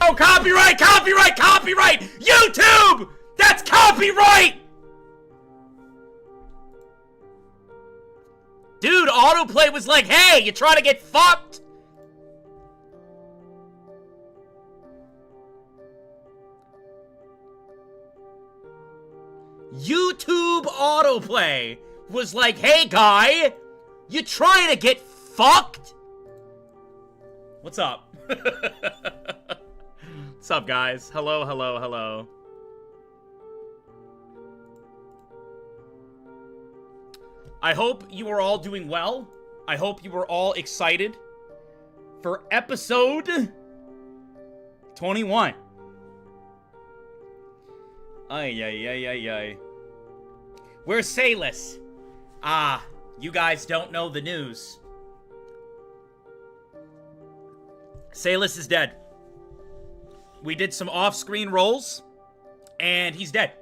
Oh, copyright, copyright, copyright! YouTube! That's copyright! Dude, autoplay was like, hey, you trying to get fucked? YouTube autoplay was like, hey, guy, you trying to get fucked? What's up? What's up, guys? Hello, hello, hello. I hope you are all doing well. I hope you are all excited for episode 21. Ay, ay, ay, ay, ay. Where's Salis? Ah, you guys don't know the news. Salis is dead. We did some off-screen rolls, and he's dead.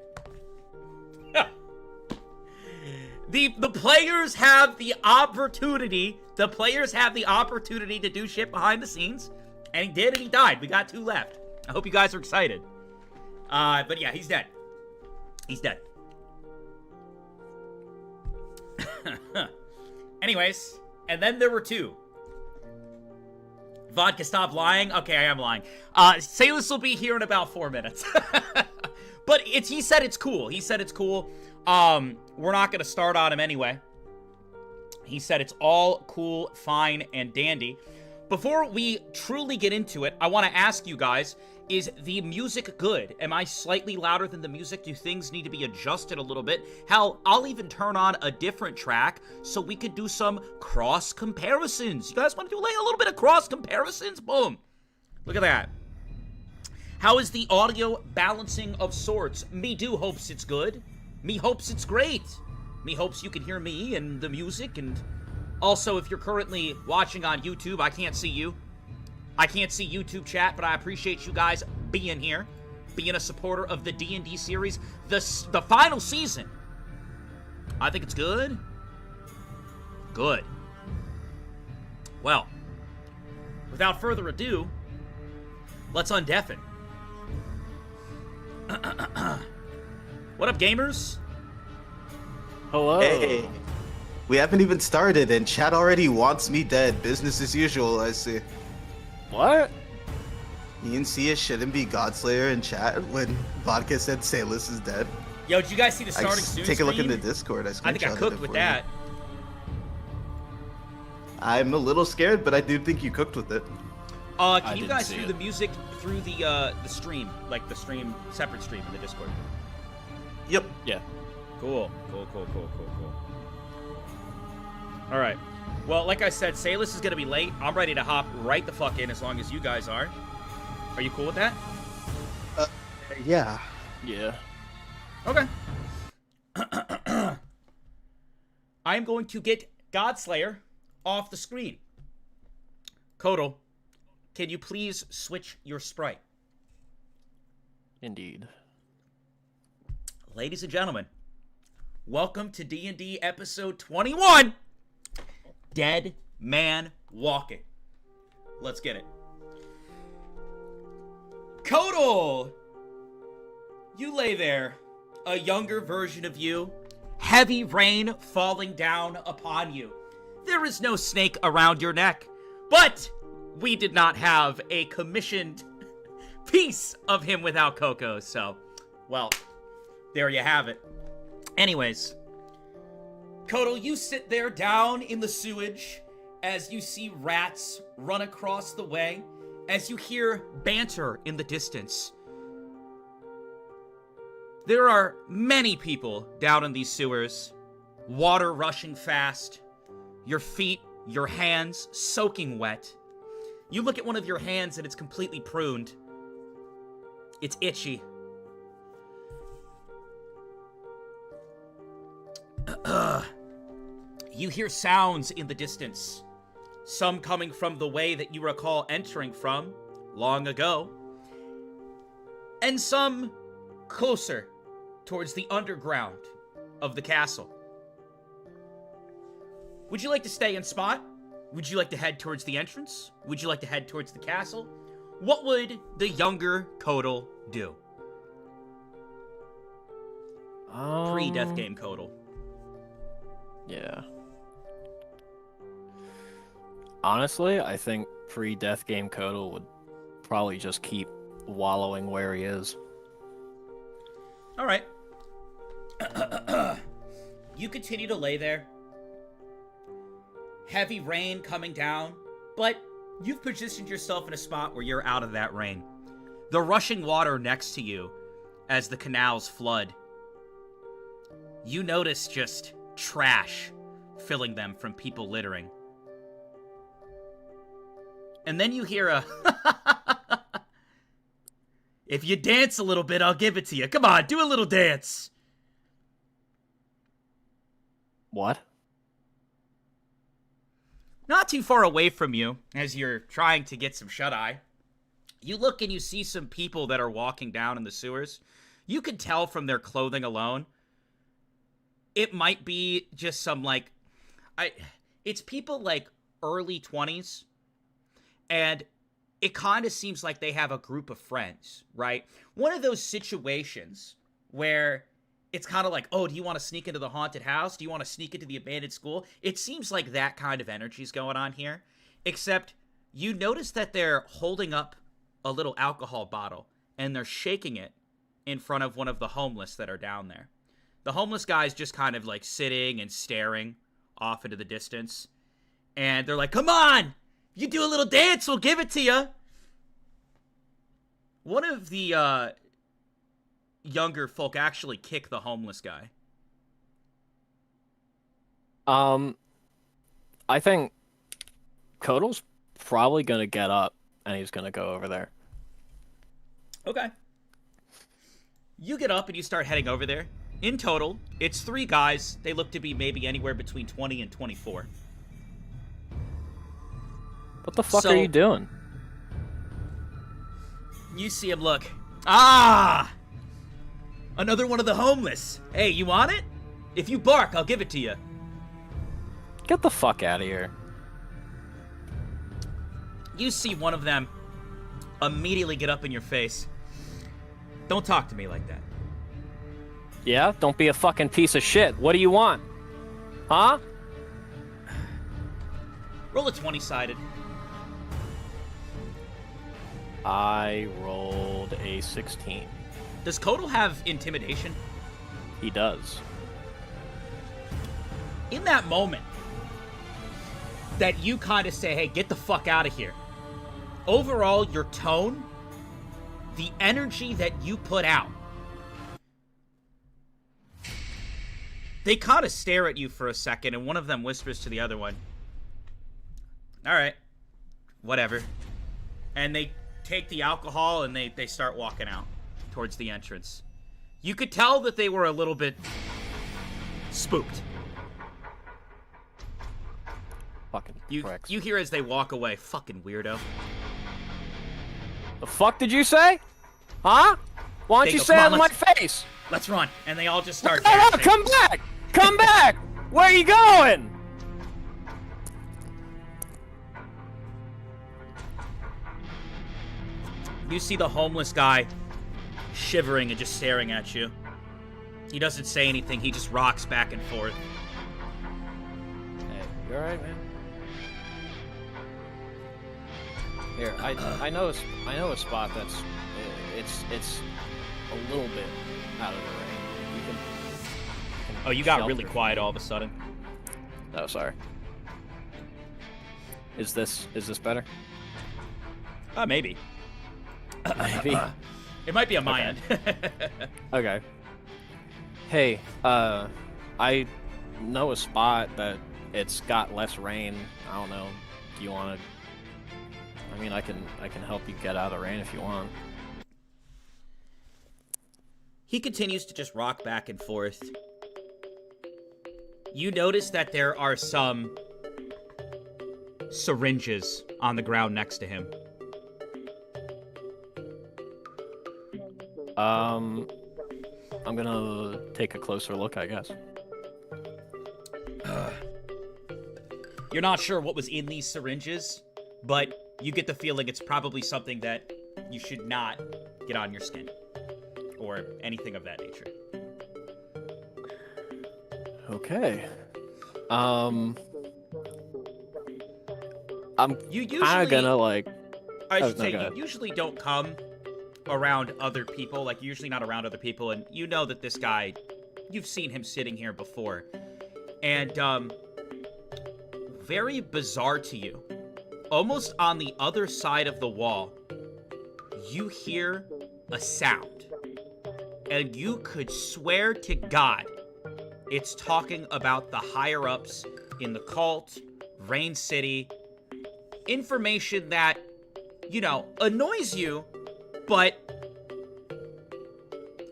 The players have the opportunity. The players have the opportunity to do shit behind the scenes, and he did, and he died. We got 2 left. I hope you guys are excited. But yeah, he's dead. He's dead. Anyways, and then there were 2. Vodka, stop lying. Okay, I am lying. Salis will be here in about 4 minutes. But he said it's cool. He said it's cool. We're not gonna start on him anyway. He said it's all cool, fine, and dandy. Before we truly get into it, I want to ask you guys, is the music good? Am I slightly louder than the music? Do things need to be adjusted a little bit? Hell, I'll even turn on a different track so we could do some cross comparisons. You guys want to do like a little bit of cross comparisons? Boom. Look at that. How is the audio balancing of sorts? Me do hopes it's good. Me hopes it's great. Me hopes you can hear me and the music. And also, if you're currently watching on YouTube, I can't see you. I can't see YouTube chat, but I appreciate you guys being here, being a supporter of the D&D series, the final season. I think it's good. Good. Well, without further ado, let's undeafen. What up, gamers? Hello. Hey, we haven't even started and chat already wants me dead. Business as usual, I see. What? Me and Sia shouldn't be Godslayer in chat when Vodka said Salis is dead. Yo, did you guys see the starting soon Take a look in screen? the Discord. I think I cooked with that. I'm a little scared, but I do think you cooked with it. Can you guys do the music through the stream, like the stream, separate stream in the Discord? Yep. Yeah. Cool. All right. Well, like I said, Salis is gonna be late. I'm ready to hop right the fuck in as long as you guys are. Are you cool with that? Yeah. Yeah. Okay. I'm going to get Godslayer off the screen. Kodal, can you please switch your sprite? Indeed. Ladies and gentlemen, welcome to D&D episode 21, Dead Man Walking. Let's get it. Kodal, you lay there, a younger version of you, heavy rain falling down upon you. There is no snake around your neck, but we did not have a commissioned piece of him without Coco, so, well, there you have it. Anyways, Kodal, you sit there down in the sewage as you see rats run across the way, as you hear banter in the distance. There are many people down in these sewers, water rushing fast, your feet, your hands soaking wet. You look at one of your hands and it's completely pruned. It's itchy. You hear sounds in the distance, some coming from the way that you recall entering from long ago, and some closer towards the underground of the castle. Would you like to stay in spot? Would you like to head towards the entrance? Would you like to head towards the castle? what would the younger Kodal do? Pre-death game Kodal. Yeah. Honestly, I think pre-death game Kodal would probably just keep wallowing where he is. All right. You continue to lay there. Heavy rain coming down, but you've positioned yourself in a spot where you're out of that rain. The rushing water next to you as the canals flood. You notice just trash filling them from people littering. And then you hear a... If you dance a little bit, I'll give it to you. Come on, do a little dance. What? Not too far away from you, as you're trying to get some shut-eye, you look and you see some people that are walking down in the sewers. You can tell from their clothing alone, it might be just some, like... It's people, like, early 20s, and it kind of seems like they have a group of friends, right? One of those situations where it's kind of like, oh, do you want to sneak into the haunted house? Do you want to sneak into the abandoned school? It seems like that kind of energy's going on here, except you notice that they're holding up a little alcohol bottle, and they're shaking it in front of one of the homeless that are down there. The homeless guy's just kind of like sitting and staring off into the distance, and they're like, come on! You do a little dance, we'll give it to you. One of the younger folk actually kick the homeless guy. I think Kodal's probably gonna get up and he's gonna go over there. Okay. You get up and you start heading over there. In total, it's 3 guys. They look to be maybe anywhere between 20 and 24. What the fuck are you doing? You see him look. Ah! Another one of the homeless. Hey, you want it? If you bark, I'll give it to you. Get the fuck out of here. You see one of them immediately get up in your face. Don't talk to me like that. Yeah? Don't be a fucking piece of shit. What do you want? Huh? Roll a 20-sided. I rolled a 16. Does Kodal have intimidation? He does. In that moment that you kind of say, hey, get the fuck out of here, overall, your tone, the energy that you put out, they kind of stare at you for a second, and one of them whispers to the other one, all right, whatever. And they take the alcohol and they start walking out towards the entrance. You could tell that they were a little bit spooked. Fucking pricks. You hear as they walk away, fucking weirdo. The fuck did you say? Huh? Why don't you say it in my face? Let's run. And they all just start No, dashing. come back! Come back! Where are you going? You see the homeless guy shivering and just staring at you. He doesn't say anything. He just rocks back and forth. Hey, you alright, man? Here, I know a spot that's it's a little bit out of the rain. You can Oh, you got shelter. really quiet all of a sudden. Oh, sorry. Is this better? Maybe. Maybe. It might be on my end. Okay. Hey, I know a spot that it's got less rain. I don't know. Do you want to? I mean, I can help you get out of the rain if you want. He continues to just rock back and forth. You notice that there are some syringes on the ground next to him. I'm gonna take a closer look, I guess. You're not sure what was in these syringes, but you get the feeling it's probably something that you should not get on your skin. Or anything of that nature. Okay. I'm kind of gonna like... I should say, you usually don't come around other people. Like, you're usually not around other people, and you know that this guy, you've seen him sitting here before. And, very bizarre to you, almost on the other side of the wall, you hear a sound. And you could swear to God it's talking about the higher-ups in the cult, Rain City, information that, you know, annoys you, but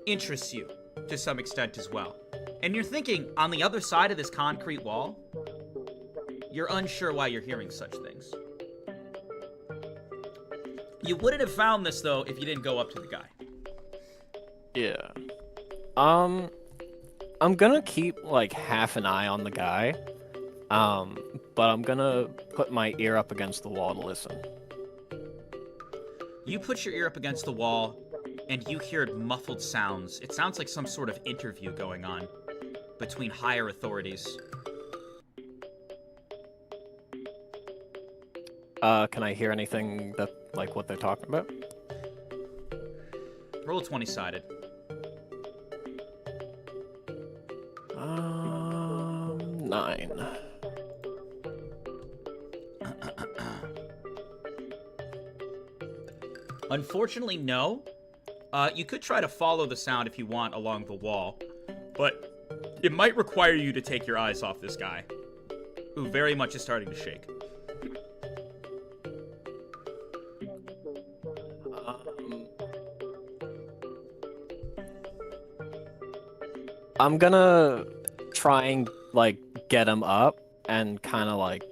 interests you to some extent as well. And you're thinking, on the other side of this concrete wall, you're unsure why you're hearing such things. You wouldn't have found this, though, if you didn't go up to the guy. Yeah. I'm gonna keep, like, half an eye on the guy. But I'm gonna put my ear up against the wall to listen. You put your ear up against the wall, and you hear muffled sounds. It sounds like some sort of interview going on between higher authorities. Can I hear anything that, like, what they're talking about? Roll a 20-sided. 9. Unfortunately, no. You could try to follow the sound if you want along the wall, but it might require you to take your eyes off this guy, who very much is starting to shake. I'm gonna try and, like, get him up and kind of, like,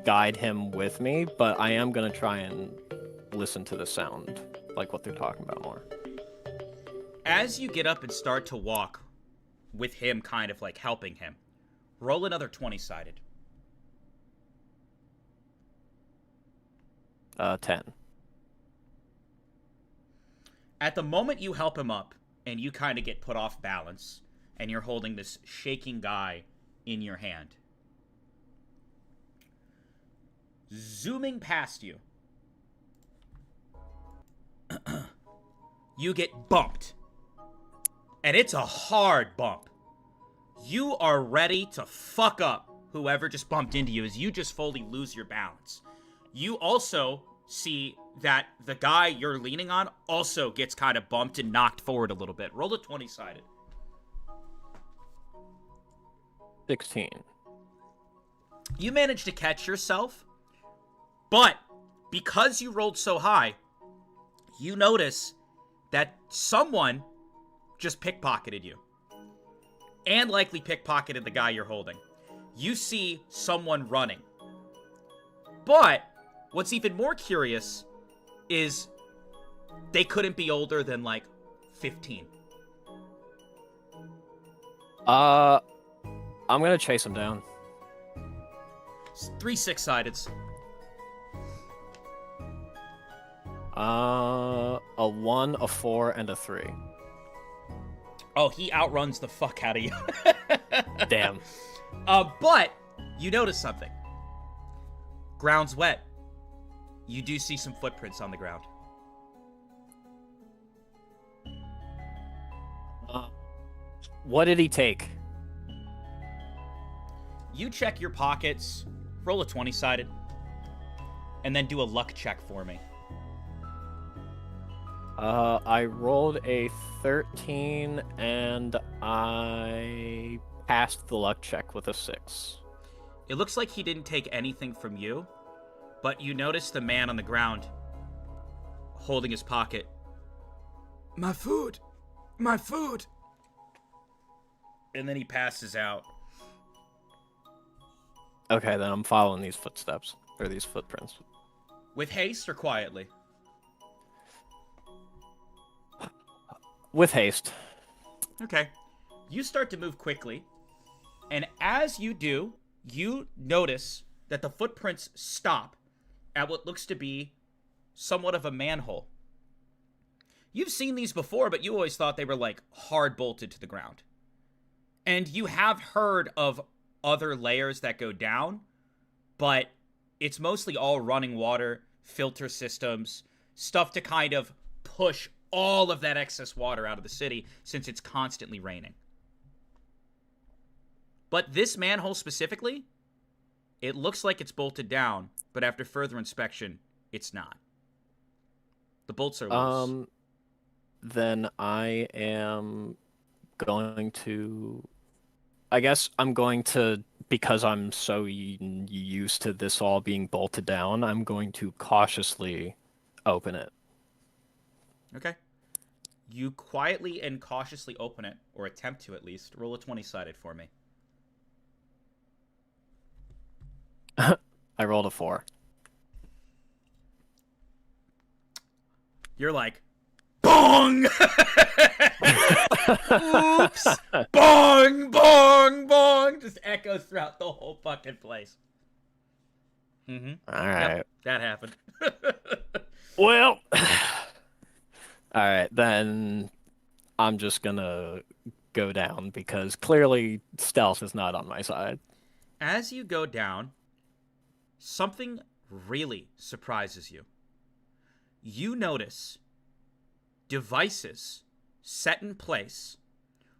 guide him with me, but I am gonna try and listen to the sound, like what they're talking about more. As you get up and start to walk, with him kind of, like, helping him, roll another 20-sided. 10. At the moment you help him up, and you kind of get put off balance, and you're holding this shaking guy in your hand. Zooming past you, you get bumped. And it's a hard bump. You are ready to fuck up whoever just bumped into you as you just fully lose your balance. You also see that the guy you're leaning on also gets kind of bumped and knocked forward a little bit. Roll a 20-sided. 16. You managed to catch yourself, but because you rolled so high, you notice that someone just pickpocketed you. And likely pickpocketed the guy you're holding. You see someone running. But what's even more curious is they couldn't be older than, like, 15. I'm gonna chase him down. 3 6-sideds. A 1, a 4, and a 3. Oh, he outruns the fuck out of you. Damn. But you notice something. Ground's wet. You do see some footprints on the ground. What did he take? You check your pockets, roll a 20-sided, and then do a luck check for me. I rolled a 13, and I passed the luck check with a 6. It looks like he didn't take anything from you, but you notice the man on the ground holding his pocket. My food! My food! And then he passes out. Okay, then I'm following these footsteps, or these footprints. With haste or quietly? With haste. Okay. You start to move quickly, and as you do, you notice that the footprints stop, at what looks to be somewhat of a manhole. You've seen these before, but you always thought they were, like, hard bolted to the ground. And you have heard of other layers that go down, but it's mostly all running water, filter systems, stuff to kind of push all of that excess water out of the city since it's constantly raining. But this manhole specifically, it looks like it's bolted down, but after further inspection, it's not. The bolts are loose. Then I am going to... I guess I'm going to, because I'm so used to this all being bolted down, I'm going to cautiously open it. Okay. You quietly and cautiously open it, or attempt to at least. Roll a 20-sided for me. I rolled a 4. You're like, bong! Oops! Bong, bong, bong! Just echoes throughout the whole fucking place. Mm-hmm. All right. Yep, that happened. Well, all right, then I'm just gonna go down because clearly stealth is not on my side. As you go down, something really surprises you. You notice devices set in place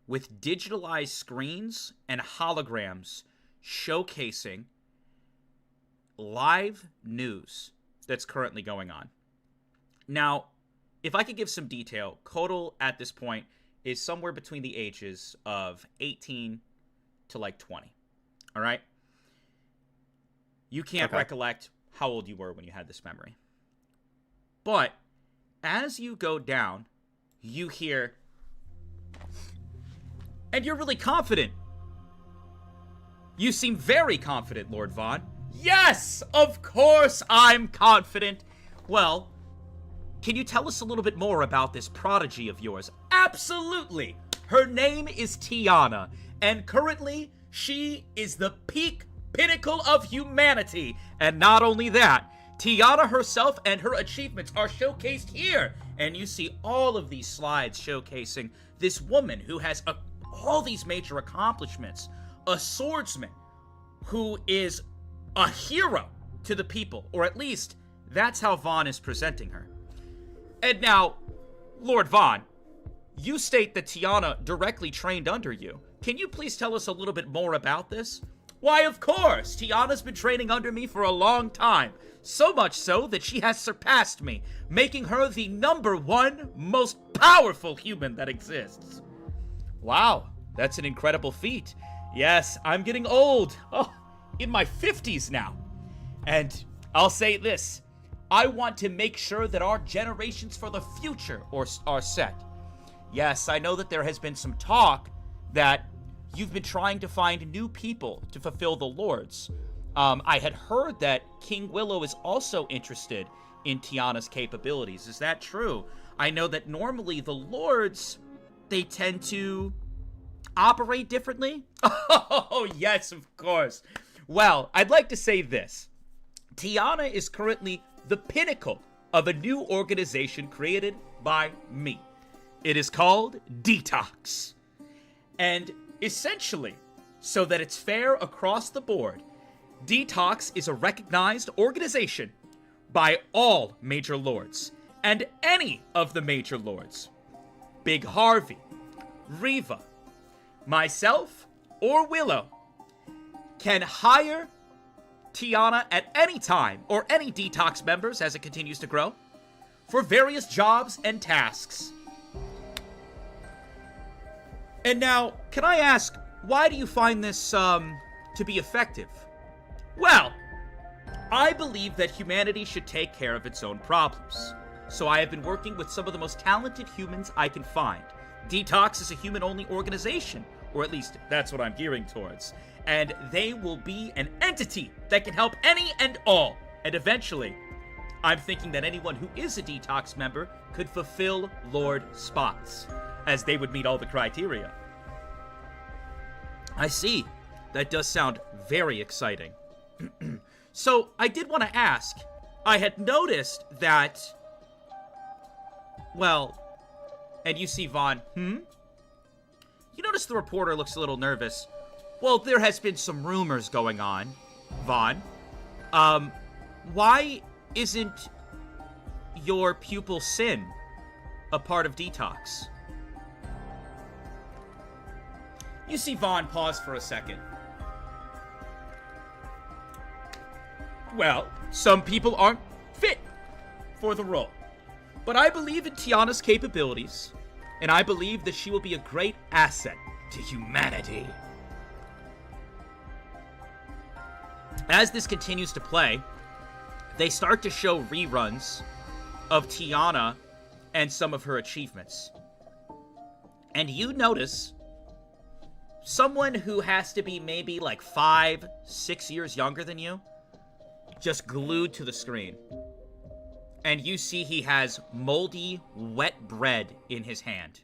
with digitalized screens and holograms showcasing live news that's currently going on. Now, if I could give some detail, Kodal at this point is somewhere between the ages of 18 to like 20. All right? You can't recollect how old you were when you had this memory. But as you go down, you hear, and you're really confident. You seem very confident, Lord Vaughn. Yes, of course I'm confident. Well, can you tell us a little bit more about this prodigy of yours? Absolutely. Her name is Tiana, and currently she is the peak pinnacle of humanity. And not only that, Tiana herself and her achievements are showcased here. And you see all of these slides showcasing this woman who has all these major accomplishments. A swordsman who is a hero to the people, or at least that's how Vaughn is presenting her. And now, Lord Vaughn, you state that Tiana directly trained under you. Can you please tell us a little bit more about this? Why, of course! Tiana's been training under me for a long time. So much so that she has surpassed me, making her the #1 most powerful human that exists. Wow, that's an incredible feat. Yes, I'm getting old. Oh, in my 50s now. And I'll say this. I want to make sure that our generations for the future are set. Yes, I know that there has been some talk that you've been trying to find new people to fulfill the Lords. I had heard that King Willow is also interested in Tiana's capabilities. Is that true? I know that normally the Lords, they tend to operate differently. Oh, yes, of course. Well, I'd like to say this. Tiana is currently the pinnacle of a new organization created by me. It is called Detox. And essentially, so that it's fair across the board, Detox is a recognized organization by all major lords, and any of the major lords, Big Harvey, Riva, myself, or Willow, can hire Tiana at any time, or any Detox members as it continues to grow, for various jobs and tasks. And now, can I ask, why do you find this, to be effective? Well, I believe that humanity should take care of its own problems. So I have been working with some of the most talented humans I can find. Detox is a human-only organization, or at least that's what I'm gearing towards. And they will be an entity that can help any and all. And eventually, I'm thinking that anyone who is a Detox member could fulfill Lord spots, as they would meet all the criteria. I see. That does sound very exciting. So, I did want to ask, I had noticed that, well, and you see Vaughn, You notice the reporter looks a little nervous. Well, there has been some rumors going on, Vaughn. Why isn't your pupil Sin a part of Detox? You see Vaughn pause for a second. Well, some people aren't fit for the role. But I believe in Tiana's capabilities, and I believe that she will be a great asset to humanity. As this continues to play, they start to show reruns of Tiana and some of her achievements. And you notice someone who has to be maybe like 5, 6 years younger than you, just glued to the screen. And you see he has moldy, wet bread in his hand.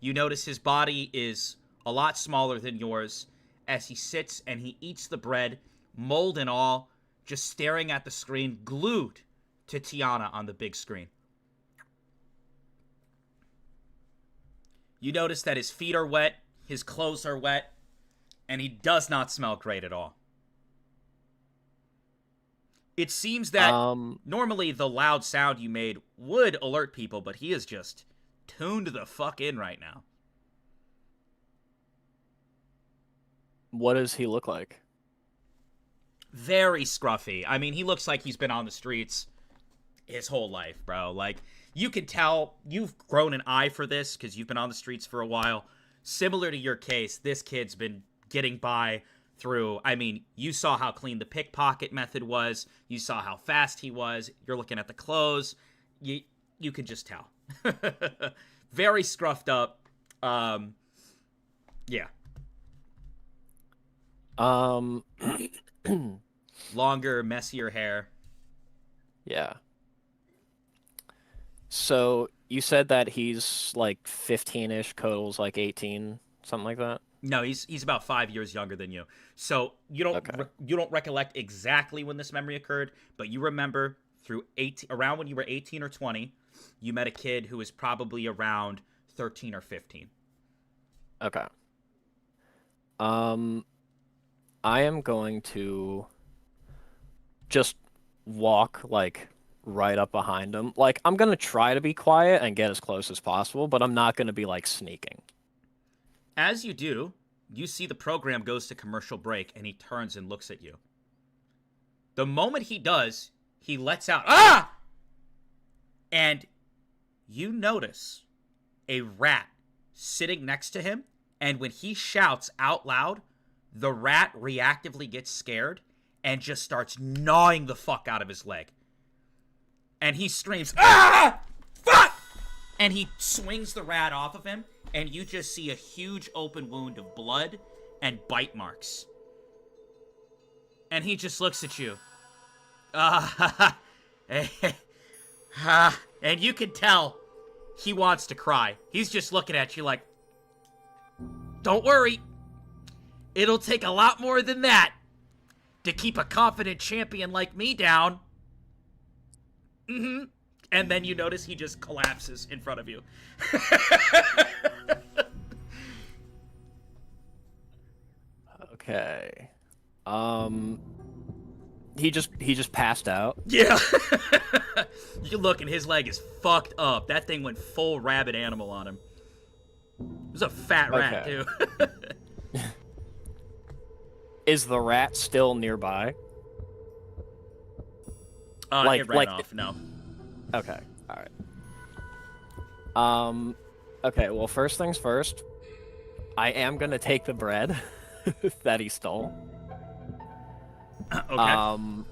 You notice his body is a lot smaller than yours as he sits and he eats the bread, mold and all, just staring at the screen, glued to Tiana on the big screen. You notice that his feet are wet, his clothes are wet, and he does not smell great at all. It seems that normally the loud sound you made would alert people, but he is just tuned the fuck in right now. What does he look like? Very scruffy. I mean, he looks like he's been on the streets his whole life, bro. Like, you can tell you've grown an eye for this because you've been on the streets for a while. Similar to your case, this kid's been getting by through, I mean, you saw how clean the pickpocket method was. You saw how fast he was. You're looking at the clothes. You can just tell. Very scruffed up. Yeah. Longer, messier hair. Yeah. So you said that he's like 15-ish, Kotal's like 18, something like that? No, he's about 5 years younger than you. So you don't recollect exactly when this memory occurred, but you remember around when you were 18 or 20, you met a kid who was probably around 13 or 15. Okay. I am going to just walk like right up behind him. Like, I'm going to try to be quiet and get as close as possible, but I'm not going to be like sneaking. As you do, you see the program goes to commercial break, and he turns and looks at you. The moment he does, he lets out, "Ah!" And you notice a rat sitting next to him, and when he shouts out loud, the rat reactively gets scared and just starts gnawing the fuck out of his leg. And he screams, "Ah! Fuck!" And he swings the rat off of him, and you just see a huge open wound of blood and bite marks. And he just looks at you. And you can tell he wants to cry. He's just looking at you like, "Don't worry. It'll take a lot more than that to keep a confident champion like me down." Mm-hmm. And then you notice he just collapses in front of you. Okay. He just passed out. Yeah. You look and his leg is fucked up. That thing went full rabid animal on him. It was a fat rat, too. Is the rat still nearby? It ran off, no. Okay, alright. Okay, well, first things first, I am gonna take the bread that he stole. Okay.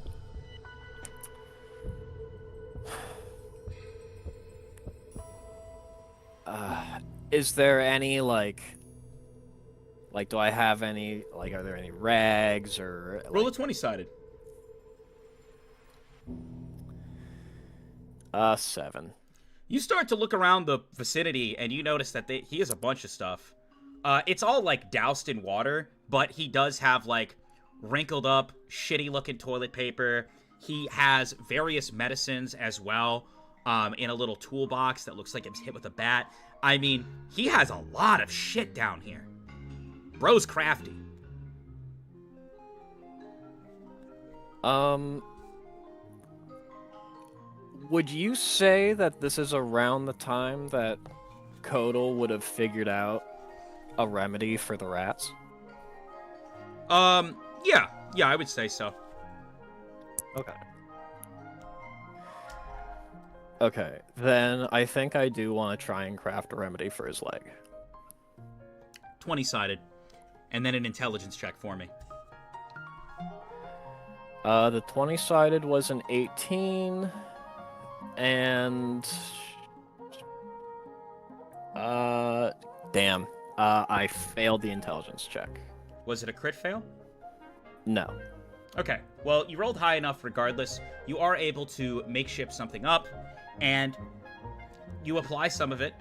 Is there any, do I have any, are there any rags or... Roll a 20-sided. 7. You start to look around the vicinity, and you notice that he has a bunch of stuff. It's all, doused in water, but he does have, wrinkled up, shitty-looking toilet paper. He has various medicines as well, in a little toolbox that looks like it was hit with a bat. I mean, he has a lot of shit down here. Bro's crafty. Would you say that this is around the time that Kodal would have figured out a remedy for the rats? Yeah, I would say so. Okay. Okay, then I think I do want to try and craft a remedy for his leg. 20-sided. And then an intelligence check for me. The 20-sided was an 18, and... damn. I failed the intelligence check. Was it a crit fail? No. Okay, well, you rolled high enough regardless. You are able to makeshift something up, and you apply some of it.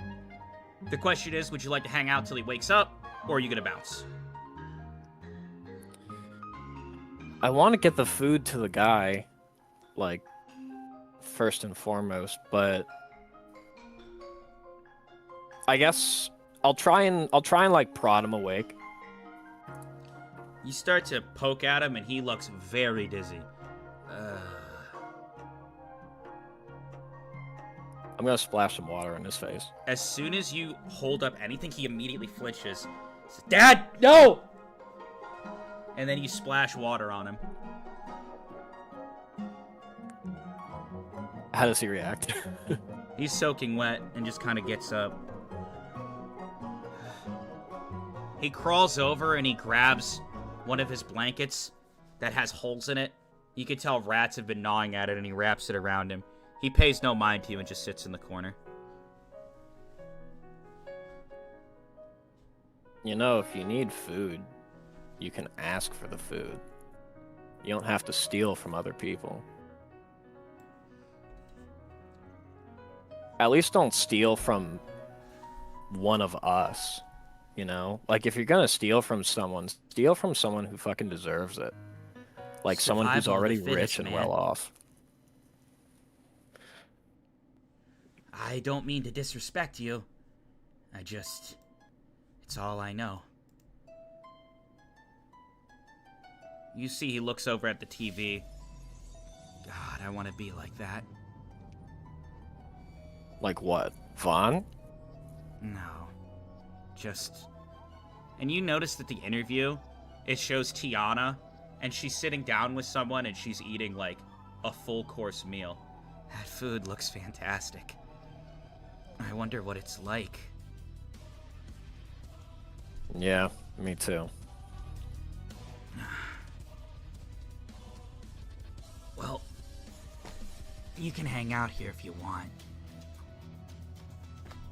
The question is, would you like to hang out till he wakes up, or are you gonna bounce? I want to get the food to the guy, like, first and foremost, but I guess I'll try and like prod him awake. You start to poke at him, and he looks very dizzy. I'm gonna splash some water in his face. As soon as you hold up anything, he immediately flinches. Says, Dad, no! And then you splash water on him. How does he react? He's soaking wet and just kind of gets up. He crawls over and he grabs one of his blankets that has holes in it. You can tell rats have been gnawing at it, and he wraps it around him. He pays no mind to you and just sits in the corner. You know, if you need food, you can ask for the food. You don't have to steal from other people. At least don't steal from one of us, you know? Like, if you're gonna steal from someone who fucking deserves it. Like, someone who's Survival of already the fittest, rich and man. well off. I don't mean to disrespect you. It's all I know. You see he looks over at the TV. God, I want to be like that. Like what? Vaughn? No. And you notice that the interview, it shows Tiana, and she's sitting down with someone, and she's eating, like, a full-course meal. That food looks fantastic. I wonder what it's like. Yeah, me too. Well, you can hang out here if you want.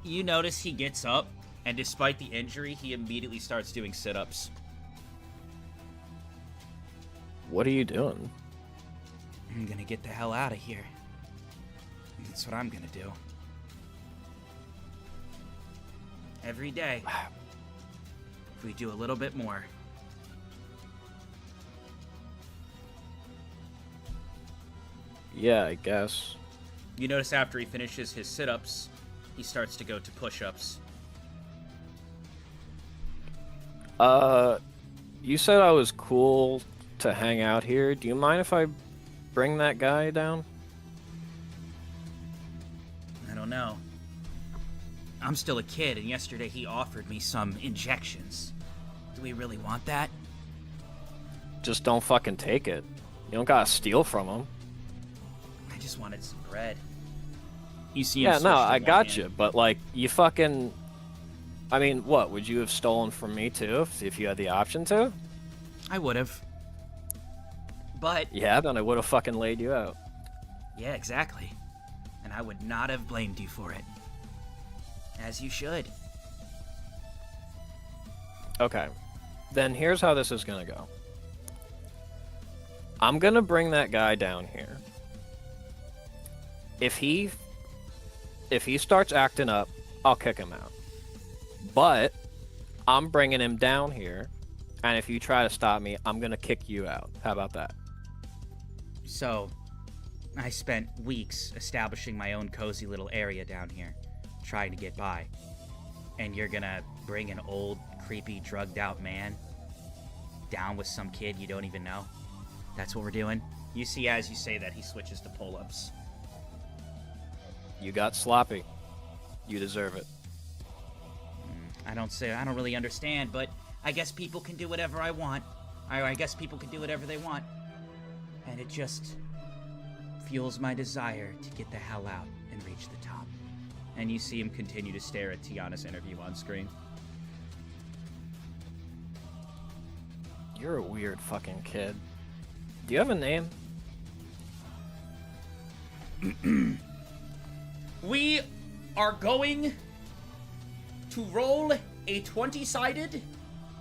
You notice he gets up, and despite the injury, he immediately starts doing sit-ups. What are you doing? I'm gonna get the hell out of here. That's what I'm gonna do. Every day. If we do a little bit more. Yeah, I guess. You notice after he finishes his sit-ups, he starts to go to push-ups. You said I was cool to hang out here. Do you mind if I bring that guy down? I don't know. I'm still a kid, and yesterday he offered me some injections. Do we really want that? Just don't fucking take it. You don't gotta steal from him. I just wanted some bread. You see him Yeah, switch no, to I one got hand. you, but like, you fucking... I mean, what, would you have stolen from me too, if you had the option to? I would have. But, Yeah, then I would have fucking laid you out. yeah, exactly. And I would not have blamed you for it. As you should. Okay. Then here's how this is gonna go. I'm gonna bring that guy down here. If he starts acting up, I'll kick him out. But I'm bringing him down here, and if you try to stop me, I'm gonna kick you out. How about that? So, I spent weeks establishing my own cozy little area down here, trying to get by. And you're gonna bring an old, creepy, drugged-out man down with some kid you don't even know? That's what we're doing? You see, as you say that, he switches to pull-ups. You got sloppy. You deserve it. I don't really understand, but I guess people can do whatever I want. I guess people can do whatever they want. And it just fuels my desire to get the hell out and reach the top. And you see him continue to stare at Tiana's interview on screen. You're a weird fucking kid. Do you have a name? We are going to roll a 20-sided,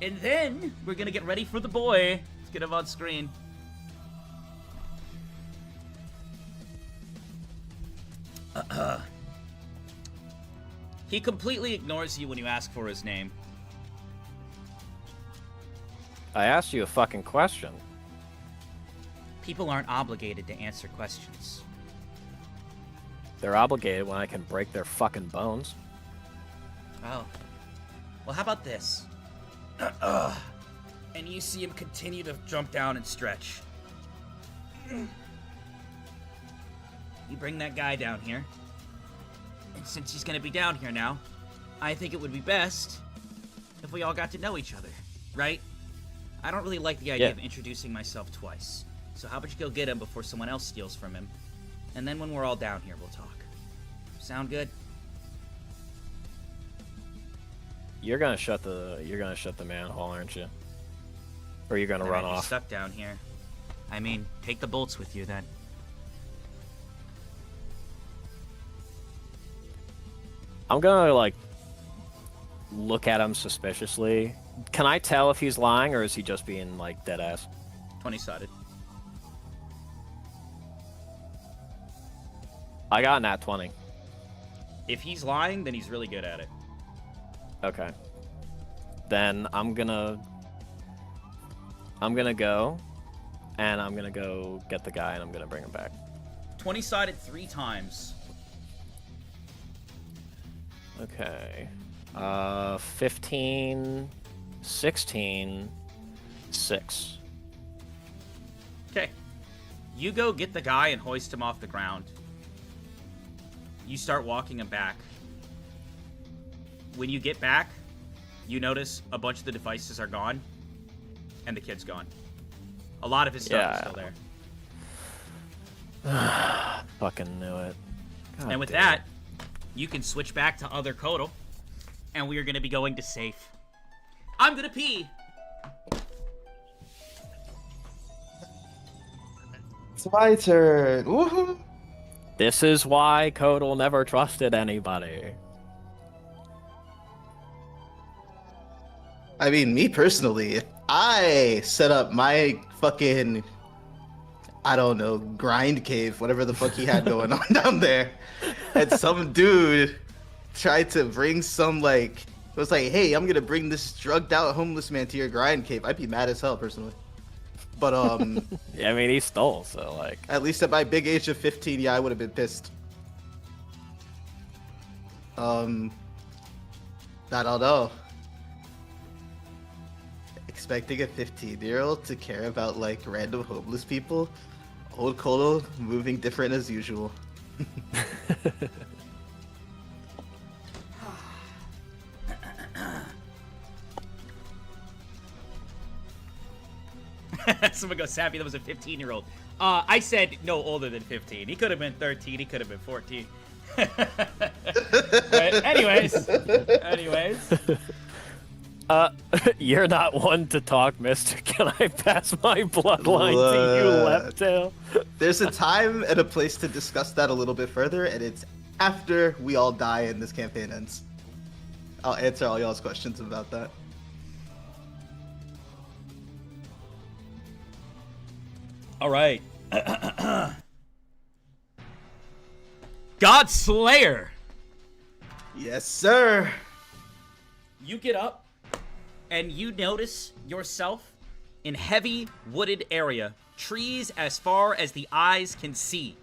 and then we're gonna get ready for the boy. Let's get him on screen. He completely ignores you when you ask for his name. I asked you a fucking question. People aren't obligated to answer questions. They're obligated when I can break their fucking bones. Oh. Well, how about this? And you see him continue to jump down and stretch. You bring that guy down here. And since he's gonna be down here now, I think it would be best if we all got to know each other, right? I don't really like the idea of introducing myself twice. So how about you go get him before someone else steals from him? And then when we're all down here, we'll talk. Sound good? You're gonna shut the manhole, aren't you? Or you're gonna run You're off? stuck down here. I mean, take the bolts with you then. I'm gonna like look at him suspiciously. Can I tell if he's lying or is he just being like dead ass? 20-sided. I got nat 20. If he's lying, then he's really good at it. Okay. Then I'm gonna go, and I'm gonna go get the guy, and I'm gonna bring him back. 20-sided 3 times. Okay. 15, 16, 6. Okay. You go get the guy and hoist him off the ground. You start walking him back. When you get back, you notice a bunch of the devices are gone, and the kid's gone. A lot of his stuff is still there. Fucking knew it. God and with damn that, it. you can switch back to other Kodal, and we are going to be going to safe. I'm going to pee. It's my turn. Woohoo! This is why Kodal never trusted anybody. I mean, me personally, if I set up my fucking, I don't know, grind cave, whatever the fuck he had going on down there, and some dude tried to bring some, like, it was like, hey, I'm gonna bring this drugged out homeless man to your grind cave, I'd be mad as hell, personally. But, Yeah, I mean, he stole, so, like... at least at my big age of 15, yeah, I would have been pissed. I don't know. Expecting a 15-year-old to care about, like, random homeless people? Old Kodal, moving different as usual. Someone goes, Sappy, that was a 15-year-old. I said no older than 15. He could have been 13. He could have been 14. But anyways. You're not one to talk, mister. Can I pass my bloodline to you, left tail? There's a time and a place to discuss that a little bit further, and it's after we all die and this campaign ends. I'll answer all y'all's questions about that. All right. God Slayer. Yes, sir. You get up and you notice yourself in heavy wooded area, trees as far as the eyes can see.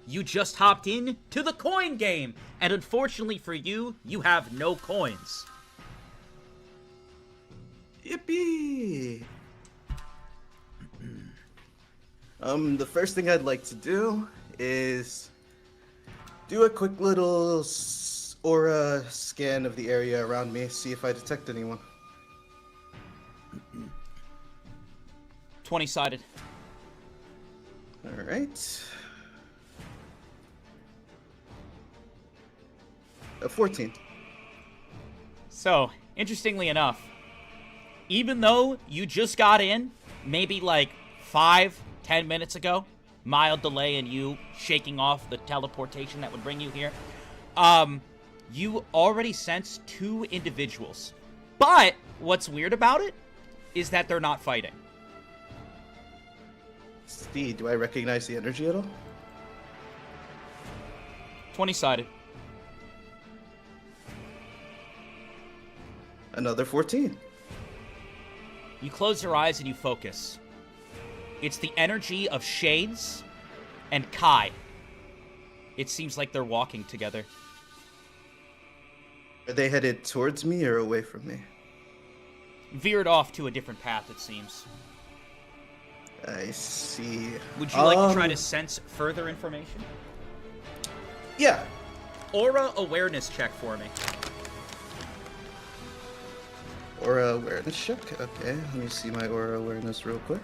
You just hopped in to the coin game, and unfortunately for you, you have no coins. Yippee! The first thing I'd like to do is do a quick little aura scan of the area around me, see if I detect anyone. 20-sided. All right. A 14. So, interestingly enough, even though you just got in, maybe like 5-10 minutes ago, mild delay in you shaking off the teleportation that would bring you here, you already sense 2 individuals. But what's weird about it is that they're not fighting. Steve, do I recognize the energy at all? 20-sided. Another 14. You close your eyes and you focus. It's the energy of Shades and Kai. It seems like they're walking together. Are they headed towards me or away from me? Veered off to a different path, it seems. I see. Would you like to try to sense further information? Yeah. Aura awareness check for me. Aura awareness check? Okay, let me see my aura awareness real quick.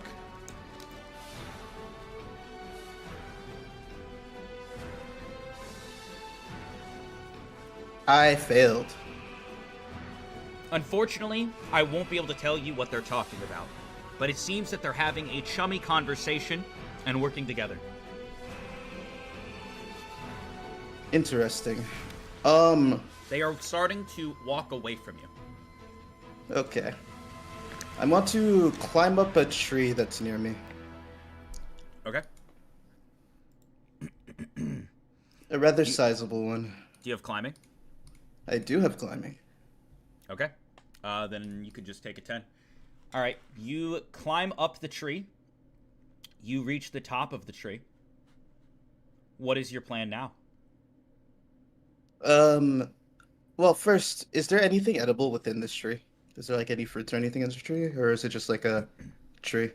I failed. Unfortunately, I won't be able to tell you what they're talking about, but it seems that they're having a chummy conversation and working together. Interesting. They are starting to walk away from you. Okay. I want to climb up a tree that's near me. Okay. A rather sizable one. Do you have climbing? I do have climbing. Okay. Then you could just take a 10. All right. You climb up the tree. You reach the top of the tree. What is your plan now? Well, first, is there anything edible within this tree? Is there like any fruits or anything in this tree? Or is it just like a tree?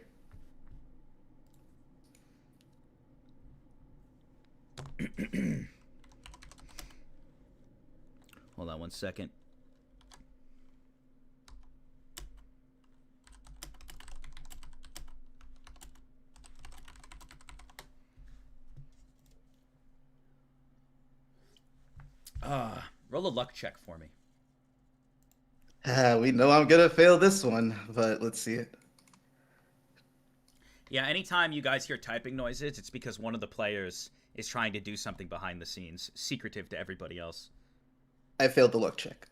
Hold on one second. Roll a luck check for me. We know I'm gonna fail this one, but let's see it. Yeah, anytime you guys hear typing noises, it's because one of the players is trying to do something behind the scenes, secretive to everybody else. I failed the luck check.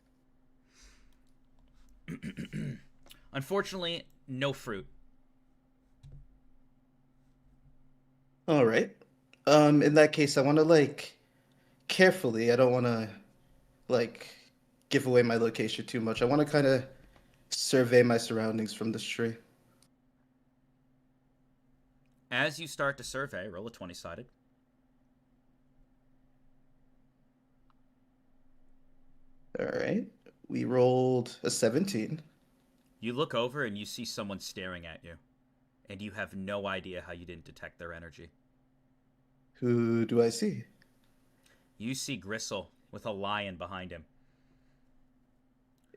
Unfortunately, no fruit. All right. In that case, I want to like carefully. I don't want to like give away my location too much. I want to kind of survey my surroundings from this tree. As you start to survey, roll a 20-sided. All right. We rolled a 17. You look over and you see someone staring at you, and you have no idea how you didn't detect their energy. Who do I see? You see Gristle with a lion behind him.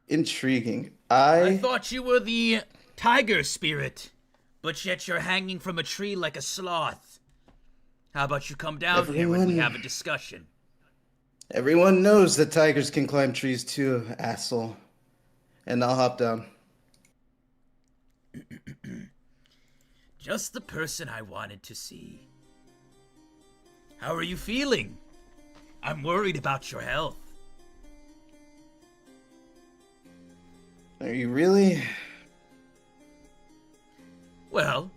Intriguing. I thought you were the tiger spirit, but yet you're hanging from a tree like a sloth. How about you come down here and we have a discussion? Everyone knows that tigers can climb trees too, asshole. And I'll hop down. Just the person I wanted to see. How are you feeling? I'm worried about your health. Are you really? Well,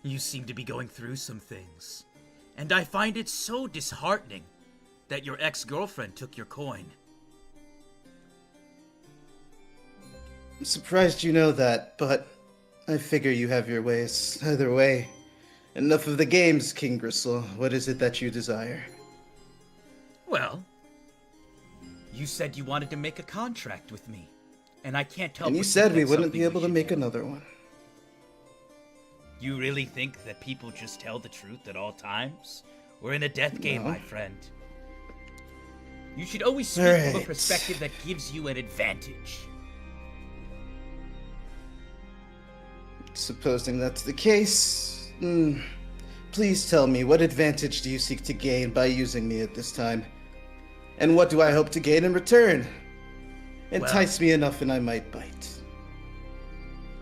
you seem to be going through some things. And I find it so disheartening that your ex-girlfriend took your coin. I'm surprised you know that, but I figure you have your ways. Either way, Enough of the games, King Gristle. What is it that you desire? Well, you said you wanted to make a contract with me, and I can't help. And you but said think we that's wouldn't be something able we to should make do. another one. You really think that people just tell the truth at all times? We're in a death game, No. my friend. You should always speak from a Right. perspective that gives you an advantage. Supposing that's the case, please tell me, what advantage do you seek to gain by using me at this time? And what do I hope to gain in return? Entice me enough and I might bite.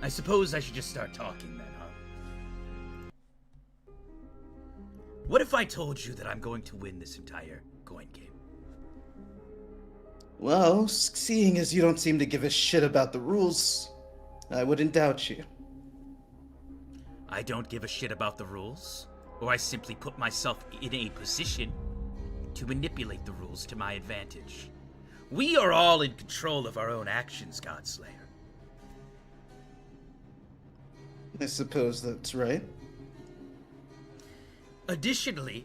I suppose I should just start talking then, huh? What if I told you that I'm going to win this entire coin game? Well, seeing as you don't seem to give a shit about the rules, I wouldn't doubt you. I don't give a shit about the rules, or I simply put myself in a position to manipulate the rules to my advantage. We are all in control of our own actions, Godslayer. I suppose that's right. Additionally,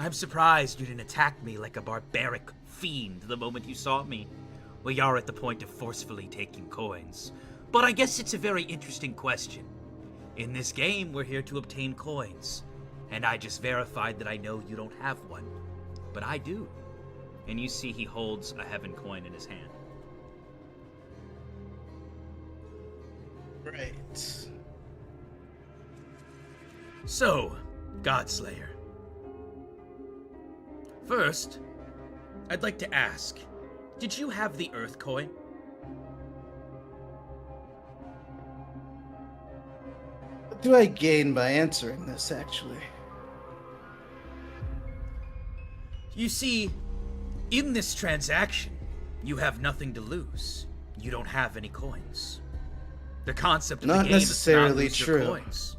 I'm surprised you didn't attack me like a barbaric fiend the moment you saw me. We are at the point of forcefully taking coins. But I guess it's a very interesting question. In this game, we're here to obtain coins. And I just verified that I know you don't have one. But I do. And you see he holds a heaven coin in his hand. Right. So, Godslayer. First, I'd like to ask, did you have the Earth coin? What do I gain by answering this, actually? You see, in this transaction, you have nothing to lose. You don't have any coins. The concept of Not the game necessarily is to not lose true. your coins.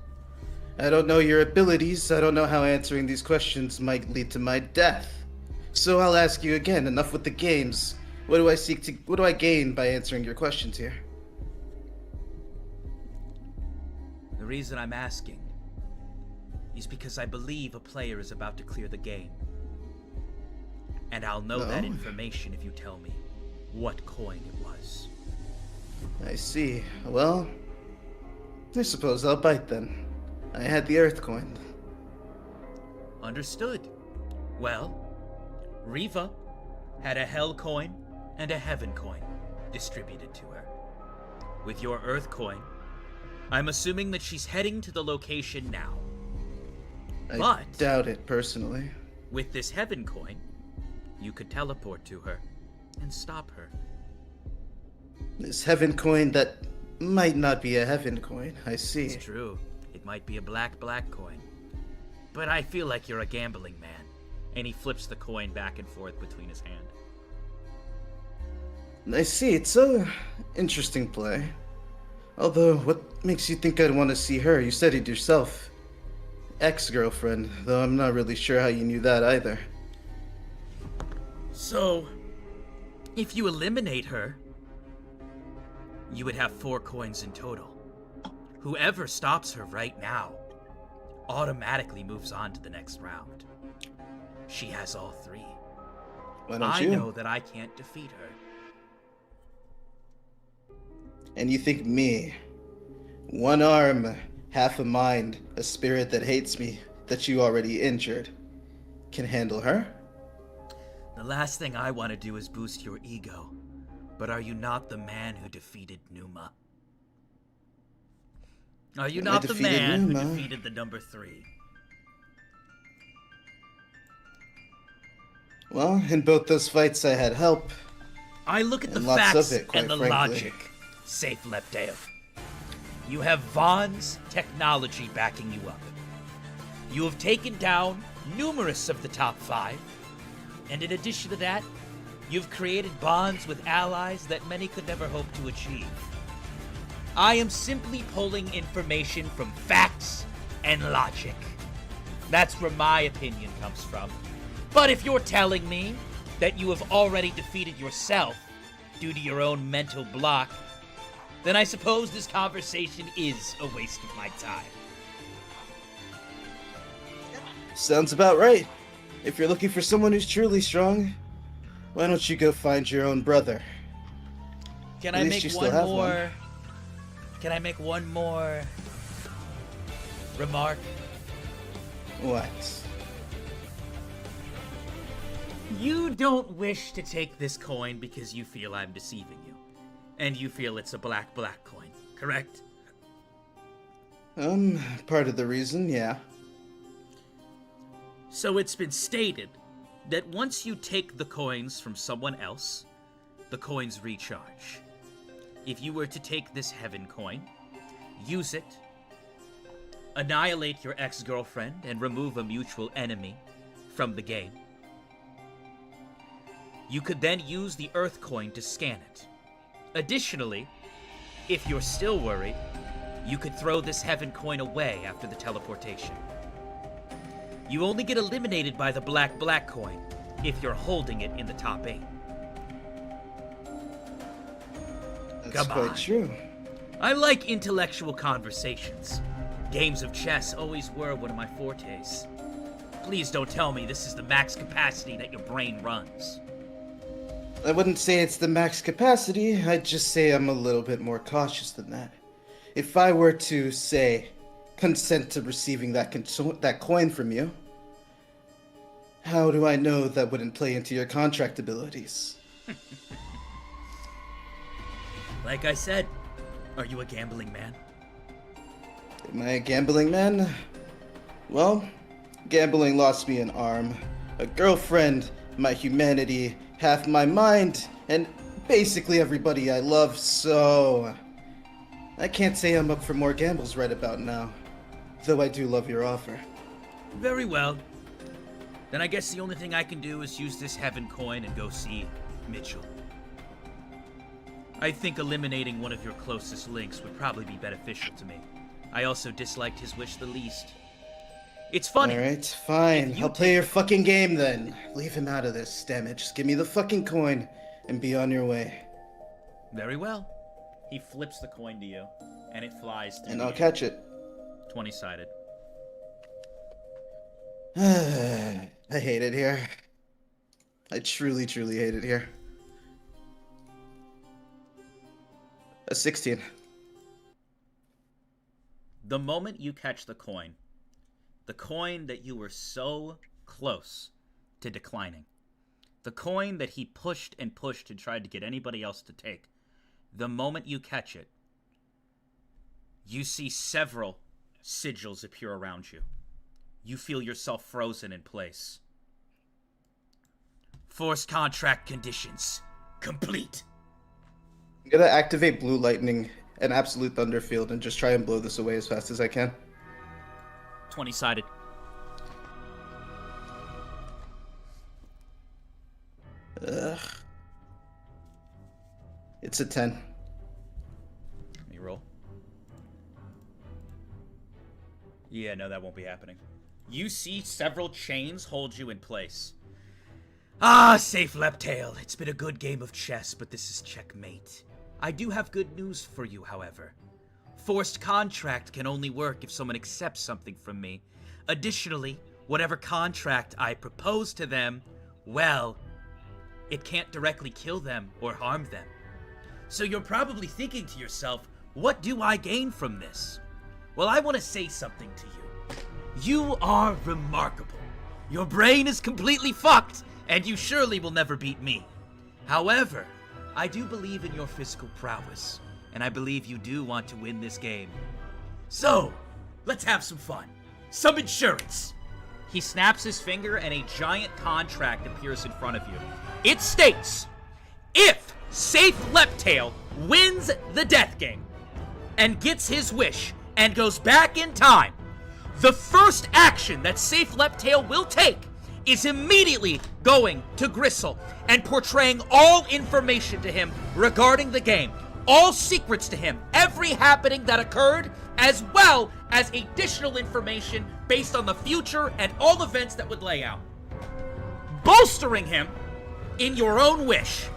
I don't know your abilities. I don't know how answering these questions might lead to my death. So I'll ask you again, enough with the games. What do I gain by answering your questions here? The reason I'm asking is because I believe a player is about to clear the game. And I'll know that No. information if you tell me what coin it was. I see. Well, I suppose I'll bite then. I had the Earth coin. Understood. Well, Riva had a Hell coin and a Heaven coin distributed to her. With your Earth coin, I'm assuming that she's heading to the location now. I But- doubt it, personally. With this Heaven coin, you could teleport to her and stop her. This Heaven coin that might not be a Heaven coin, I see. It's true. It might be a black coin. But I feel like you're a gambling man. And he flips the coin back and forth between his hand. I see, it's a interesting play. Although, what makes you think I'd want to see her? You said it yourself. Ex-girlfriend, though I'm not really sure how you knew that either. So, if you eliminate her, you would have 4 coins in total. Whoever stops her right now automatically moves on to the next round. She has all 3. Why don't I you? know that I can't defeat her. And you think me, one arm, half a mind, a spirit that hates me, that you already injured, can handle her? The last thing I want to do is boost your ego. But are you not the man who defeated Numa? Are you I not the defeated man Numa. who defeated the number 3? Well, in both those fights I had help. I look at the And lots facts of it, quite and the frankly. logic, Safe Lepteo. You have Vaughn's technology backing you up. You have taken down numerous of the top 5, and in addition to that, you've created bonds with allies that many could never hope to achieve. I am simply pulling information from facts and logic. That's where my opinion comes from. But if you're telling me that you have already defeated yourself due to your own mental block, then I suppose this conversation is a waste of my time. Sounds about right. If you're looking for someone who's truly strong, why don't you go find your own brother? Can At I least make you still one have more? one. Can I make one more remark? What? You don't wish to take this coin because you feel I'm deceiving you. And you feel it's a black coin, correct? Part of the reason, yeah. So it's been stated that once you take the coins from someone else, the coins recharge. If you were to take this heaven coin, use it, annihilate your ex-girlfriend, and remove a mutual enemy from the game, you could then use the earth coin to scan it. Additionally, if you're still worried, you could throw this heaven coin away after the teleportation. You only get eliminated by the black coin if you're holding it in the top 8. That's quite true. I like intellectual conversations. Games of chess always were one of my fortes. Please don't tell me this is the max capacity that your brain runs. I wouldn't say it's the max capacity, I'd just say I'm a little bit more cautious than that. If I were to, say, consent to receiving that coin from you, how do I know that wouldn't play into your contract abilities? Like I said, are you a gambling man? Am I a gambling man? Well, gambling lost me an arm, a girlfriend, my humanity, half my mind, and basically everybody I love, so I can't say I'm up for more gambles right about now, though I do love your offer. Very well. Then I guess the only thing I can do is use this heaven coin and go see Mitchell. I think eliminating one of your closest links would probably be beneficial to me. I also disliked his wish the least. It's funny. Alright, fine. I'll play your fucking game then. Leave him out of this, damn it. Just give me the fucking coin and be on your way. Very well. He flips the coin to you, and it flies through. And I'll catch it. 20-sided. I hate it here. I truly hate it here. A 16. The moment you catch the coin that you were so close to declining, the coin that he pushed and tried to get anybody else to take, the moment you catch it, you see several sigils appear around you. You feel yourself frozen in place. Forced contract conditions complete. I'm gonna activate Blue Lightning and Absolute Thunder Field and just try and blow this away as fast as I can. 20-sided. Ugh. It's a 10. Let me roll. Yeah, no, that won't be happening. You see several chains hold you in place. Ah, safe Leptail. It's been a good game of chess, but this is checkmate. I do have good news for you, however. Forced contract can only work if someone accepts something from me. Additionally, whatever contract I propose to them, well, it can't directly kill them or harm them. So you're probably thinking to yourself, what do I gain from this? Well, I want to say something to you. You are remarkable. Your brain is completely fucked, and you surely will never beat me. However, I do believe in your physical prowess, and I believe you do want to win this game. So, let's have some fun. Some insurance. He snaps his finger and a giant contract appears in front of you. It states, if Safe Leptail wins the death game and gets his wish and goes back in time, the first action that Safe Leptail will take is immediately going to Gristle and portraying all information to him regarding the game, all secrets to him, every happening that occurred, as well as additional information based on the future and all events that would lay out, bolstering him in your own wish.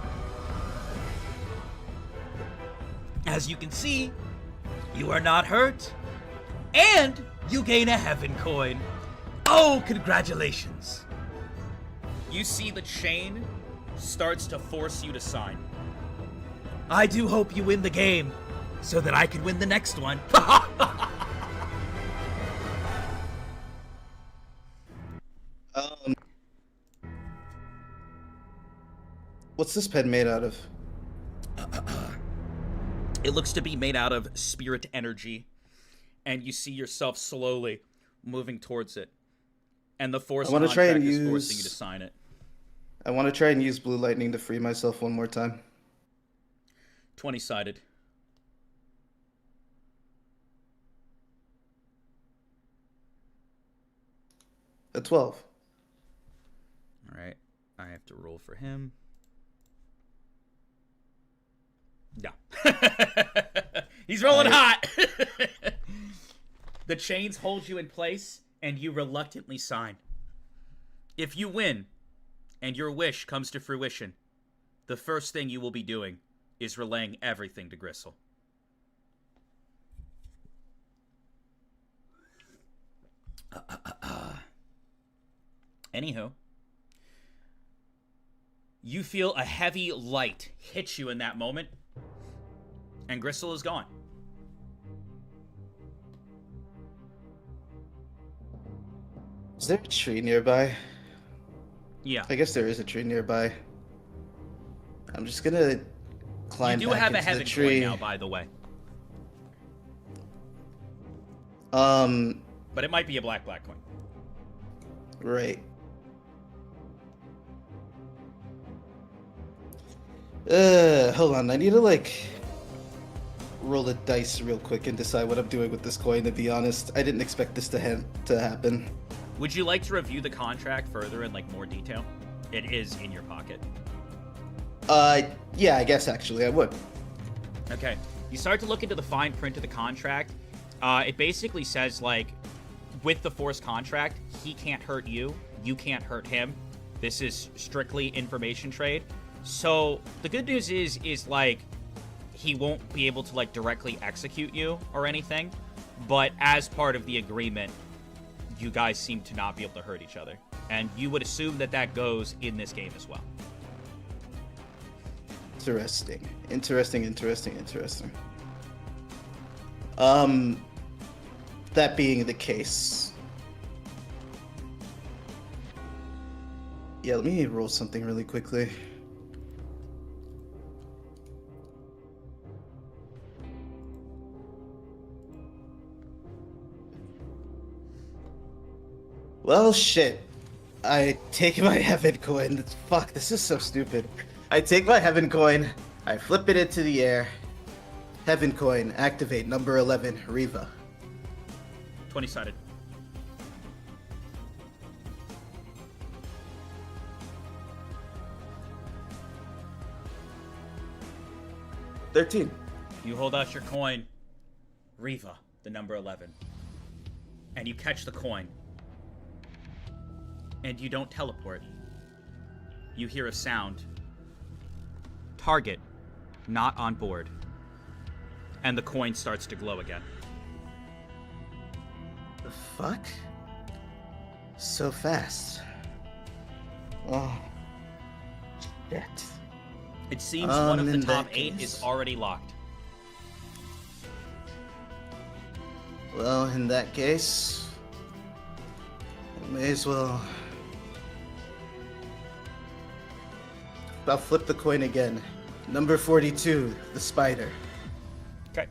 As you can see, you are not hurt, and you gain a heaven coin. Oh, congratulations. You see the chain starts to force you to sign. I do hope you win the game so that I can win the next one. What's this pen made out of? It looks to be made out of spirit energy, and you see yourself slowly moving towards it. And the force contract is forcing you to sign it. I want to try and use Blue Lightning to free myself one more time. 20-sided. A 12. All right. I have to roll for him. No. He's rolling hot. The chains hold you in place, and you reluctantly sign. If you win, and your wish comes to fruition, the first thing you will be doing is relaying everything to Gristle. Anywho, you feel a heavy light hit you in that moment, and Gristle is gone. Is there a tree nearby? Yeah. I guess there is a tree nearby. I'm just gonna climb You do back have a into heaven the tree. coin now, by the way. But it might be a black coin. Right. Hold on. I need to, like, roll the dice real quick and decide what I'm doing with this coin, to be honest. I didn't expect this to happen. Would you like to review the contract further in, like, more detail? It is in your pocket. Yeah, I guess, actually, I would. Okay. You start to look into the fine print of the contract. It basically says, like, with the force contract, he can't hurt you. You can't hurt him. This is strictly information trade. So the good news is like, he won't be able to, like, directly execute you or anything. But as part of the agreement, you guys seem to not be able to hurt each other. And you would assume that that goes in this game as well. Interesting. That being the case. Yeah, let me roll something really quickly. Well, shit. I take my heaven coin. Fuck, this is so stupid. I take my heaven coin, I flip it into the air. Heaven coin, activate, number 11, Riva. 20-sided. $13. You hold out your coin, Riva, the number 11, and you catch the coin. And you don't teleport. You hear a sound. Target, not on board. And the coin starts to glow again. The fuck? So fast. Oh. Shit. It seems one of the in top that 8 case- is already locked. Well, in that case, I may as well. I'll flip the coin again. Number 42, the spider. Okay.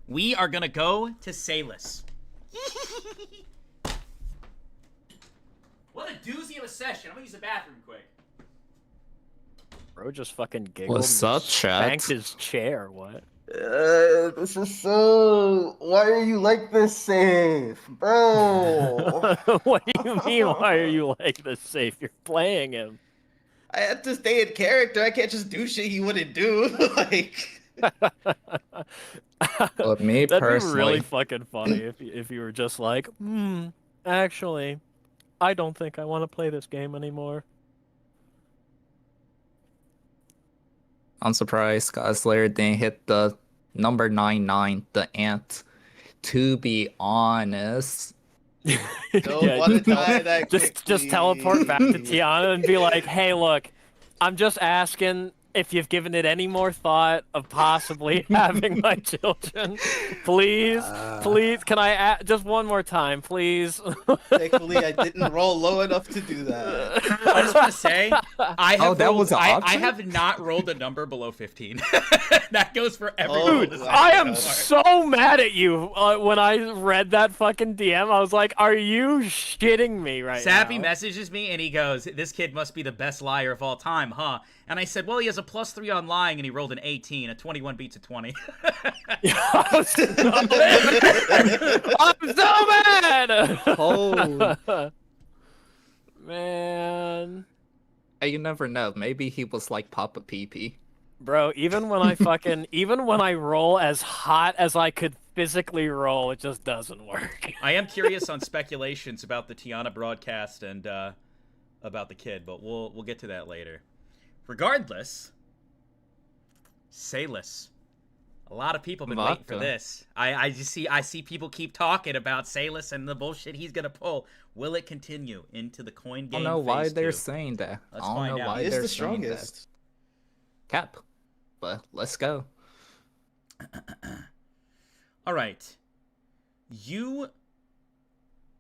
We are gonna go to Salus. What a doozy of a session. I'm gonna use the bathroom quick. Bro just fucking giggled. What's and up, chat? spanked his chair. What? This is so. Why are you like this safe, bro? What do you mean? Why are you like this safe? You're playing him. I had to stay in character. I can't just do shit he wouldn't do. Like. Well, me That'd personally, be really fucking funny if you were just like, actually, I don't think I want to play this game anymore. I'm surprised Godslayer didn't hit the number 99, the ant. to be honest. Don't Yeah, want to die that just quickly. teleport back to Tiana and be like, hey, look, I'm just asking if you've given it any more thought of possibly having my children. Please, please, can I just one more time, please? Thankfully, I didn't roll low enough to do that. I just want to say, I have that was an I option? have not rolled a number below 15. That goes for everyone. Dude, I am so mad at you. When I read that fucking DM, I was like, are you shitting me right Sappy now? messages me and he goes, "This kid must be the best liar of all time, huh?" And I said, "Well, he has a +3 on lying, and he rolled an 18. A 21 beats a 20." I'm so mad! Oh, Man. you never know. Maybe he was like Papa Pee. Bro, even when I roll as hot as I could physically roll, it just doesn't work. I am curious on speculations about the Tiana broadcast and about the kid, but we'll get to that later. Regardless, Salis. A lot of people have been waiting for Vodka. this. I see people keep talking about Salis and the bullshit he's gonna pull. Will it continue into the coin I game? don't know why phase they're 2? saying that. Let's I don't find know out. why He is they're the saying that. strongest. Cap. But let's go. All right. You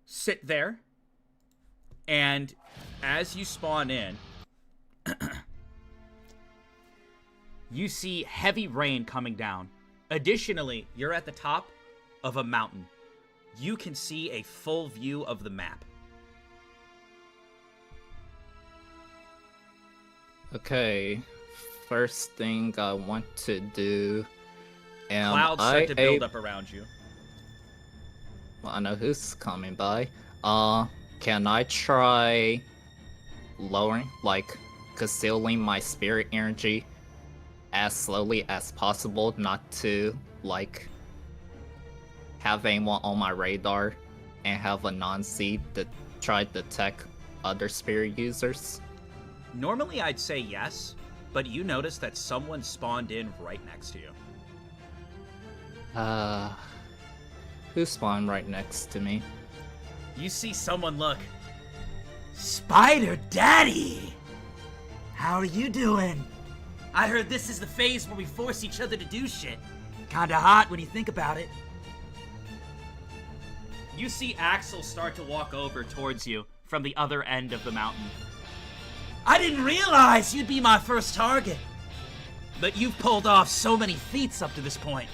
sit there, and as you spawn in, you see heavy rain coming down. Additionally, you're at the top of a mountain. You can see a full view of the map. Okay. First thing I want to do. Clouds start to build up around you. Well, I know who's coming by. Can I try lowering, like, concealing my spirit energy as slowly as possible, not to, like, have anyone on my radar and have a non-seed that try to detect other spirit users? Normally I'd say yes, but you notice that someone spawned in right next to you. Who spawned right next to me? You see someone look. Spider Daddy! How are you doing? I heard this is the phase where we force each other to do shit. Kinda hot when you think about it. You see Axel start to walk over towards you from the other end of the mountain. I didn't realize you'd be my first target. But you've pulled off so many feats up to this point.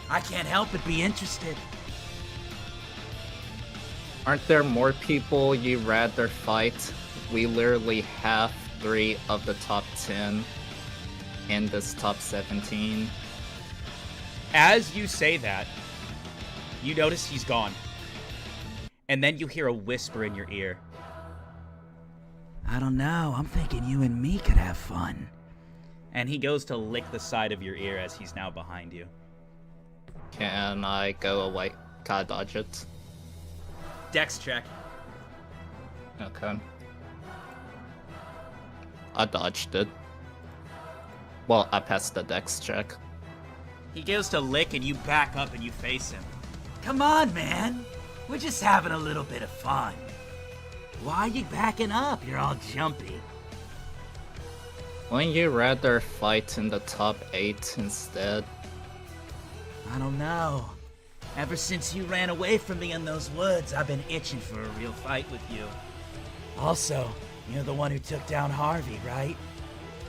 I can't help but be interested. Aren't there more people you'd rather fight? We literally have 3 of the top 10 in this top 17. As you say that, you notice he's gone. And then you hear a whisper in your ear. I don't know, I'm thinking you and me could have fun. And he goes to lick the side of your ear as he's now behind you. Can I go away? Can I dodge it? Dex check. Okay. I dodged it. Well, I passed the dex check. He goes to lick and you back up and you face him. Come on, man. We're just having a little bit of fun. Why are you backing up? You're all jumpy. Wouldn't you rather fight in the top 8 instead? I don't know. Ever since you ran away from me in those woods, I've been itching for a real fight with you. Also, you're the one who took down Harvey, right?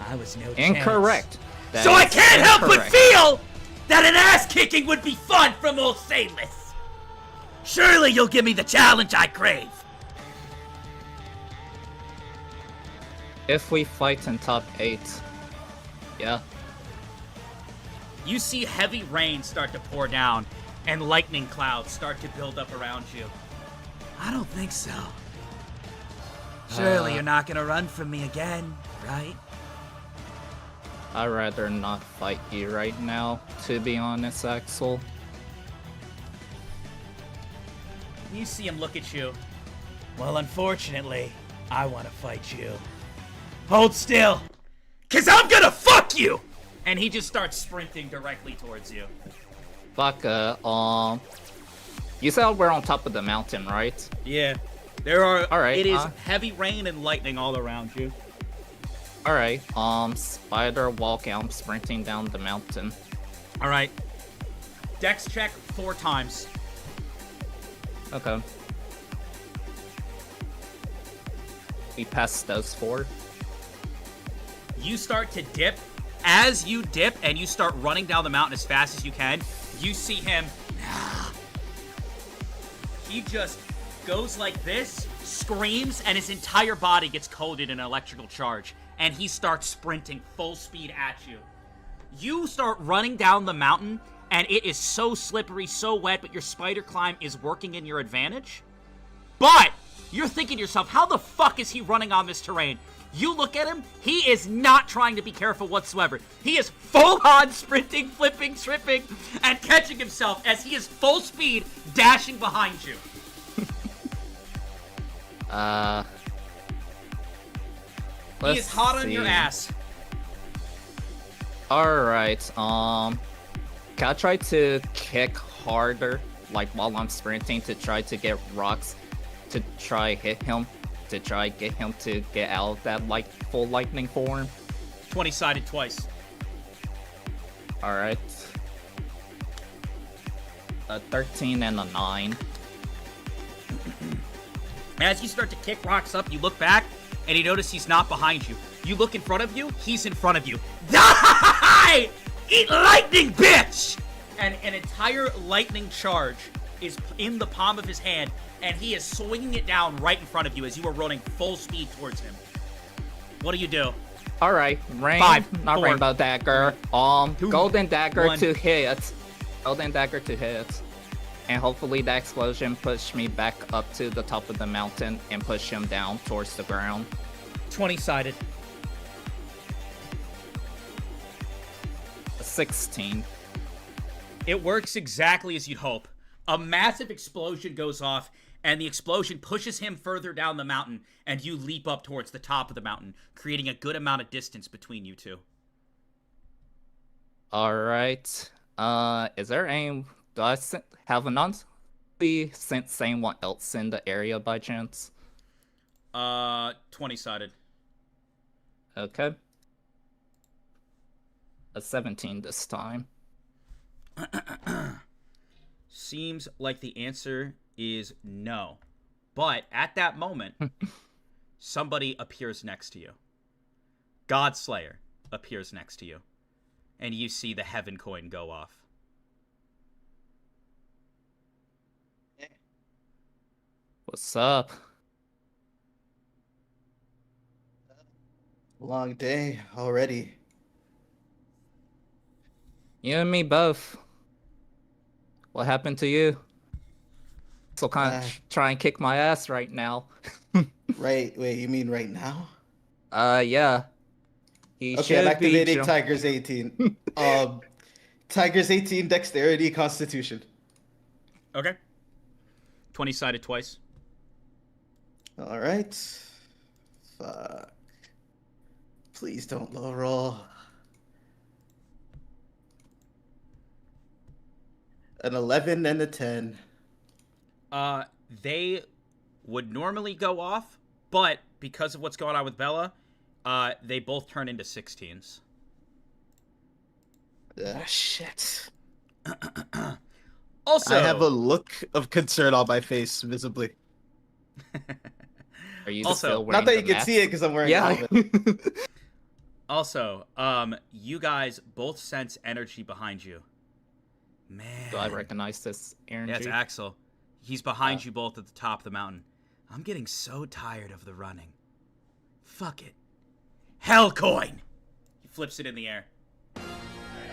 I was no chance. Incorrect. That So I is can't help but incorrect. feel that an ass-kicking would be fun from old Salis. Surely you'll give me the challenge I crave. If we fight in top 8, yeah. You see heavy rain start to pour down, and lightning clouds start to build up around you. I don't think so. Surely you're not gonna run from me again, right? I'd rather not fight you right now, to be honest, Axel. You see him look at you. Well, unfortunately, I want to fight you. Hold still, cause I'm gonna fuck you! And he just starts sprinting directly towards you. Vodka, You said we're on top of the mountain, right? Yeah. There are. All right, It is heavy rain and lightning all around you. All right. Spider walk out, sprinting down the mountain. All right. Dex check 4 times. Okay. We passed those 4. You start to dip. As you dip and you start running down the mountain as fast as you can, you see him. He just goes like this, screams, and his entire body gets coated in an electrical charge. And he starts sprinting full speed at you. You start running down the mountain, and it is so slippery, so wet, but your spider climb is working in your advantage. But you're thinking to yourself, how the fuck is he running on this terrain? You look at him, he is not trying to be careful whatsoever. He is full-on sprinting, flipping, tripping, and catching himself as he is full speed dashing behind you. He is hot on your ass. Alright, can I try to kick harder, like while I'm sprinting, to try to get rocks, to try hit him, to try get him to get out of that like full lightning form? 20-sided twice. Alright. A 13 and a 9. As you start to kick rocks up, you look back, and you notice he's not behind you. You look in front of you, he's in front of you. Die! Eat lightning, bitch! And an entire lightning charge is in the palm of his hand, and he is swinging it down right in front of you as you are running full speed towards him. What do you do? Alright, rain, 5, not 4, rainbow dagger. 2, Golden dagger 1. to hit. Golden dagger to hit. And hopefully that explosion pushed me back up to the top of the mountain and push him down towards the ground. 20-sided. 16. It works exactly as you'd hope. A massive explosion goes off, and the explosion pushes him further down the mountain, and you leap up towards the top of the mountain, creating a good amount of distance between you two. Alright. Is there any... Do I have anonymously sent anyone else in the area by chance? 20-sided. Okay. A 17 this time. Seems like the answer is no. But at that moment, somebody appears next to you. Godslayer appears next to you. And you see the heaven coin go off. What's up? Long day already. You and me both. What happened to you? So kind of try and kick my ass right now. Right, wait, you mean right now? Yeah. He Okay, I'm should be activating Tiger's 18. Tiger's 18, Dexterity, Constitution. Okay. 20-sided twice. Alright. Fuck. Please don't low roll. An 11 and a 10. They would normally go off, but because of what's going on with Bella, they both turn into 16s. Ah, shit. Also, I have a look of concern on my face, visibly. Are you Also, still wearing Not that the you can mask? see it because I'm wearing Yeah. a helmet. Also, you guys both sense energy behind you. Man. Do I recognize this energy? Yeah, it's Axel. He's behind you both at the top of the mountain. I'm getting so tired of the running. Fuck it. Hell coin! He flips it in the air.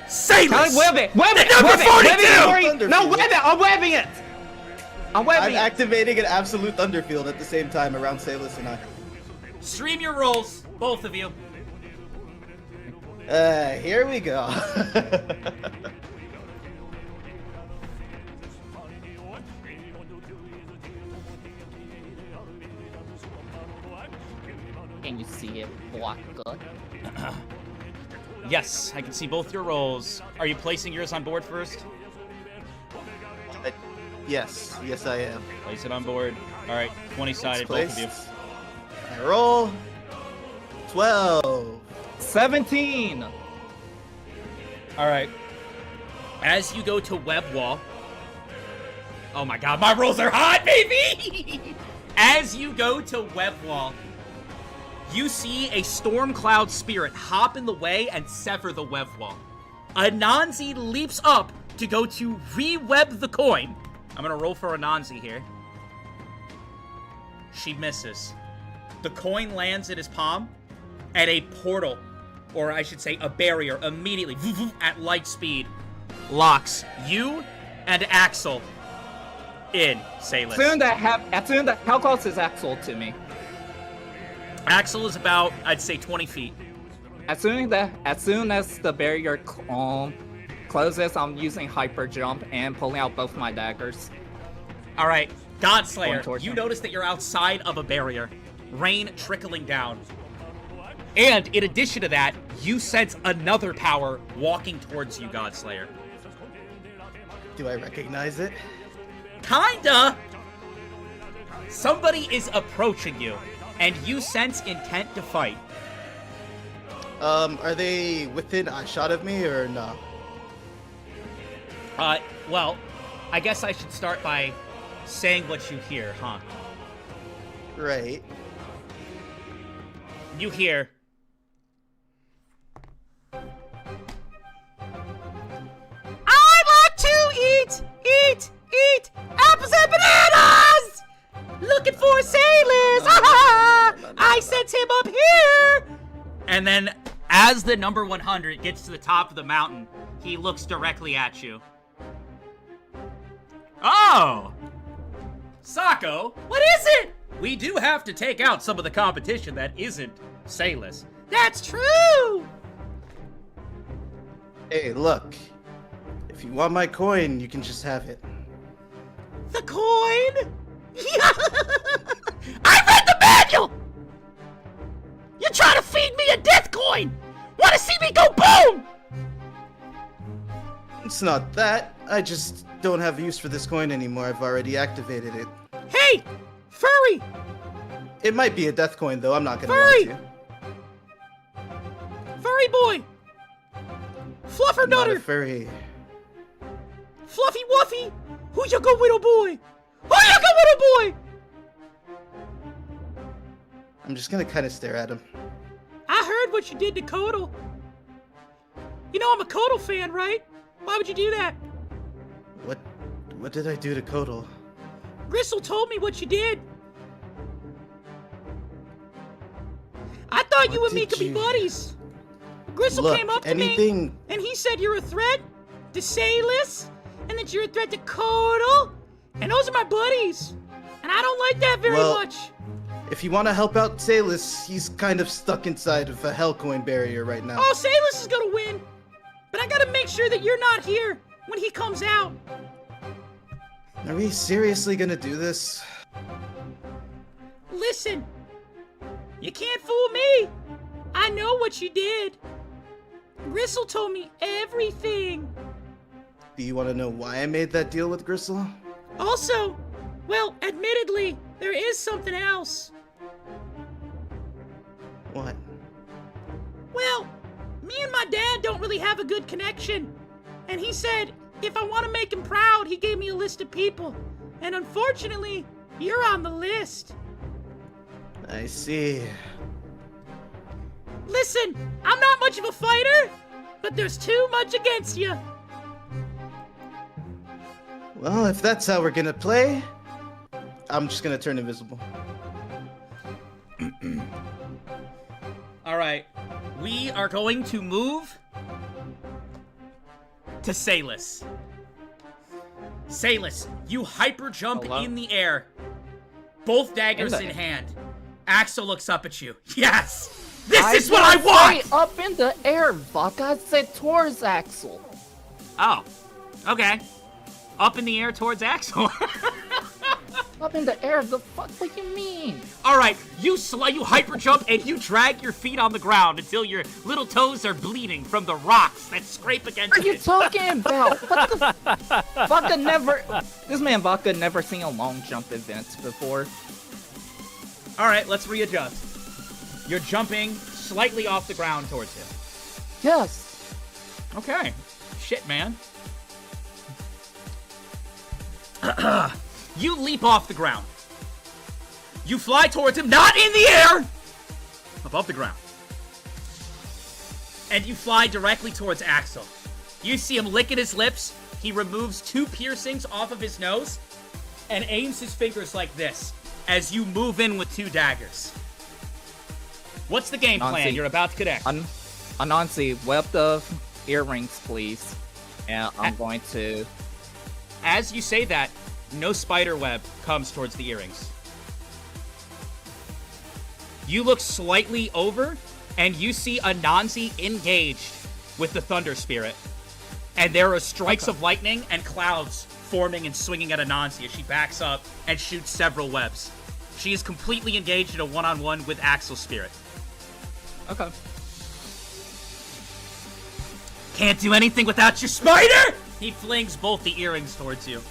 Sailors! Wave it! Wave it! Number Wave it! 42! Wave it! No, wave it! I'm waving it! I'm waving I'm it! activating an absolute thunderfield at the same time around Salus and I. Stream your rolls, both of you. Here we go. Can you see it, Waka? Yes, I can see both your rolls. Are you placing yours on board first? Yes, yes I am. Place it on board. All right, 20-sided, both of you. I roll 12. 17. All right. As you go to web wall. Oh my god, my rolls are hot, baby! As you go to web wall, you see a storm cloud spirit hop in the way and sever the web wall. Anansi leaps up to go to re-web the coin. I'm gonna roll for Anansi here. She misses. The coin lands in his palm, and a portal, or I should say a barrier, immediately, at light speed, locks you and Axel in, Salis. How close is Axel to me? Axel is about, I'd say, 20 feet. As soon as the barrier closes, I'm using hyper jump and pulling out both my daggers. All right, Godslayer, towards you him. notice that you're outside of a barrier. Rain trickling down. And in addition to that, you sense another power walking towards you, Godslayer. Do I recognize it? Kinda! Somebody is approaching you, and you sense intent to fight. Are they within a shot of me or no? Well, I guess I should start by saying what you hear, huh? Right. You hear... I want to eat apples and bananas! Looking for sailors! I sent him up here! And then, as the number 100 gets to the top of the mountain, he looks directly at you. Oh! Sako, what is it? We do have to take out some of the competition that isn't Sailus. That's true! Hey, look. If you want my coin, you can just have it. The coin? I read the manual! You're trying to feed me a death coin! Wanna see me go boom? It's not that. I just don't have use for this coin anymore. I've already activated it. Hey! Furry! It might be a death coin, though. I'm not gonna Furry! lie to you. Furry boy! Fluffer I'm not a nutter! furry. Fluffy Wuffy! Who you go with, boy? Who you go with, boy? I'm just gonna kind of stare at him. I heard what you did to Kodal. You know I'm a Kodal fan, right? Why would you do that? What did I do to Kodal? Gristle told me what you did. I thought you What and me did could be you- buddies. Gristle Look, came up to me, anything- and he said you're a threat to Sailus, and that you're a threat to Kodal, and those are my buddies. And I don't like that very Well- much. If you want to help out Salus, he's kind of stuck inside of a Hellcoin barrier right now. Oh, Sailus is gonna win. But I gotta make sure that you're not here when he comes out. Are we seriously gonna do this? Listen, you can't fool me. I know what you did. Gristle told me everything. Do you want to know why I made that deal with Gristle? Also, well, admittedly, there is something else. What? Well, me and my dad don't really have a good connection. And he said, if I want to make him proud, he gave me a list of people. And unfortunately, you're on the list. I see. Listen, I'm not much of a fighter, but there's too much against you. Well, if that's how we're gonna play, I'm just gonna turn invisible. All right, we are going to move to Salus. Salus, you hyper jump Hello? in the air, both daggers in hand. Axel looks up at you. Yes, this is what I want. Up in the air, Vodka. I said towards Axel. Oh, okay. Up in the air towards Axel. Up in the air, the fuck? What do you mean? All right, you hyper jump and you drag your feet on the ground until your little toes are bleeding from the rocks that scrape against What are you it. talking about? What the? Vodka never. This man Vodka never seen a long jump event before. All right, let's readjust. You're jumping slightly off the ground towards him. Yes. Okay. Shit, man. You leap off the ground. You fly towards him, not in the air! Above the ground. And you fly directly towards Axel. You see him licking his lips. He removes 2 piercings off of his nose and aims his fingers like this as you move in with 2 daggers. What's the game plan? Nancy. You're about to connect. Anansi, whip the earrings, please. And I'm going to... As you say that, no spider web comes towards the earrings. You look slightly over, and you see Anansi engaged with the Thunder Spirit. And there are strikes of lightning and clouds forming and swinging at Anansi as she backs up and shoots several webs. She is completely engaged in a one-on-one with Axel's Spirit. Okay. Can't do anything without your spider! He flings both the earrings towards you.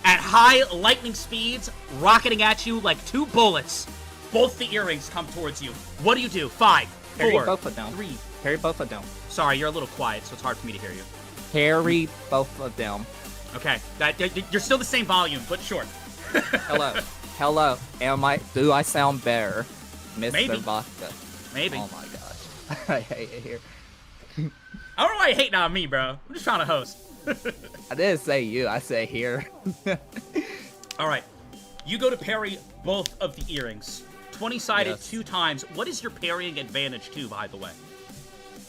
At high lightning speeds, rocketing at you like 2 bullets, both the earrings come towards you. What do you do? 5, Parry 4, both of them. 3. Parry both of them. Sorry, you're a little quiet, so it's hard for me to hear you. Parry both of them. Okay, you're still the same volume, but sure. Hello. Hello. Do I sound better? Mr. Maybe. Vodka. Maybe. Oh my gosh. I hate it here. I don't know why you're hating on me, bro. I'm just trying to host. I didn't say you, I said here. Alright. You go to parry both of the earrings. 20-sided Yes. 2 times. What is your parrying advantage too, by the way?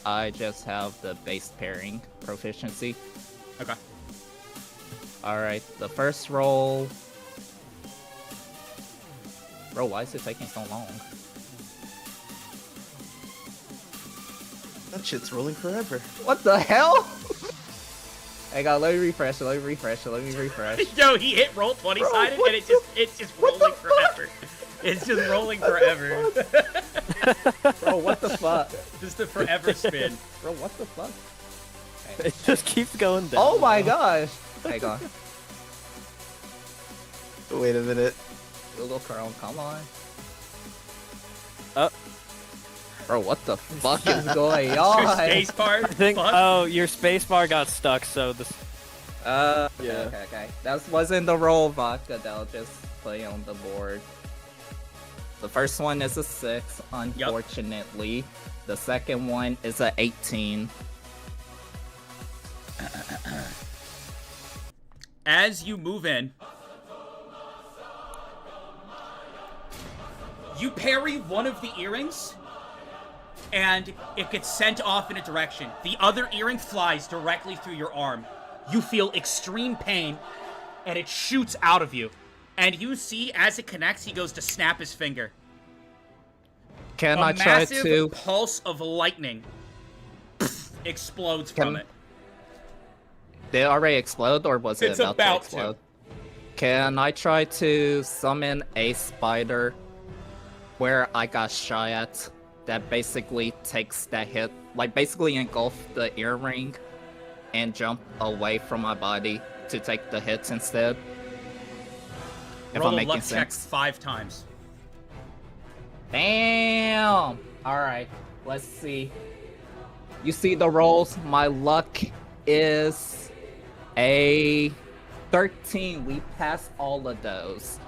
I just have the base pairing proficiency. Okay. Alright, the first roll... Bro, why is it taking so long? That shit's rolling forever. What the hell? Hang on, let me refresh. Let me refresh. Yo, he hit roll 20-sided Bro, and it's just rolling forever. It's just rolling forever. Bro, what the fuck? Just a forever spin. Bro, what the fuck? It just keeps going down. Oh my gosh! Hang on. Wait a minute. Google Chrome, come on. Oh. Bro, what the fuck is going Your on? space bar. I think. Fuck. Oh, your spacebar got stuck, so this. Yeah. Yeah. Okay. That wasn't the roll, Vodka. That'll just play on the board. The first one is a 6, unfortunately. The second one is a 18. As you move in, you parry one of the earrings, and it gets sent off in a direction. The other earring flies directly through your arm. You feel extreme pain, and it shoots out of you. And you see, as it connects, he goes to snap his finger. Can A I try massive to... pulse of lightning explodes from it. Did it already explode, or was it It's about about to explode? Can I try to summon a spider where I got shot at that basically takes that hit, like basically engulf the earring and jump away from my body to take the hits instead? If Roll I'm a making luck check sense. 5 times. Damn! Alright, let's see. You see the rolls? My luck is a 13. We passed all of those.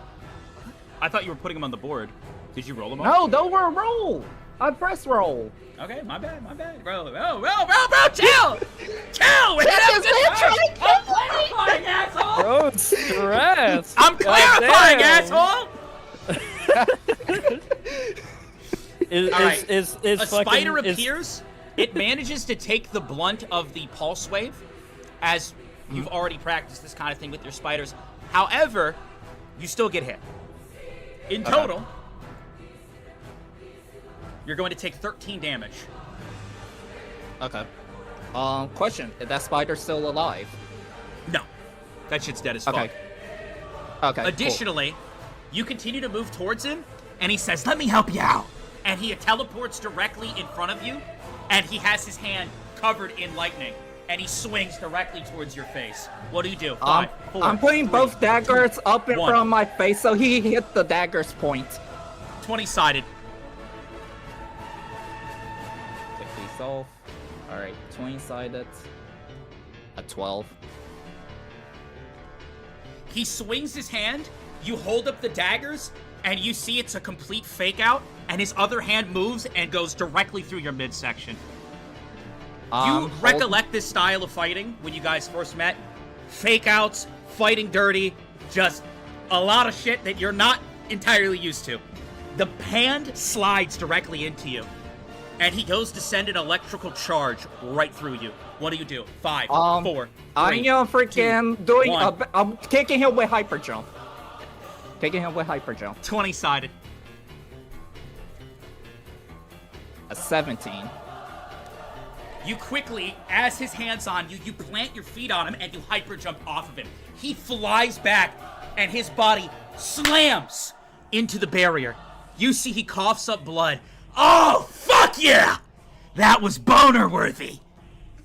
I thought you were putting them on the board. Did you roll them all? No, those were roll! I press roll. Okay, my bad. Bro, chill! Chill! We're That is I'm clarifying, asshole! Bro, stress. I'm clarifying, asshole! Alright, Is a fucking, spider appears. It manages to take the blunt of the pulse wave, as you've already practiced this kind of thing with your spiders. However, you still get hit. In total, you're going to take 13 damage. Okay. Question: is that spider still alive? No, that shit's dead as fuck. Okay. Okay. Additionally, you continue to move towards him, and he says, "Let me help you out." And he teleports directly in front of you, and he has his hand covered in lightning, and he swings directly towards your face. What do you do? 5, 4, I'm putting 3, both daggers up in 1. front of my face, so he hit the dagger's point. 20-sided. Take these off. Alright, 20-sided. A 12. He swings his hand, you hold up the daggers, and you see it's a complete fake out, and his other hand moves and goes directly through your midsection. You recollect this style of fighting when you guys first met? Fake outs, fighting dirty, just a lot of shit that you're not entirely used to. The hand slides directly into you, and he goes to send an electrical charge right through you. What do you do? 5, 4, 3, I am freaking 2, doing 1. I'm kicking him with hyper jump. Kicking him with hyper jump. 20-sided. A 17. You quickly, as his hand's on you, you plant your feet on him and you hyper jump off of him. He flies back and his body slams into the barrier. You see he coughs up blood. Oh, fuck yeah! That was boner worthy.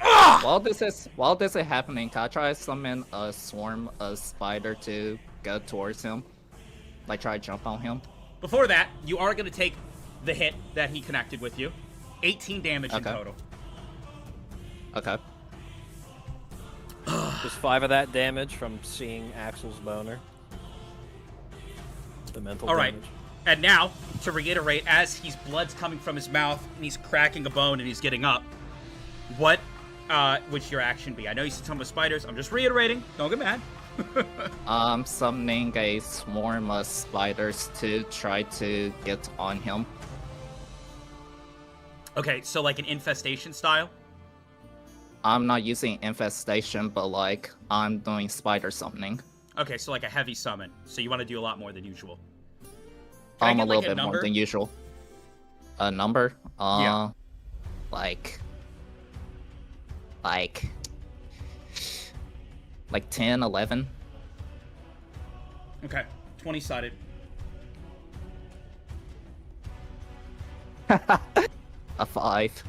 Ugh! While this is happening, can I try to summon a swarm of spider to go towards him? Like try to jump on him? Before that, you are going to take the hit that he connected with you. 18 damage in total. Okay. Just 5 of that damage from seeing Axel's boner. The mental All right. damage. And now, to reiterate, as blood's coming from his mouth and he's cracking a bone and he's getting up, what would your action be? I know you said something with spiders. I'm just reiterating. Don't get mad. Summoning a swarm of spiders to try to get on him. Okay, so like an infestation style? I'm not using infestation, but like I'm doing spider summoning. Okay, so like a heavy summon. So you want to do a lot more than usual. A little bit more than usual. A number? Yeah. Like 10, 11. Okay, 20-sided. A 5.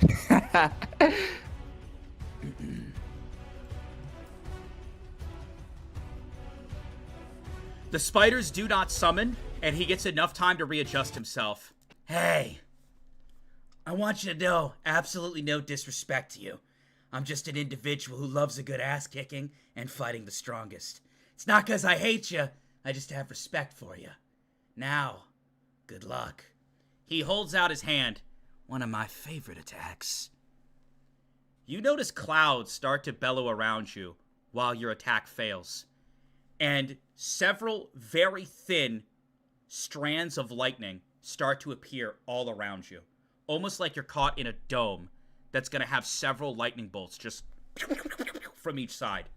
The spiders do not summon, and he gets enough time to readjust himself. Hey, I want you to know, absolutely no disrespect to you. I'm just an individual who loves a good ass-kicking and fighting the strongest. It's not because I hate you, I just have respect for you. Now, good luck. He holds out his hand. One of my favorite attacks. You notice clouds start to bellow around you while your attack fails. And several very thin strands of lightning start to appear all around you. Almost like you're caught in a dome that's going to have several lightning bolts just from each side.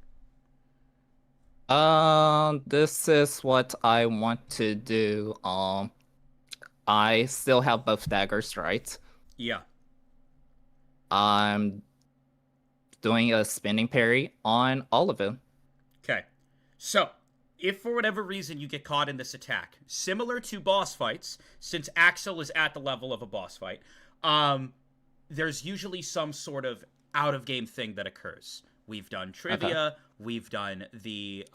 This is what I want to do. I still have both daggers, right? Yeah. I'm doing a spinning parry on all of them. Okay. So, if for whatever reason you get caught in this attack, similar to boss fights, since Axel is at the level of a boss fight, there's usually some sort of out-of-game thing that occurs. We've done trivia, we've done the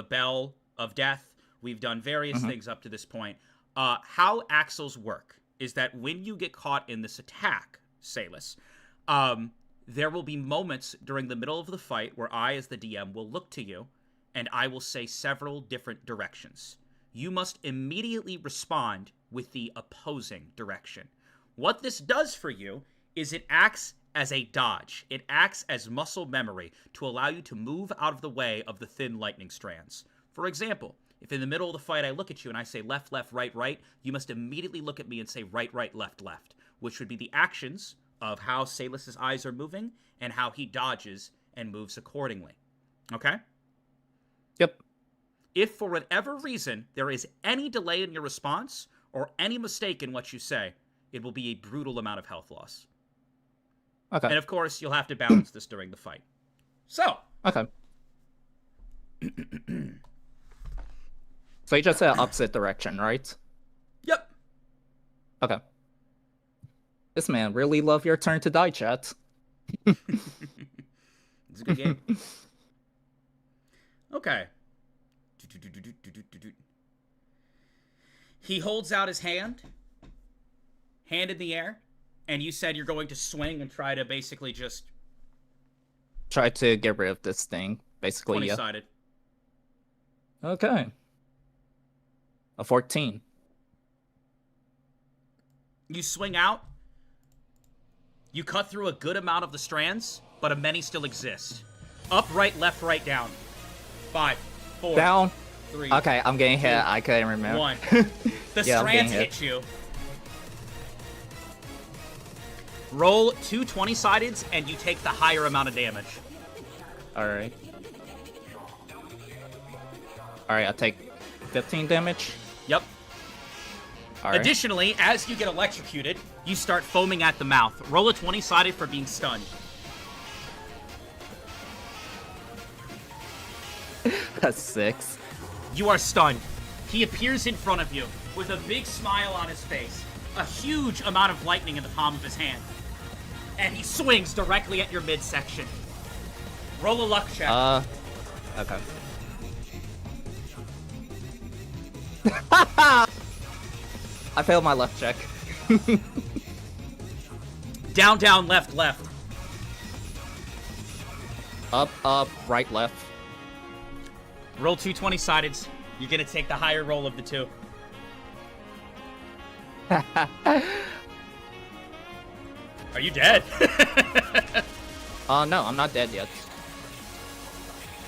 Bell of Death, we've done various things up to this point. How Axel's work is that when you get caught in this attack, Salus, there will be moments during the middle of the fight where I, as the DM, will look to you, and I will say several different directions. You must immediately respond with the opposing direction. What this does for you is it acts as a dodge. It acts as muscle memory to allow you to move out of the way of the thin lightning strands. For example, if in the middle of the fight I look at you and I say left, left, right, right, you must immediately look at me and say right, right, left, left, which would be the actions of how Salus's eyes are moving and how he dodges and moves accordingly. Okay? Yep. If for whatever reason there is any delay in your response or any mistake in what you say, it will be a brutal amount of health loss. Okay. And of course, you'll have to balance this during the fight. So. Okay. So you just said opposite direction, right? Yep. Okay. This man really love your turn to die, chat. It's a good game. Okay. He holds out his hand in the air, and you said you're going to swing and try to basically just... Try to get rid of this thing, basically, 20-sided. Okay. A 14. You swing out. You cut through a good amount of the strands, but many still exist. Up, right, left, right, down. 5, 4, Down. 3. Okay, I'm getting hit. 2, I couldn't remember. 1. The Yeah, I'm strands getting hit you. Roll 2 20-sideds, and you take the higher amount of damage. Alright. Alright, I take 15 damage. Yep. Alright. Additionally, as you get electrocuted, you start foaming at the mouth. Roll a 20-sided for being stunned. That's 6. You are stunned. He appears in front of you with a big smile on his face, a huge amount of lightning in the palm of his hand, and he swings directly at your midsection. Roll a luck check. Okay. I failed my luck check. Down, down, left, left. Up, up, right, left. Roll 2 20-sideds. You're gonna take the higher roll of the 2. Are you dead? No, I'm not dead yet.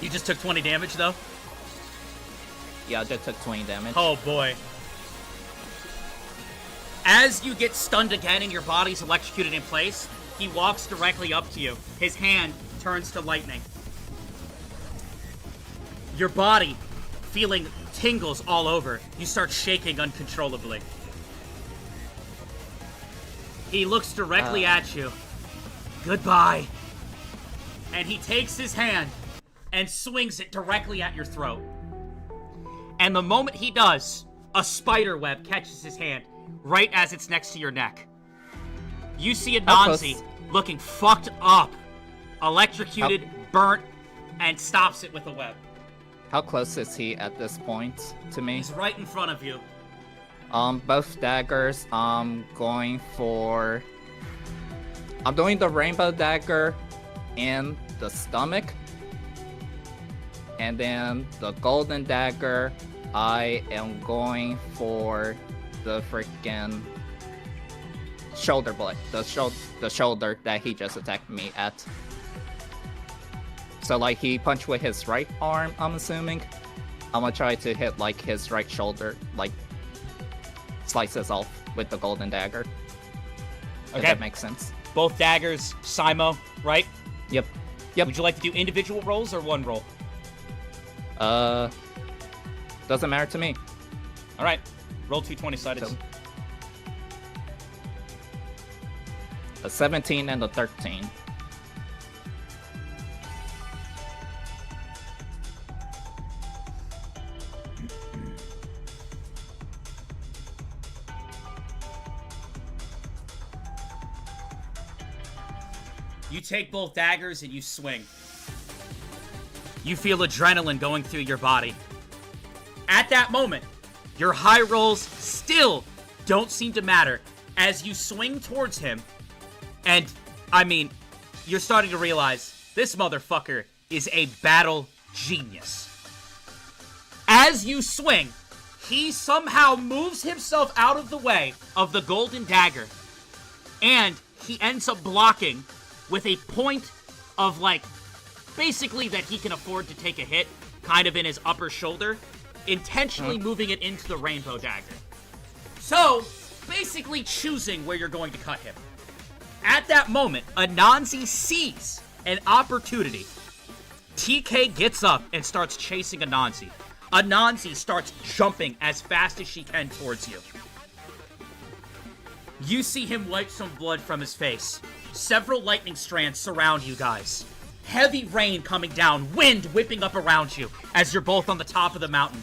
You just took 20 damage, though? Yeah, I just took 20 damage. Oh, boy. As you get stunned again and your body's electrocuted in place, he walks directly up to you. His hand turns to lightning. Your body, feeling tingles all over, you start shaking uncontrollably. He looks directly at you. Goodbye. And he takes his hand and swings it directly at your throat. And the moment he does, a spider web catches his hand right as it's next to your neck. You see Anansi looking fucked up, electrocuted, burnt, and stops it with a web. How close is he at this point to me? He's right in front of you. Both daggers, I'm doing the rainbow dagger in the stomach. And then the golden dagger, I am going for the freaking shoulder blade, the shoulder that he just attacked me at. So like he punched with his right arm, I'm assuming. I'm gonna try to hit like his right shoulder, like slices off with the golden dagger. If Okay. that makes sense. Both daggers, Simo, right? Yep. Yep. Would you like to do individual rolls or one roll? Doesn't matter to me. All right. Roll 2 20-sided. So- A 17 and a 13. You take both daggers and you swing. You feel adrenaline going through your body. At that moment, your high rolls still don't seem to matter as you swing towards him. And, I mean, you're starting to realize this motherfucker is a battle genius. As you swing, he somehow moves himself out of the way of the golden dagger. And he ends up blocking with a point of, like, basically that he can afford to take a hit, kind of in his upper shoulder, intentionally moving it into the rainbow dagger. So, basically choosing where you're going to cut him. At that moment, Anansi sees an opportunity. TK gets up and starts chasing Anansi. Anansi starts jumping as fast as she can towards you. You see him wipe some blood from his face. Several lightning strands surround you guys. Heavy rain coming down, wind whipping up around you as you're both on the top of the mountain.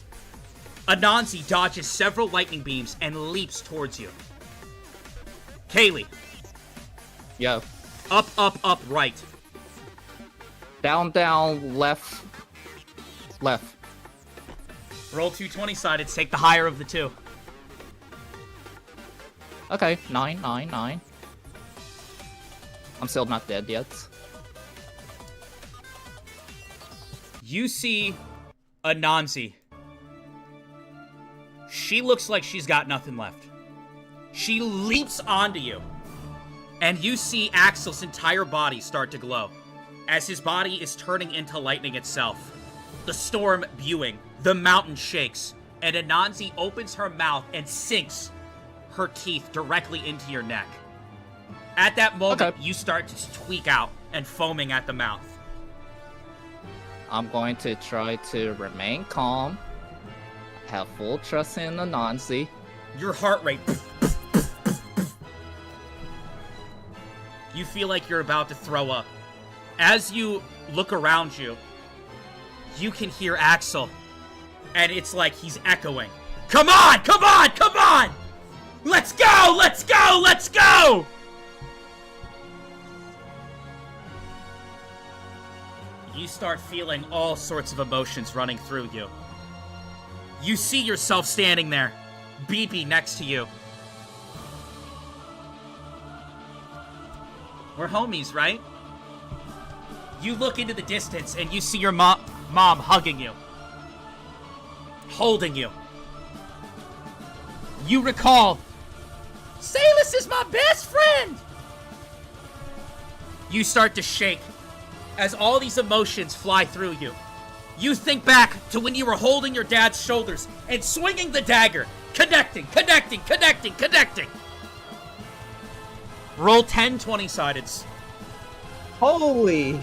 Anansi dodges several lightning beams and leaps towards you. Kaylee. Yo. Up, up, up, right. Down, down, left. Left. Roll 2 20-sided. Take the higher of the two. Okay, 9, 9, 9. I'm still not dead yet. You see Anansi. She looks like she's got nothing left. She leaps onto you. And you see Axel's entire body start to glow, as his body is turning into lightning itself. The storm viewing, the mountain shakes, and Anansi opens her mouth and sinks her teeth directly into your neck. At that moment, you start to tweak out and foaming at the mouth. I'm going to try to remain calm, have full trust in Anansi. Your heart rate. You feel like you're about to throw up. As you look around you, you can hear Axel. And it's like he's echoing. Come on! Come on! Come on! Let's go! Let's go! Let's go! You start feeling all sorts of emotions running through you. You see yourself standing there, BB next to you. We're homies, right? You look into the distance and you see your mom hugging you. Holding you. You recall, Salus is my best friend! You start to shake as all these emotions fly through you. You think back to when you were holding your dad's shoulders and swinging the dagger. Connecting, connecting, connecting, connecting. Roll 10 20-sideds. Holy!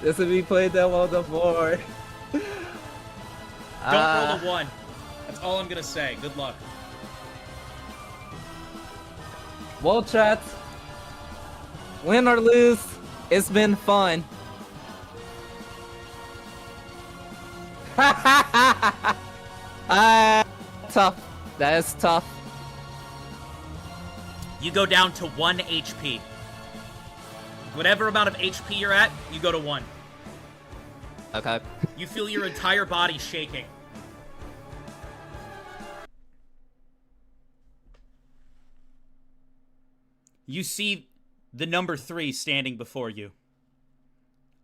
This would be played that well before. Don't roll a 1. That's all I'm gonna say. Good luck. Well, chat. Win or lose, it's been fun. Tough. That is tough. You go down to 1 HP. Whatever amount of HP you're at, you go to 1. Okay. You feel your entire body shaking. You see the number 3 standing before you.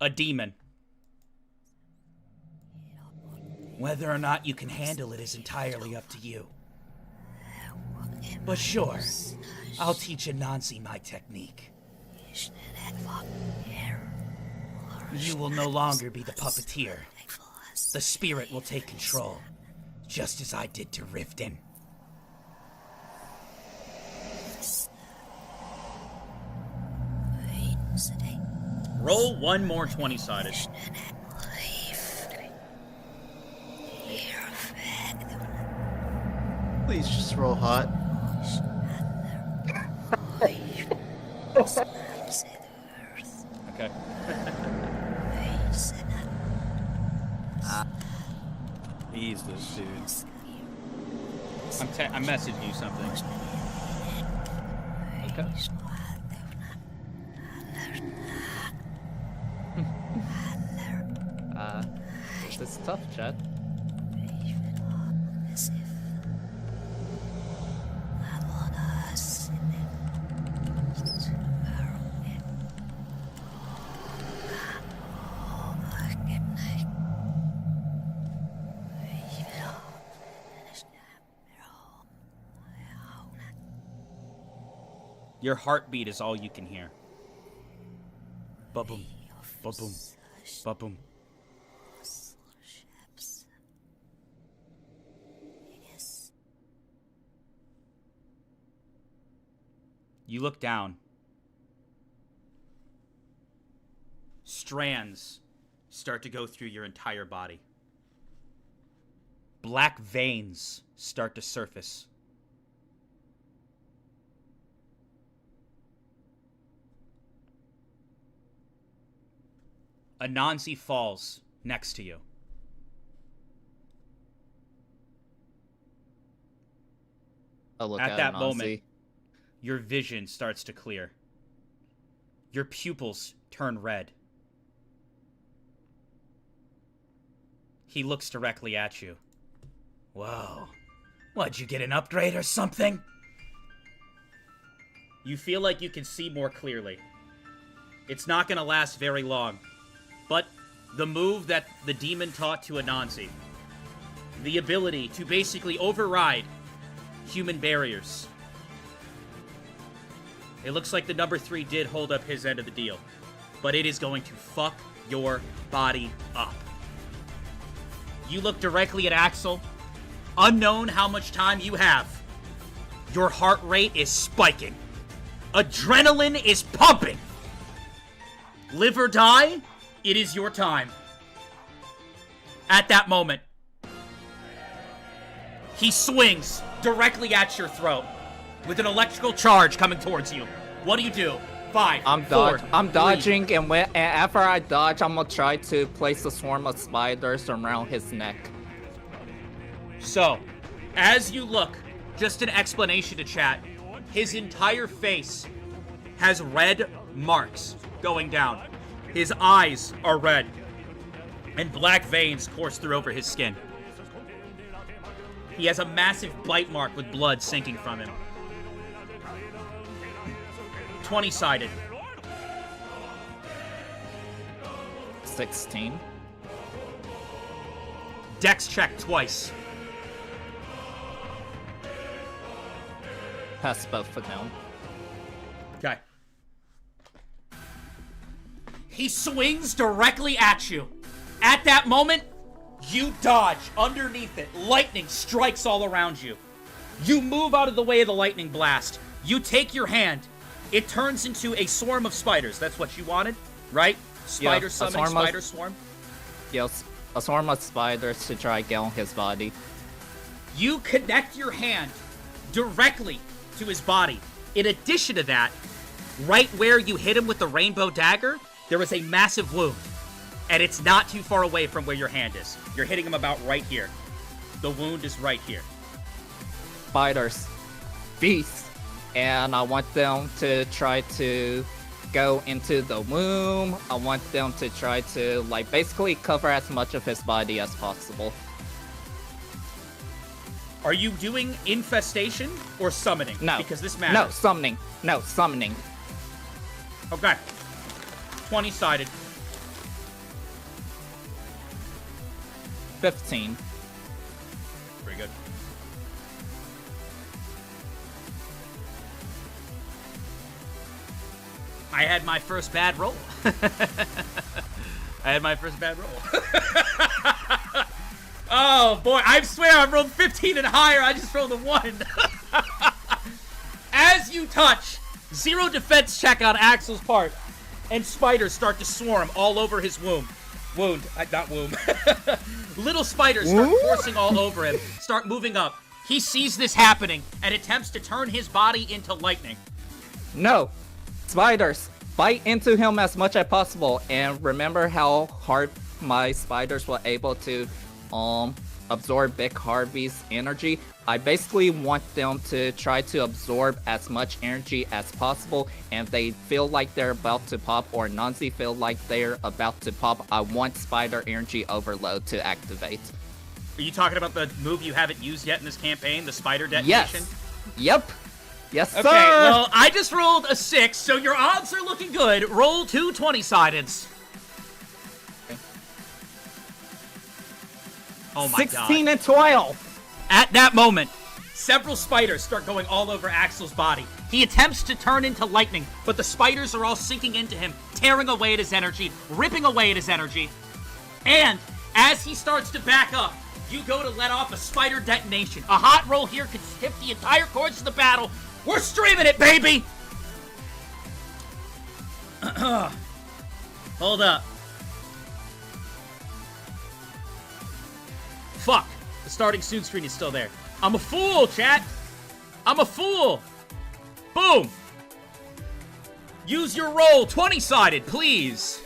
A demon. Whether or not you can handle it is entirely up to you. But sure, I'll teach Anansi my technique. You will no longer be the puppeteer. The spirit will take control, just as I did to Riften. Roll 1 more 20-sided. Please just roll hot. Okay. Ease this dude. I'm messaging you something. Okay. This is tough, chat. Your heartbeat is all you can hear. Ba-boom, ba-boom, ba-boom. You look down. Strands start to go through your entire body. Black veins start to surface. Anansi falls next to you. At that moment, your vision starts to clear. Your pupils turn red. He looks directly at you. Whoa. What'd you get, an upgrade or something? You feel like you can see more clearly. It's not gonna last very long. But the move that the demon taught to Anansi, the ability to basically override human barriers. It looks like the number 3 did hold up his end of the deal. But it is going to fuck your body up. You look directly at Axel. Unknown how much time you have. Your heart rate is spiking. Adrenaline is pumping. Live or die, it is your time. At that moment, he swings directly at your throat with an electrical charge coming towards you. What do you do? 5, I'm 4, dodging, 3. and after I dodge, I'm gonna try to place a swarm of spiders around his neck. So, as you look, just an explanation to chat, his entire face has red marks going down. His eyes are red, and black veins course through over his skin. He has a massive bite mark with blood sinking from him. 20-sided. 16. Dex check twice. Pass both of them. Okay. He swings directly at you. At that moment, you dodge underneath it. Lightning strikes all around you. You move out of the way of the lightning blast. You take your hand. It turns into a swarm of spiders. That's what you wanted, right? Spider Yeah, summon, spider swarm. Yes, a swarm of spiders to try to get on his body. You connect your hand directly to his body. In addition to that, right where you hit him with the rainbow dagger, there is a massive wound. And it's not too far away from where your hand is. You're hitting him about right here. The wound is right here. Spiders. Beasts. And I want them to try to go into the womb. I want them to try to, like, basically cover as much of his body as possible. Are you doing infestation or summoning? No. Because this matters. No, summoning. No, summoning. Okay. 20-sided. 15. Pretty good. I had my first bad roll. Oh boy, I swear I rolled 15 and higher. I just rolled a 1. As you touch, 0 defense check on Axel's part, and spiders start to swarm all over his wound. Little spiders start coursing all over him, start moving up. He sees this happening and attempts to turn his body into lightning. No. Spiders. Bite into him as much as possible. And remember how hard my spiders were able to absorb Big Harvey's energy? I basically want them to try to absorb as much energy as possible, and if they feel like they're about to pop, or Nanzi feel like they're about to pop, I want Spider Energy Overload to activate. Are you talking about the move you haven't used yet in this campaign, the spider detonation? Yes. Yep. Yes, sir. Okay, well, I just rolled a 6, so your odds are looking good. Roll 2 20-sideds. Oh my 16 god. and 12. At that moment, several spiders start going all over Axel's body. He attempts to turn into lightning, but the spiders are all sinking into him, tearing away at his energy, ripping away at his energy. And as he starts to back up, you go to let off a spider detonation. A hot roll here could skip the entire course of the battle. We're streaming it, baby! Hold up. Fuck. The starting soon screen is still there. I'm a fool, chat. I'm a fool. Boom. Use your roll. 20-sided, please.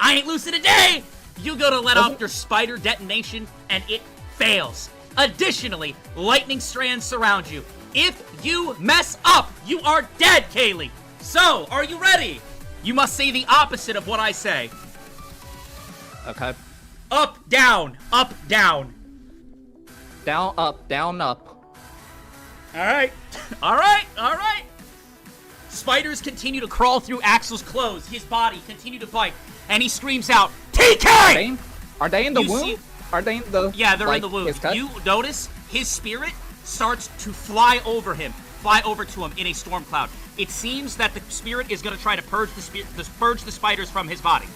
I ain't losing today. You go to let off your spider detonation, and it fails. Additionally, lightning strands surround you. If you mess up, you are dead, Kaylee. So, are you ready? You must say the opposite of what I say. Okay. Up, down, up, down. Down, up, down, up. Alright. Alright, alright. Spiders continue to crawl through Axel's clothes, his body continue to bite, and he screams out, TK! Are they in the You womb? see- Are they in the... Yeah, they're like, in the womb. his gut? You notice his spirit starts to fly over to him in a storm cloud. It seems that the spirit is going to try to purge the spiders from his body.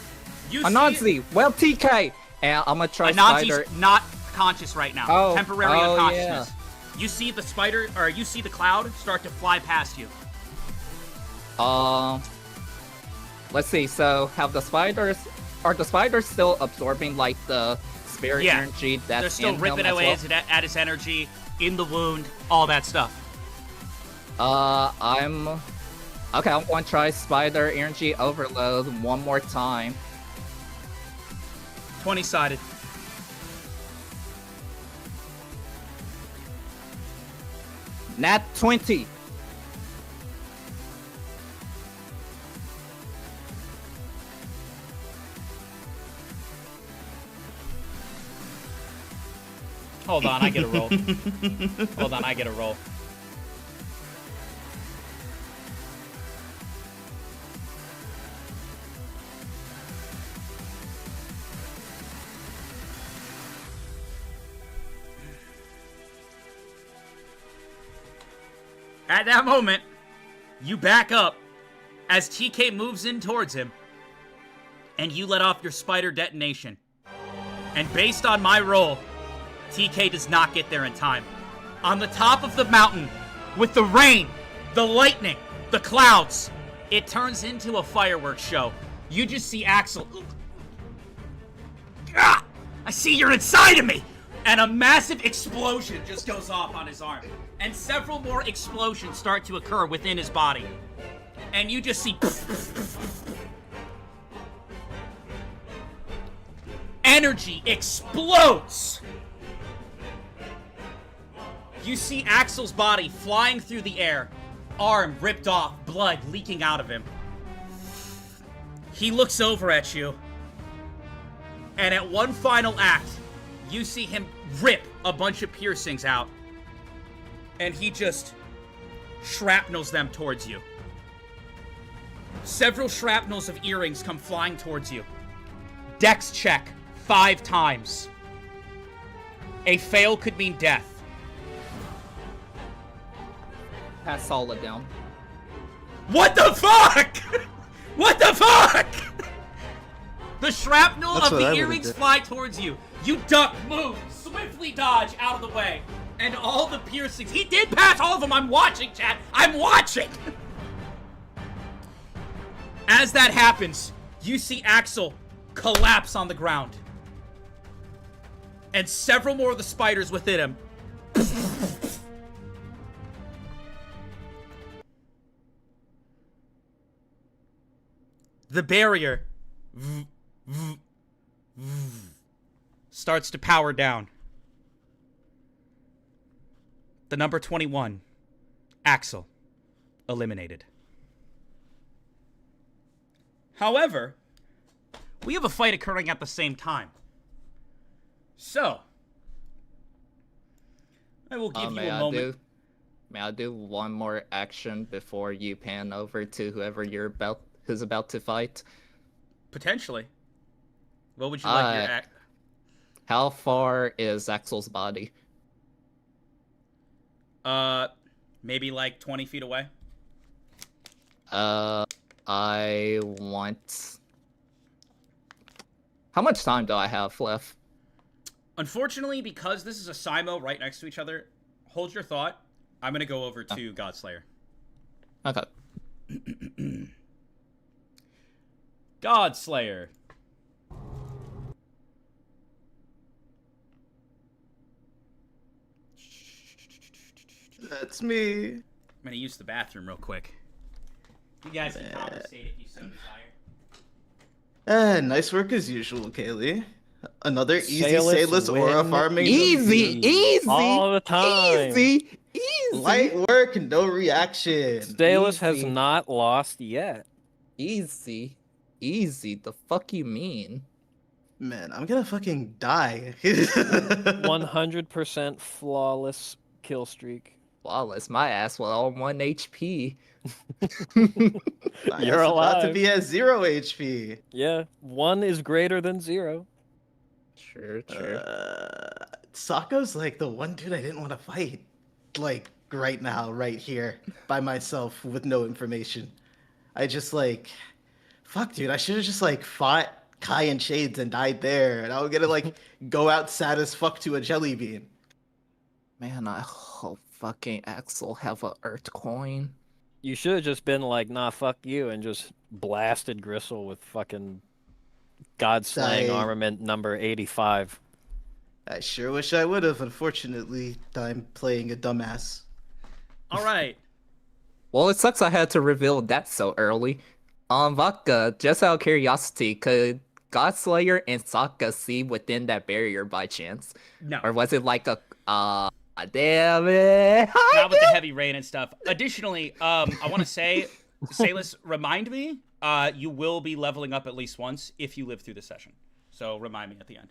You see Anansi, well, TK! And I'm gonna try spider... Anansi's not conscious right now. Oh, Temporary oh, unconsciousness. You see the spider, or you see the cloud start to fly past you. Let's see, so are the spiders still absorbing, like, the spirit energy that's they're still in ripping him away as well? at his energy, in the wound, all that stuff. I'm going to try spider energy overload one more time. 20-sided. Nat 20. Hold on, I get a roll. Hold on, I get a roll. At that moment, you back up as TK moves in towards him, and you let off your spider detonation. And based on my roll, TK does not get there in time. On the top of the mountain, with the rain, the lightning, the clouds, it turns into a fireworks show. You just see Axel. Ah! I see you're inside of me! And a massive explosion just goes off on his arm. And several more explosions start to occur within his body. And you just see... energy explodes! You see Axel's body flying through the air, arm ripped off, blood leaking out of him. He looks over at you, and at one final act, you see him rip a bunch of piercings out, and he just shrapnels them towards you. Several shrapnels of earrings come flying towards you. Dex check 5 times. A fail could mean death. Pass solid down. What the fuck? What the fuck? The shrapnel That's of what the I would've earrings did. fly towards you. You duck, move, swiftly dodge out of the way. And all the piercings. He did pass all of them. I'm watching, chat. I'm watching. As that happens, you see Axel collapse on the ground. And several more of the spiders within him. The barrier starts to power down. The number 21, Axel, eliminated. However, we have a fight occurring at the same time. So, I will give you a moment. May I do one more action before you pan over to whoever who's about to fight? Potentially. What would you like your act? How far is Axel's body? Maybe like 20 feet away. I want... How much time do I have left? Unfortunately, because this is a Simo right next to each other, hold your thought. I'm gonna go over to Godslayer. Okay. Godslayer. That's me. I'm gonna use the bathroom real quick. You guys can conversate if you so desire. Nice work as usual, Kaylee. Another easy Sailus Sailus aura win farming. Easy. all the time. Easy. Light work, no reaction. Salus has Easy. not lost yet. Easy. The fuck you mean? Man, I'm gonna fucking die. 100% flawless kill streak. Flawless. My ass was on 1 HP. You're about to alive. be at 0 HP. Yeah, 1 is greater than 0. Sure. Sako's like the one dude I didn't want to fight. Like right now, right here, by myself with no information. I just like, fuck, dude. I should have just like fought Kai and Shades and died there, and I was gonna like go out sad as fuck to a jelly bean. Man, I hope fucking Axel have a Earth coin. You should have just been like, nah, fuck you, and just blasted Gristle with fucking God Slaying I- Armament number 85. I sure wish I would have. Unfortunately, I'm playing a dumbass. All right. Well, it sucks I had to reveal that so early. Vodka, just out of curiosity, could Godslayer and Sokka see within that barrier by chance? No. Or was it like a, damn it! Not with the heavy rain and stuff. Additionally, I want to say, Salus, remind me, you will be leveling up at least once if you live through the session. So remind me at the end.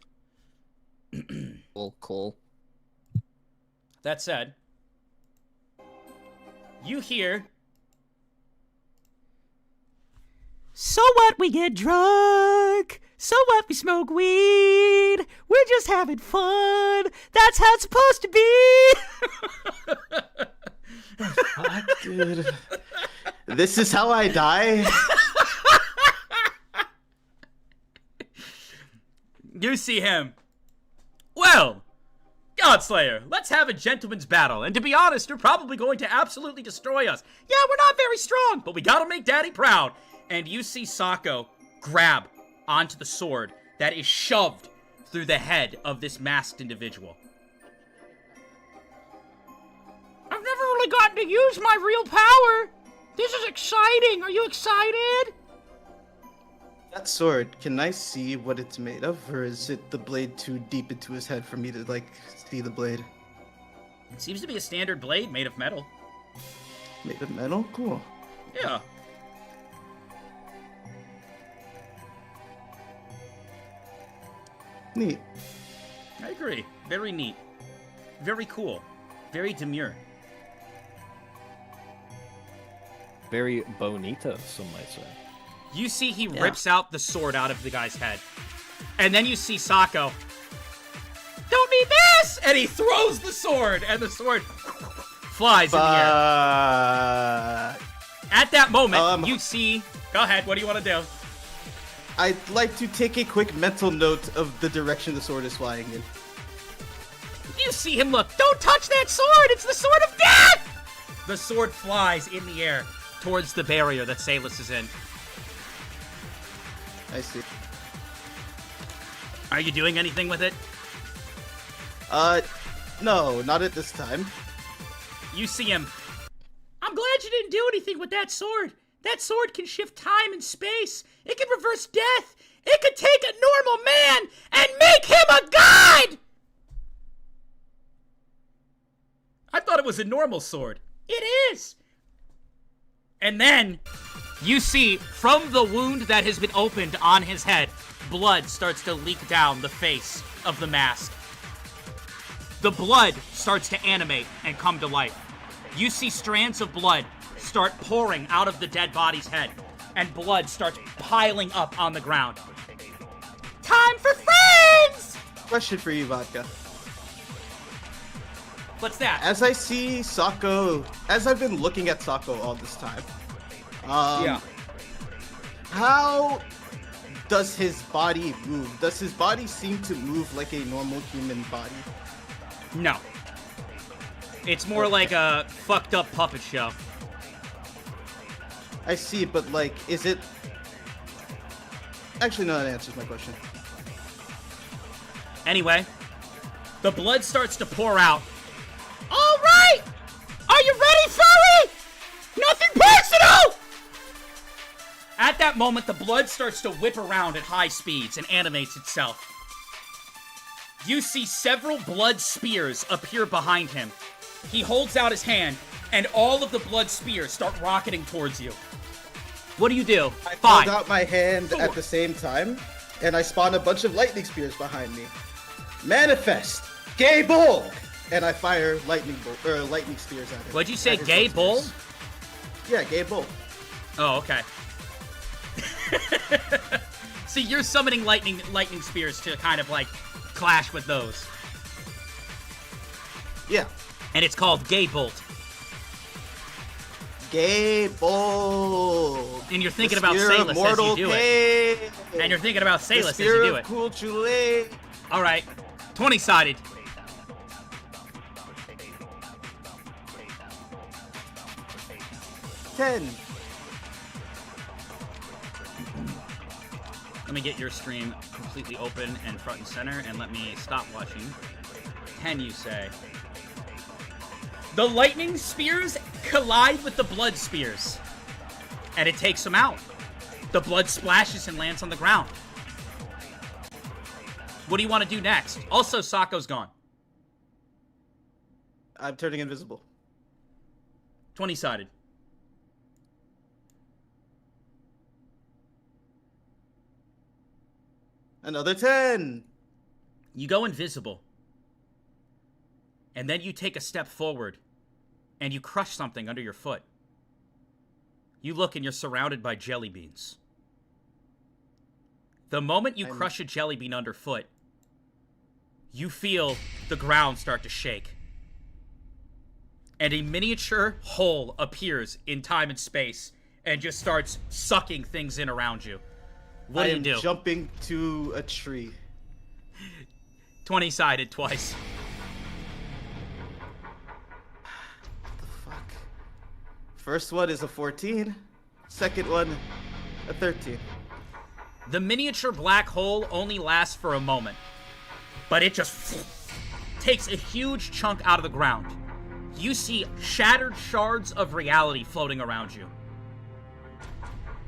Cool. That said, you hear... So what, we get drunk. So what, we smoke weed. We're just having fun. That's how it's supposed to be. Fuck, dude. This is how I die? You see him. Well, Godslayer, let's have a gentleman's battle. And to be honest, you're probably going to absolutely destroy us. Yeah, we're not very strong, but we gotta make Daddy proud. And you see Sako grab onto the sword that is shoved through the head of this masked individual. I've never really gotten to use my real power. This is exciting. Are you excited? That sword, can I see what it's made of? Or is it the blade too deep into his head for me to, like, see the blade? It seems to be a standard blade made of metal. Made of metal? Cool. Yeah. Neat. I agree. Very neat. Very cool. Very demure. Very bonita, some might say. You see he rips out the sword out of the guy's head. And then you see Sako. Don't need this! And he throws the sword, and the sword flies in the air. At that moment, you see... Go ahead, what do you want to do? I'd like to take a quick mental note of the direction the sword is flying in. You see him look. Don't touch that sword! It's the sword of death! The sword flies in the air towards the barrier that Salus is in. I see. Are you doing anything with it? No, not at this time. You see him. I'm glad you didn't do anything with that sword. That sword can shift time and space. It can reverse death. It could take a normal man and make him a god! I thought it was a normal sword. It is! And then, you see, from the wound that has been opened on his head, blood starts to leak down the face of the mask. The blood starts to animate and come to life. You see strands of blood start pouring out of the dead body's head, and blood starts piling up on the ground. Time for friends! Question for you, Vodka. What's that? As I see Sako, as I've been looking at Sako all this time, Yeah. how does his body move? Does his body seem to move like a normal human body? No. It's more like a fucked up puppet show. I see, but like, is it... Actually, no, that answers my question. Anyway, the blood starts to pour out. All right! Are you ready, furry? Nothing personal! At that moment, the blood starts to whip around at high speeds and animates itself. You see several blood spears appear behind him. He holds out his hand, and all of the blood spears start rocketing towards you. What do you do? I 5. hold out my hand 4. at the same time, and I spawn a bunch of lightning spears behind me. Manifest, gay bull, and I fire lightning spears at him. What'd you say, At his gay blood bull? spears. Yeah, gay bull. Oh, okay. See, you're summoning lightning spears to kind of like clash with those. Yeah. And it's called Gay Bolt. Gay bull. And you're thinking about Salus as you do it. And you're thinking about Salus as you do it. Cool Chule. Alright. 20-sided. Ten. Let me get your stream completely open and front and center, and let me stop watching. 10, you say. The lightning spears collide with the blood spears, and it takes them out. The blood splashes and lands on the ground. What do you want to do next? Also, Sako's gone. I'm turning invisible. 20-sided. Another 10. You go invisible. And then you take a step forward. And you crush something under your foot. You look and you're surrounded by jelly beans. The moment you crush a jelly bean underfoot, you feel the ground start to shake. And a miniature hole appears in time and space and just starts sucking things in around you. What do you do? I am jumping to a tree. 20-sided twice. What the fuck? First one is a 14. Second one, a 13. The miniature black hole only lasts for a moment, but it just takes a huge chunk out of the ground. You see shattered shards of reality floating around you.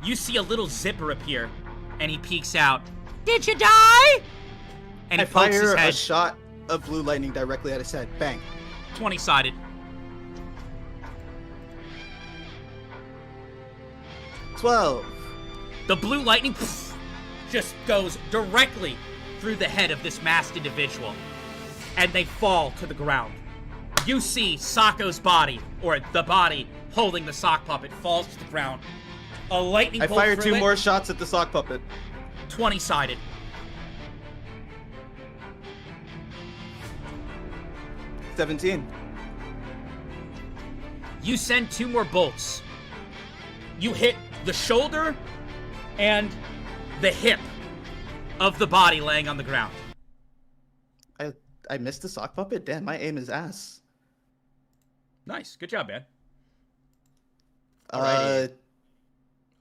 You see a little zipper appear, and he peeks out. Did you die? And I he pokes his fire head. a shot of blue lightning directly at his head. Bang. 20-sided. 12. The blue lightning just goes directly through the head of this masked individual, and they fall to the ground. You see Sako's body, or the body holding the sock puppet, falls to the ground. A lightning I bolt fire through 2 it. more shots at the sock puppet. 20-sided. 17. You send 2 more bolts. You hit the shoulder and the hip of the body laying on the ground. I missed the sock puppet? Damn, my aim is ass. Nice. Good job, man. Uh,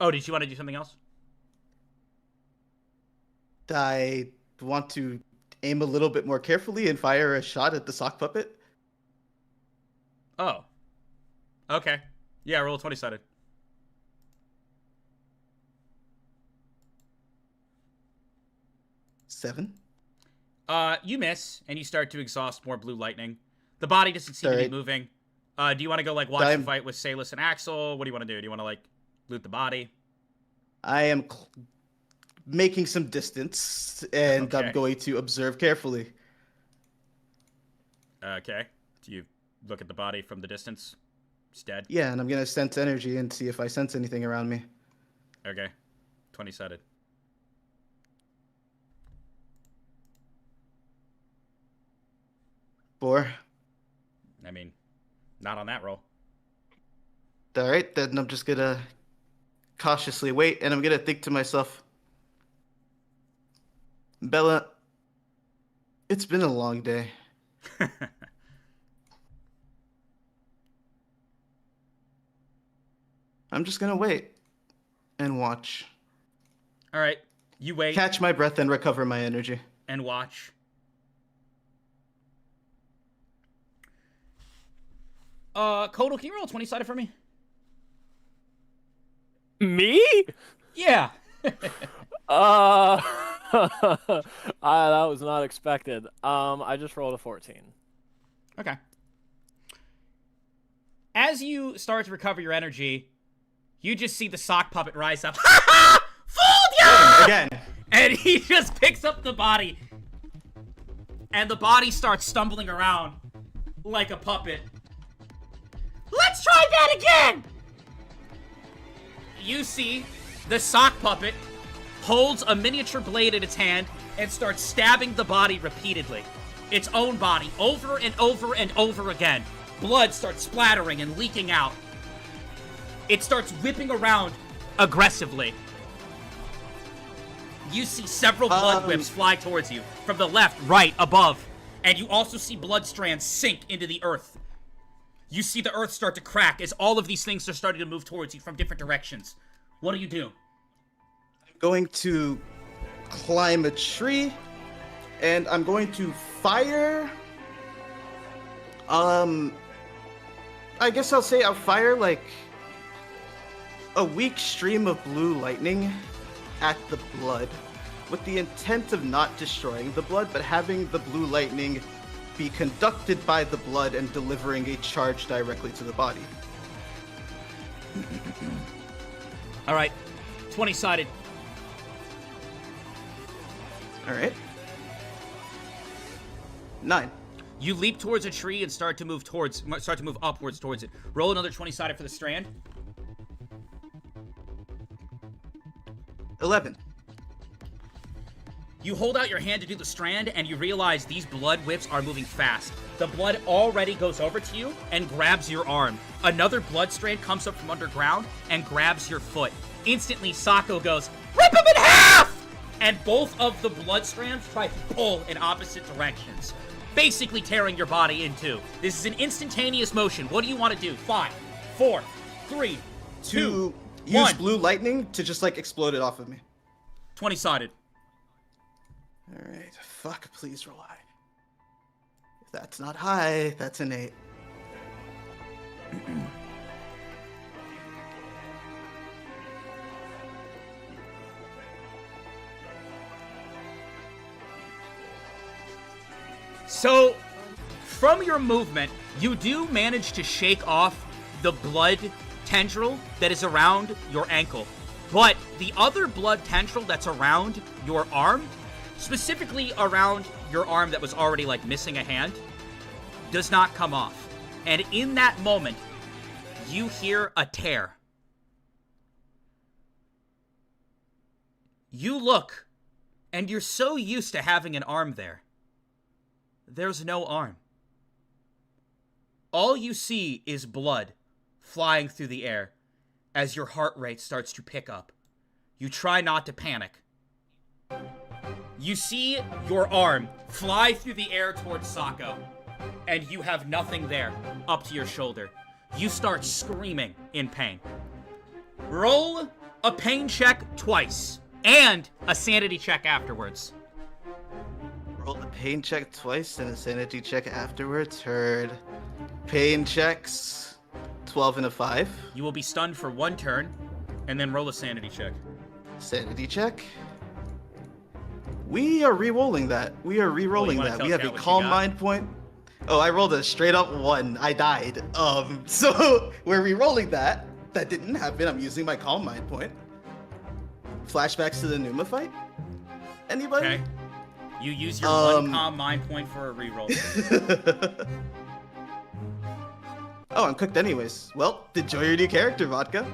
Oh, did you want to do something else? I want to aim a little bit more carefully and fire a shot at the sock puppet. Oh. Okay. Yeah, roll 20-sided. Seven. You miss, and you start to exhaust more blue lightning. The body doesn't seem to be Alright. moving. Do you want to go, like, watch the I'm- fight with Salus and Axel? What do you want to do? Do you want to, like, loot the body? I am making some distance, and Okay. I'm going to observe carefully. Okay. Do you look at the body from the distance? It's dead? Yeah, and I'm going to sense energy and see if I sense anything around me. Okay. 20-sided. 4. I mean, not on that roll. All right, then I'm just going to cautiously wait, and I'm going to think to myself, Bella, it's been a long day. I'm just going to wait and watch. All right. You wait Catch my breath and recover my energy. and watch. Kodo, can you roll 20-sided for me? Me? Yeah. That was not expected. I just rolled a 14. Okay. As you start to recover your energy, you just see the sock puppet rise up. Ha ha! Fooled ya! Again. And he just picks up the body. And the body starts stumbling around like a puppet. Let's try that again! You see the sock puppet holds a miniature blade in its hand and starts stabbing the body repeatedly. Its own body, over and over and over again. Blood starts splattering and leaking out. It starts whipping around aggressively. You see several blood whips fly towards you from the left, right, above. And you also see blood strands sink into the earth. You see the earth start to crack as all of these things are starting to move towards you from different directions. What do you do? I'm going to climb a tree, and I'm going to fire. I guess I'll fire like a weak stream of blue lightning at the blood, with the intent of not destroying the blood, but having the blue lightning be conducted by the blood and delivering a charge directly to the body. All right, 20-sided. All right. 9. You leap towards a tree and start to move upwards towards it. Roll another 20-sided for the strand. 11. You hold out your hand to do the strand, and you realize these blood whips are moving fast. The blood already goes over to you and grabs your arm. Another blood strand comes up from underground and grabs your foot. Instantly, Sako goes, "Rip him in half!" And both of the blood strands try to pull in opposite directions, basically tearing your body in two. This is an instantaneous motion. What do you want to do? 5, 4, 3, 2, 1. Use blue lightning to just like explode it off of me. 20-sided. All right. Fuck, please roll high. If that's not high, that's an 8. So, from your movement, you do manage to shake off the blood tendril that is around your ankle. But the other blood tendril that's around your arm, specifically around your arm that was already like missing a hand, does not come off. And in that moment, you hear a tear. You look, and you're so used to having an arm there. There's no arm. All you see is blood flying through the air as your heart rate starts to pick up. You try not to panic. You see your arm fly through the air towards Sako, and you have nothing there up to your shoulder. You start screaming in pain. Roll a pain check twice, and a sanity check afterwards. Roll a pain check twice and a sanity check afterwards. Heard. Pain checks. 12 and a 5. You will be stunned for 1 turn, and then roll a sanity check. Sanity check. We are re-rolling that. We are re-rolling that. We have a calm mind point. Oh, I rolled a straight up 1. I died. So we're re-rolling that. That didn't happen. I'm using my calm mind point. Flashbacks to the Numa fight? Anybody? Okay. You use your 1 calm mind point for a reroll. Oh, I'm cooked anyways. Well, enjoy your new character, Vodka.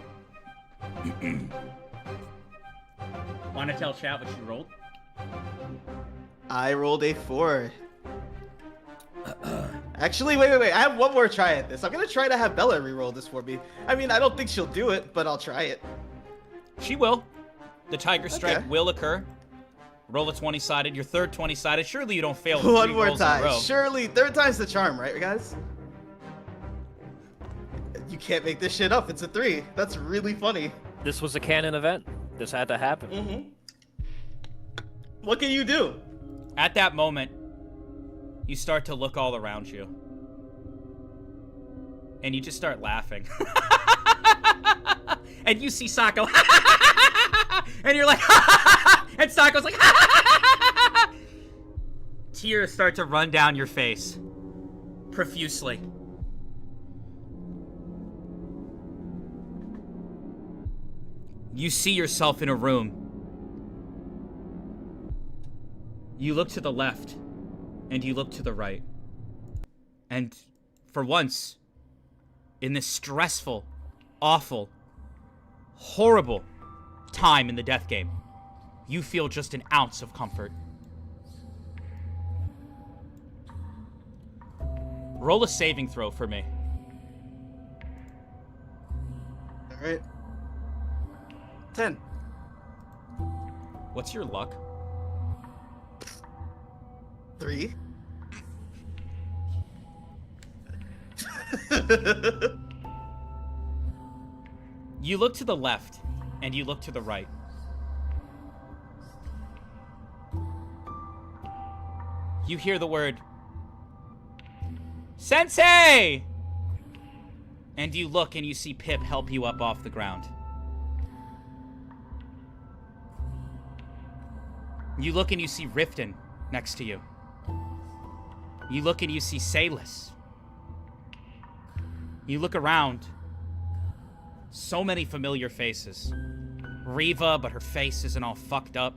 Want to tell chat what you rolled? I rolled a 4. Actually, wait. I have one more try at this. I'm gonna try to have Bella re-roll this for me. I mean, I don't think she'll do it, but I'll try it. She will. The Tiger Strike Okay. will occur. Roll a 20-sided. Your third 20-sided. Surely you don't fail 1 3 more rolls in a time. row. Surely, 3rd time's the charm, right, guys? You can't make this shit up. It's a 3. That's really funny. This was a canon event. This had to happen. Mm-hmm. What can you do? At that moment, you start to look all around you. And you just start laughing. And you see Sako. And you're like, And Sako's like, tears start to run down your face. Profusely. You see yourself in a room. You look to the left, and you look to the right. And for once, in this stressful, awful, horrible time in the death game, you feel just an ounce of comfort. Roll a saving throw for me. Alright. 10. What's your luck? 3. You look to the left, and you look to the right. You hear the word, Sensei! And you look and you see Pip help you up off the ground. You look and you see Riften next to you. You look and you see Salis. You look around. So many familiar faces. Riva, but her face isn't all fucked up.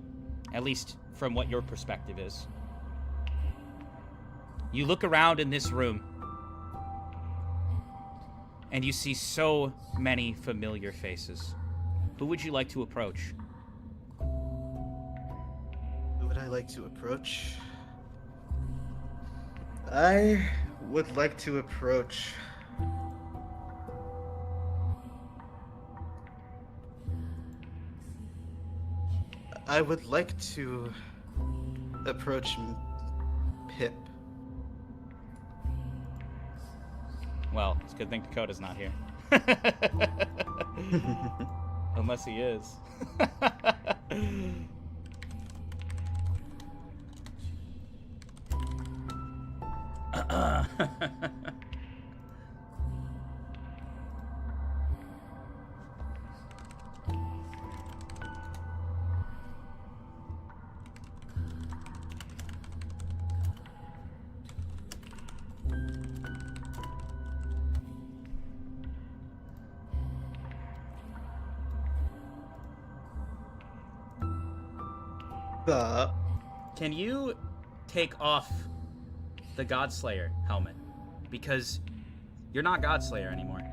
At least from what your perspective is. You look around in this room. And you see so many familiar faces. Who would you like to approach? Who would I like to approach? I would like to approach... I would like to approach Pip. Well, it's a good thing Dakota's not here. Unless he is. Can you take off the Godslayer helmet? Because you're not Godslayer anymore.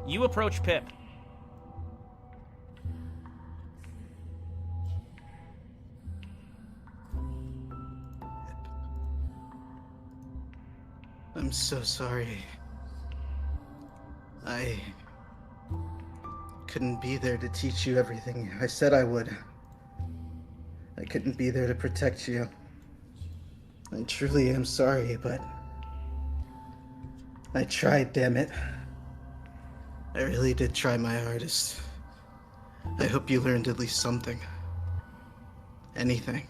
You approach Pip. I'm so sorry. I couldn't be there to teach you everything I said I would. I couldn't be there to protect you. I truly am sorry, but I tried, damn it. I really did try my hardest. I hope you learned at least something. Anything.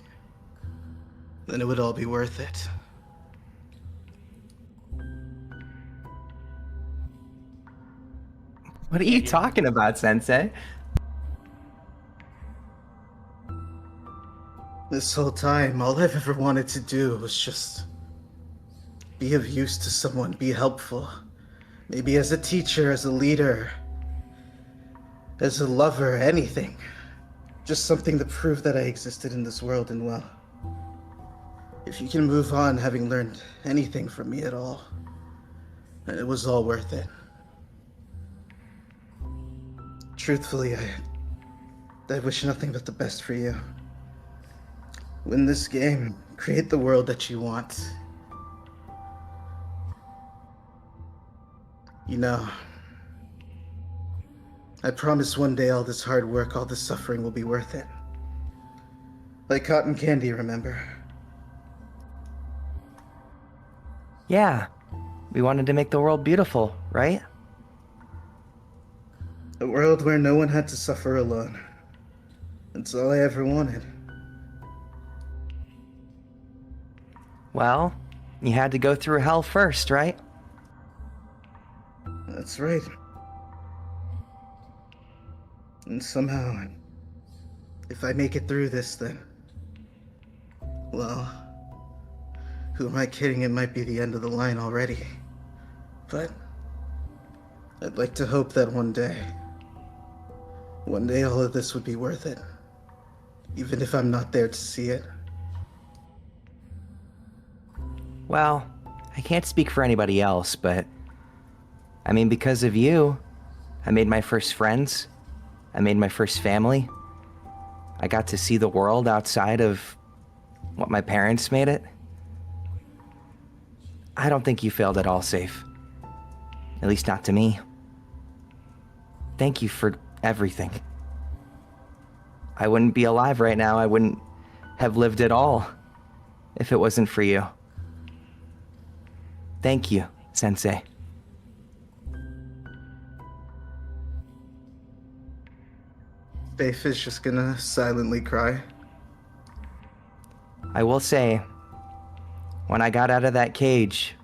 Then it would all be worth it. What are you talking about, Sensei? This whole time, all I've ever wanted to do was just be of use to someone, be helpful. Maybe as a teacher, as a leader, as a lover, anything. Just something to prove that I existed in this world and well. If you can move on having learned anything from me at all, then it was all worth it. Truthfully, I wish nothing but the best for you. Win this game, create the world that you want. You know, I promise one day all this hard work, all this suffering will be worth it. Like cotton candy, remember? Yeah, we wanted to make the world beautiful, right? A world where no one had to suffer alone. That's all I ever wanted. Well, you had to go through hell first, right? That's right. And somehow, if I make it through this, then... Well... Who am I kidding? It might be the end of the line already. But... I'd like to hope that one day all of this would be worth it. Even if I'm not there to see it. Well, I can't speak for anybody else, but... I mean, because of you, I made my first friends. I made my first family. I got to see the world outside of what my parents made it. I don't think you failed at all, Safe. At least not to me. Thank you for everything. I wouldn't be alive right now. I wouldn't have lived at all if it wasn't for you. Thank you, Sensei. Faith is just gonna silently cry. I will say, when I got out of that cage,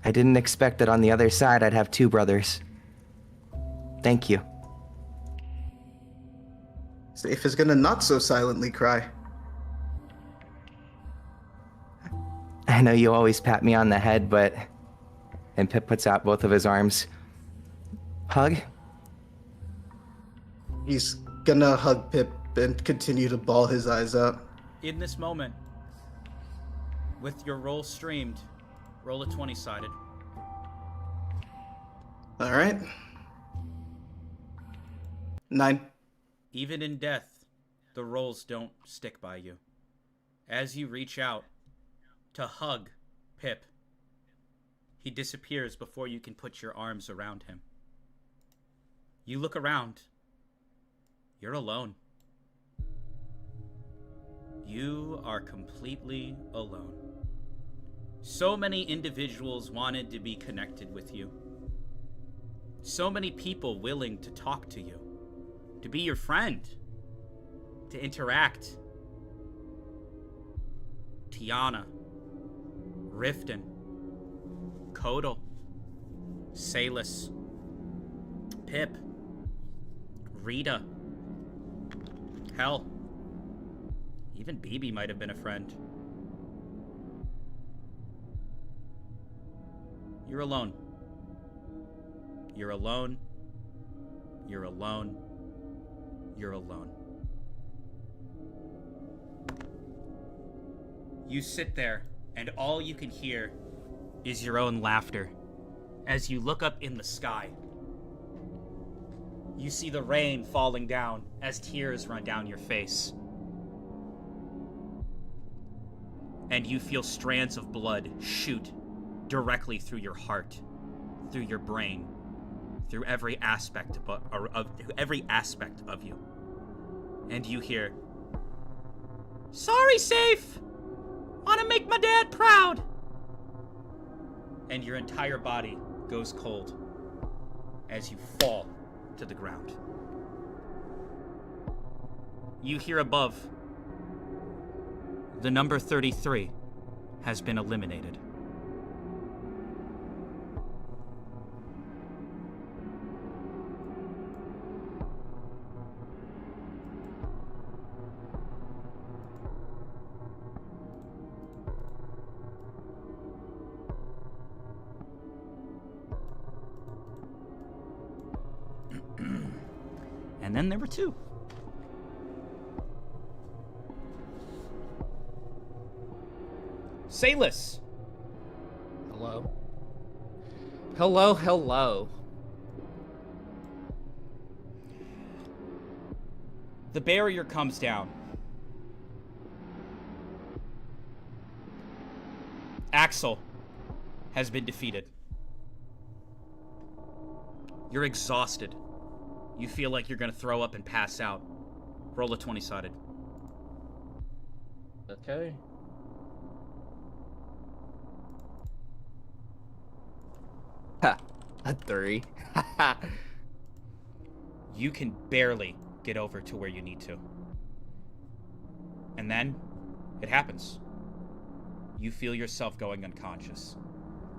I didn't expect that on the other side I'd have two brothers. Thank you. Safe is gonna not so silently cry. I know you always pat me on the head, but... And Pip puts out both of his arms. Hug? He's gonna hug Pip and continue to bawl his eyes out. In this moment, with your roll streamed, roll a 20-sided. Alright. 9. Even in death, the rolls don't stick by you. As you reach out to hug Pip, he disappears before you can put your arms around him. You look around. You're alone. You are completely alone. So many individuals wanted to be connected with you. So many people willing to talk to you, to be your friend, to interact. Tiana, Riften, Kodal, Salus, Pip, Rita, hell, even BB might have been a friend. You're alone. You're alone. You're alone. You're alone. You sit there, and all you can hear is your own laughter. As you look up in the sky, you see the rain falling down as tears run down your face. And you feel strands of blood shoot directly through your heart, through your brain, through every aspect of you. And you hear, "Sorry, Safe! Wanna make my dad proud!" And your entire body goes cold as you fall to the ground. You hear above, the number 33 has been eliminated. And then there were 2. Salus. Hello? Hello, hello. The barrier comes down. Axel has been defeated. You're exhausted. You feel like you're gonna throw up and pass out. Roll a 20-sided. Okay. Ha! A 3. You can barely get over to where you need to. And then, it happens. You feel yourself going unconscious.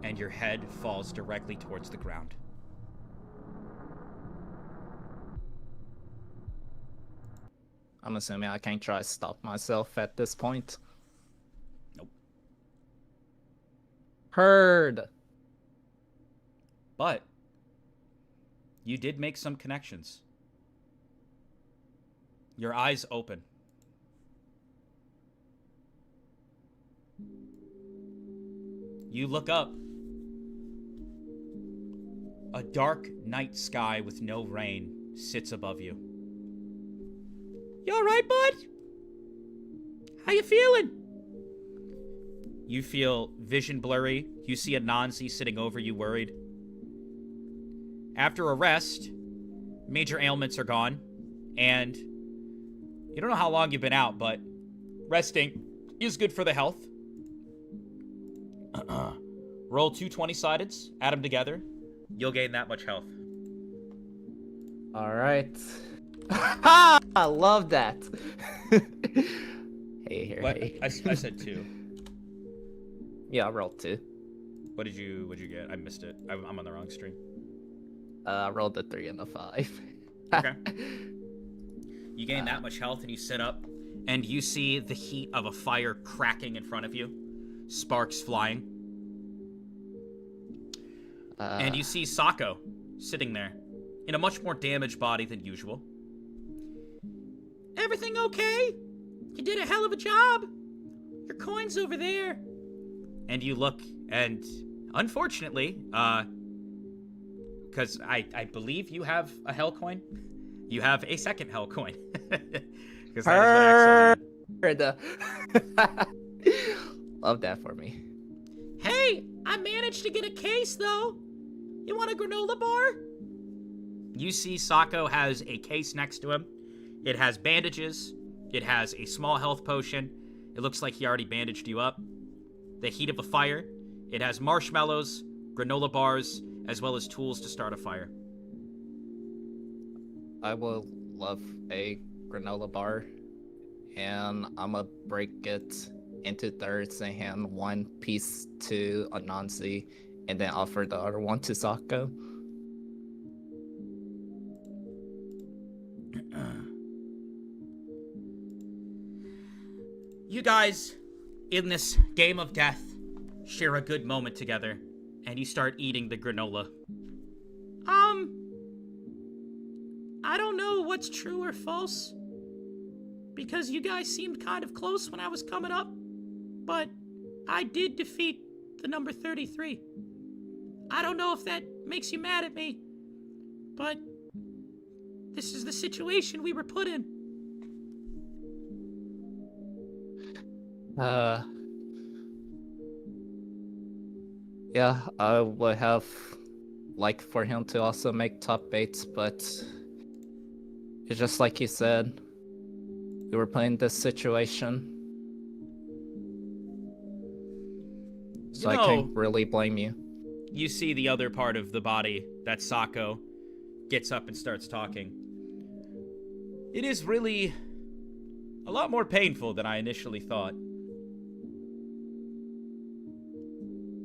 and your head falls directly towards the ground. I'm assuming I can't try to stop myself at this point. Nope. Heard. But you did make some connections. Your eyes open. You look up. A dark night sky with no rain sits above you. You alright, bud? How you feeling? You feel vision blurry. You see Anansi sitting over you, worried. After a rest, major ailments are gone, and you don't know how long you've been out, but resting is good for the health. Roll 2 20-sideds, add them together. You'll gain that much health. All right. I love that. Hey, here. What? Hey. I said 2. Yeah, I rolled 2. What'd you get? I missed it. I'm on the wrong stream. I rolled a 3 and a 5. Okay. You gain that much health and you sit up and you see the heat of a fire cracking in front of you. Sparks flying. And you see Sako sitting there in a much more damaged body than usual. Everything okay? You did a hell of a job. Your coin's over there. And you look, and unfortunately, because I believe you have a hell coin, you have a second hell coin. Because that is what Axel had. Love that for me. Hey, I managed to get a case, though. You want a granola bar? You see Sako has a case next to him. It has bandages. It has a small health potion. It looks like he already bandaged you up. The heat of a fire. It has marshmallows, granola bars, as well as tools to start a fire. I will love a granola bar, and I'm gonna break it into thirds and hand one piece to Anansi, and then offer the other one to Sako. You guys, in this game of death, share a good moment together, and you start eating the granola. I don't know what's true or false, because you guys seemed kind of close when I was coming up, but I did defeat the number 33. I don't know if that makes you mad at me, but this is the situation we were put in. Yeah, I would have liked for him to also make top 8, but it's just like he said, we were put in this situation. So I can't really blame you. You see the other part of the body, that Sako, gets up and starts talking. It is really a lot more painful than I initially thought.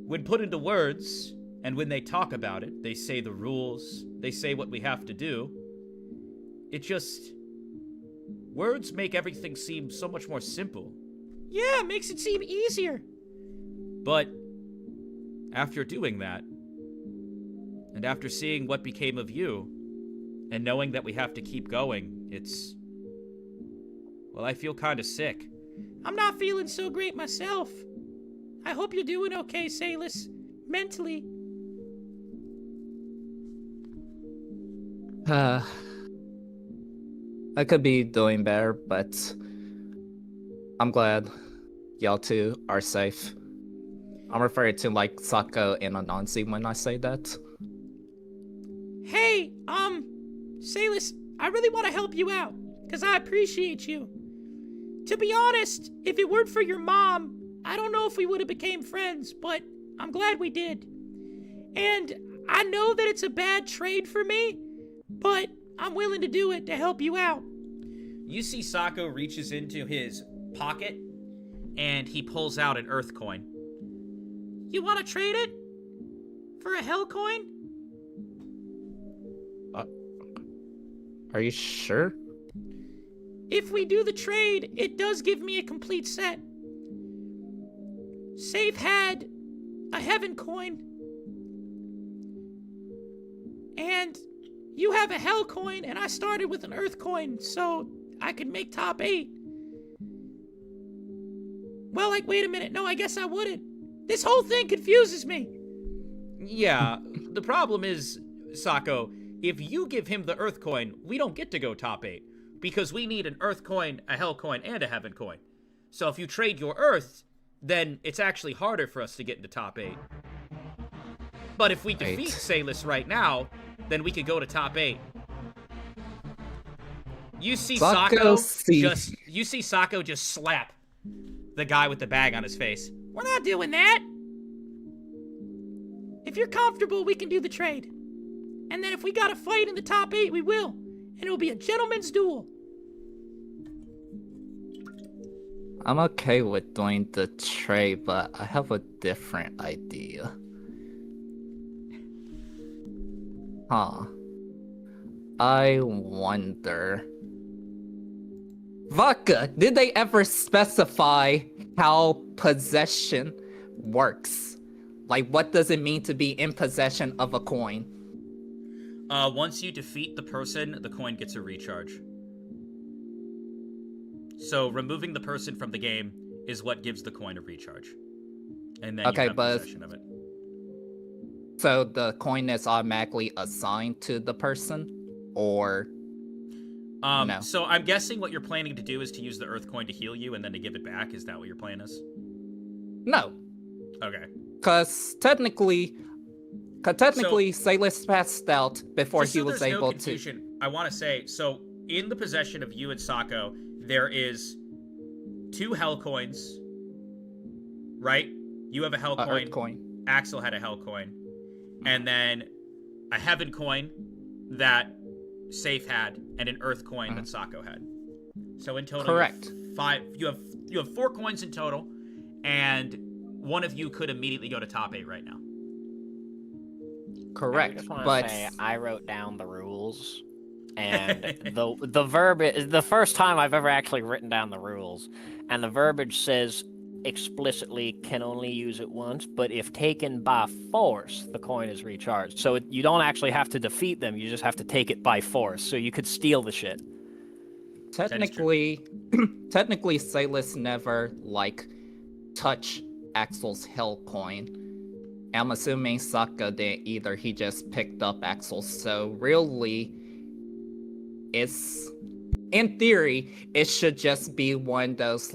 When put into words, and when they talk about it, they say the rules, they say what we have to do. It just... words make everything seem so much more simple. Yeah, it makes it seem easier. But after doing that, and after seeing what became of you, and knowing that we have to keep going, it's... well, I feel kind of sick. I'm not feeling so great myself. I hope you're doing okay, Salis. Mentally. I could be doing better, but I'm glad y'all two are safe. I'm referring to like Sako and Anansi when I say that. Hey, Salis, I really want to help you out, because I appreciate you. To be honest, if it weren't for your mom, I don't know if we would have became friends, but I'm glad we did. And I know that it's a bad trade for me, but I'm willing to do it to help you out. You see Sako reaches into his pocket, and he pulls out an earth coin. You want to trade it? for a hell coin? Are you sure? If we do the trade, it does give me a complete set. Safe had a heaven coin. And you have a hell coin, and I started with an earth coin, so I could make top 8. Well, like, wait a minute. No, I guess I wouldn't. This whole thing confuses me. Yeah, the problem is, Sako, if you give him the earth coin, we don't get to go top 8. Because we need an earth coin, a hell coin, and a heaven coin. So if you trade your earth, then it's actually harder for us to get into top 8. But if we defeat Salus right now, then we could go to top 8. You see Sako just slap the guy with the bag on his face. We're not doing that. If you're comfortable, we can do the trade. And then if we gotta fight in the top 8, we will. And it'll be a gentleman's duel. I'm okay with doing the trade, but I have a different idea. I wonder... Vodka, did they ever specify how possession works? Like, what does it mean to be in possession of a coin? Once you defeat the person, the coin gets a recharge. So removing the person from the game is what gives the coin a recharge. And then you have possession of it. So the coin is automatically assigned to the person? Or... no. So I'm guessing what you're planning to do is to use the earth coin to heal you and then to give it back. Is that what your plan is? No. Okay. Because technically, Salus passed out before he was able to... I want to say, so in the possession of you and Sako, there is 2 hell coins, right? You have a hell coin. Earth coin. Axel had a hell coin. And then a heaven coin that Safe had, and an earth coin that Sako had. So in total, correct. You have 4 coins in total, and one of you could immediately go to top 8 right now. Correct. I just want to but say I wrote down the rules, and the verbiage is the first time I've ever actually written down the rules, and the verbiage says explicitly can only use it once, but if taken by force, the coin is recharged. So you don't actually have to defeat them, you just have to take it by force. So you could steal the shit. technically, Salus never touched Axel's hell coin. I'm assuming Saka did either. He just picked up Axel's. So really, in theory, it should just be one of those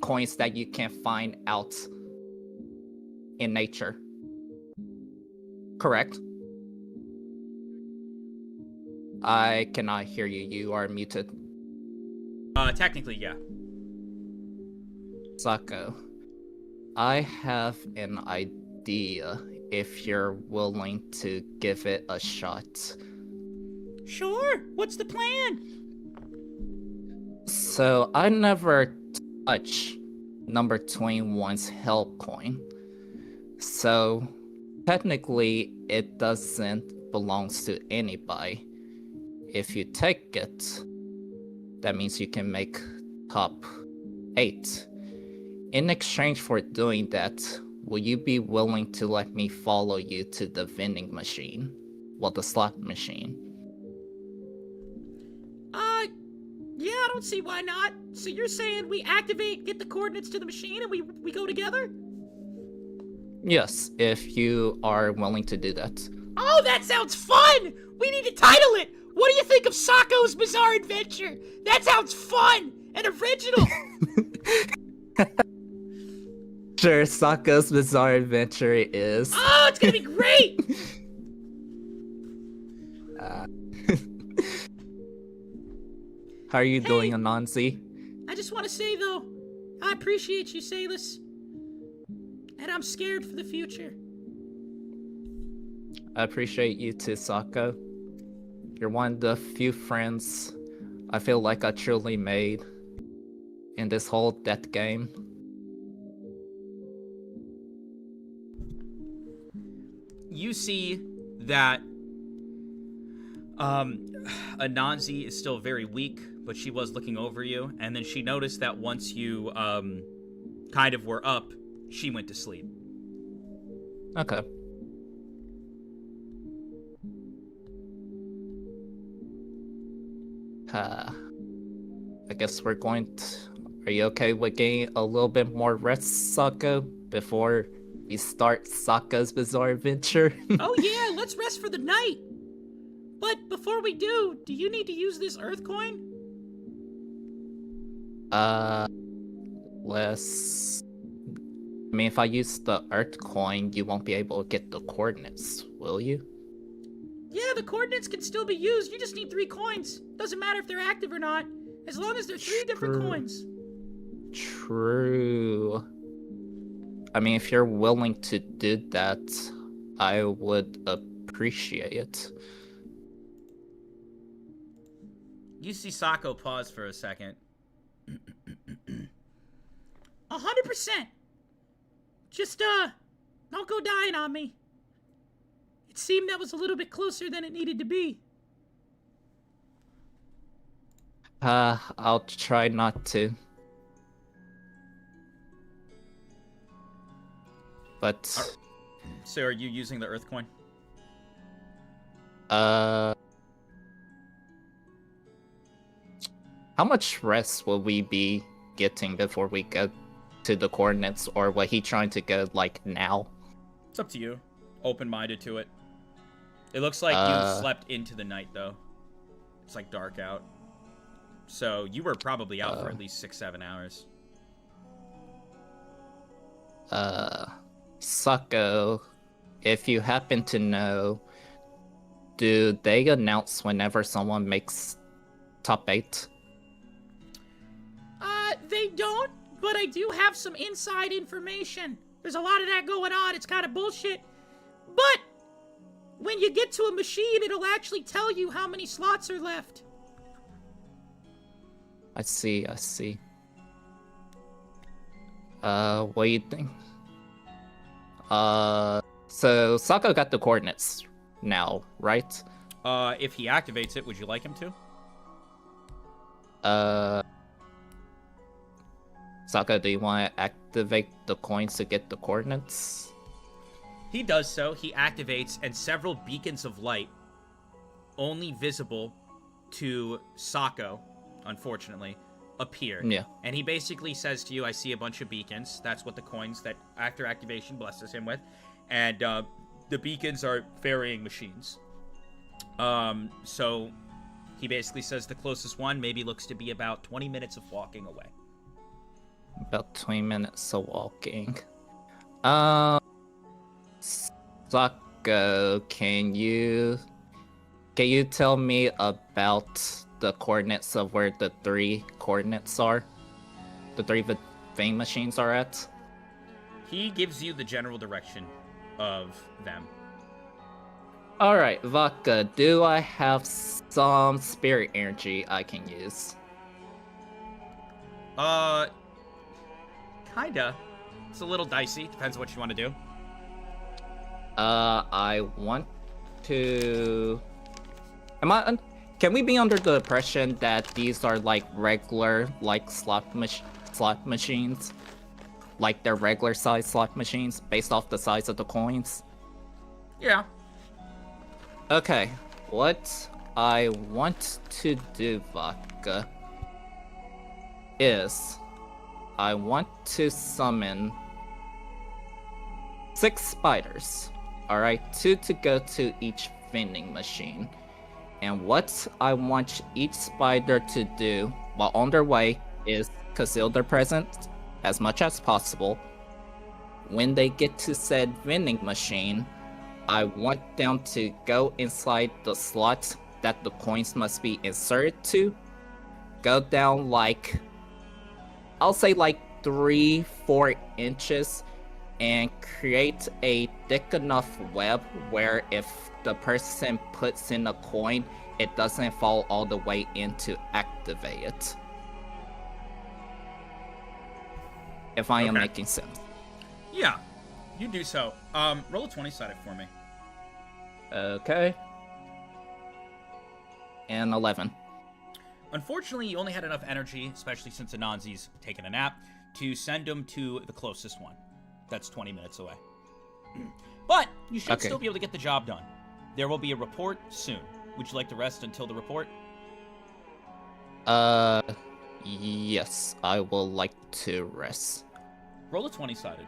coins that you can find out in nature. Correct? I cannot hear you. You are muted. Technically, yeah. Sako, I have an idea if you're willing to give it a shot. Sure. What's the plan? So, I never touch number 21's hell coin. So, technically, it doesn't belong to anybody. If you take it, that means you can make top 8. In exchange for doing that, will you be willing to let me follow you to the vending machine? Well, the slot machine. Yeah, I don't see why not. So you're saying we activate, get the coordinates to the machine, and we go together? Yes, if you are willing to do that. Oh, that sounds fun! We need to title it! What do you think of Sako's Bizarre Adventure? That sounds fun and original! Sure, Sako's Bizarre Adventure is. Oh, it's gonna be great! How are you doing, Anansi? I just want to say, though, I appreciate you, Salus. And I'm scared for the future. I appreciate you too, Sako. You're one of the few friends I feel like I truly made in this whole death game. you see that Anansi is still very weak, but she was looking over you, and then she noticed that once you kind of were up, she went to sleep. Okay. I guess we're going to... Are you okay with getting a little bit more rest, Sako, before we start Saka's bizarre adventure? Oh yeah, let's rest for the night. But before we do you need to use this Earth coin? Let's... I mean, if I use the Earth coin, you won't be able to get the coordinates, will you? Yeah, the coordinates can still be used. You just need 3 coins. Doesn't matter if they're active or not, as long as they're 3 different coins. True. I mean, if you're willing to do that, I would appreciate it. You see Sako pause for a second. 100%. Just, don't go dying on me. It seemed that was a little bit closer than it needed to be. I'll try not to. But... So are you using the Earth coin? How much rest will we be getting before we get to the coordinates, or was he trying to go, like, now? It's up to you. Open-minded to it. It looks like you slept into the night, though. It's, like, dark out. So you were probably out for at least 6-7 hours. Sako, if you happen to know, do they announce whenever someone makes top 8? They don't, but I do have some inside information. There's a lot of that going on. It's kind of bullshit. But when you get to a machine, it'll actually tell you how many slots are left. I see. What do you think? So Sako got the coordinates now, right? If he activates it, would you like him to? Sako, do you want to activate the coins to get the coordinates? He does so. He activates, and several beacons of light, only visible to Sako, unfortunately, appear. Yeah. And he basically says to you, I see a bunch of beacons. That's what the coins that after activation blesses him with. And the beacons are varying machines. So he basically says the closest one maybe looks to be about 20 minutes of walking away. About 20 minutes of walking. Sako, can you tell me about the coordinates of where the 3 coordinates are? The 3 vein machines are at? He gives you the general direction of them. Alright, Vodka, do I have some spirit energy I can use? Kinda. It's a little dicey. Depends what you want to do. I want to... Can we be under the impression that these are like regular, like slot machines? Like they're regular size slot machines based off the size of the coins? Yeah. Okay, what I want to do, Vodka, is I want to summon 6 spiders. Alright, 2 to go to each vending machine. And what I want each spider to do while on their way is conceal their presence as much as possible. When they get to said vending machine, I want them to go inside the slot that the coins must be inserted to. Go down like, I'll say like 3-4 inches and create a thick enough web where if the person puts in a coin, it doesn't fall all the way in to activate it. If I am making sense. Yeah, you do so. Roll a 20-sided for me. Okay. And 11. Unfortunately, you only had enough energy, especially since Anansi's taken a nap, to send him to the closest one. That's 20 minutes away. But you should still be able to get the job done. There will be a report soon. Would you like to rest until the report? Yes, I will like to rest. Roll a 20-sided.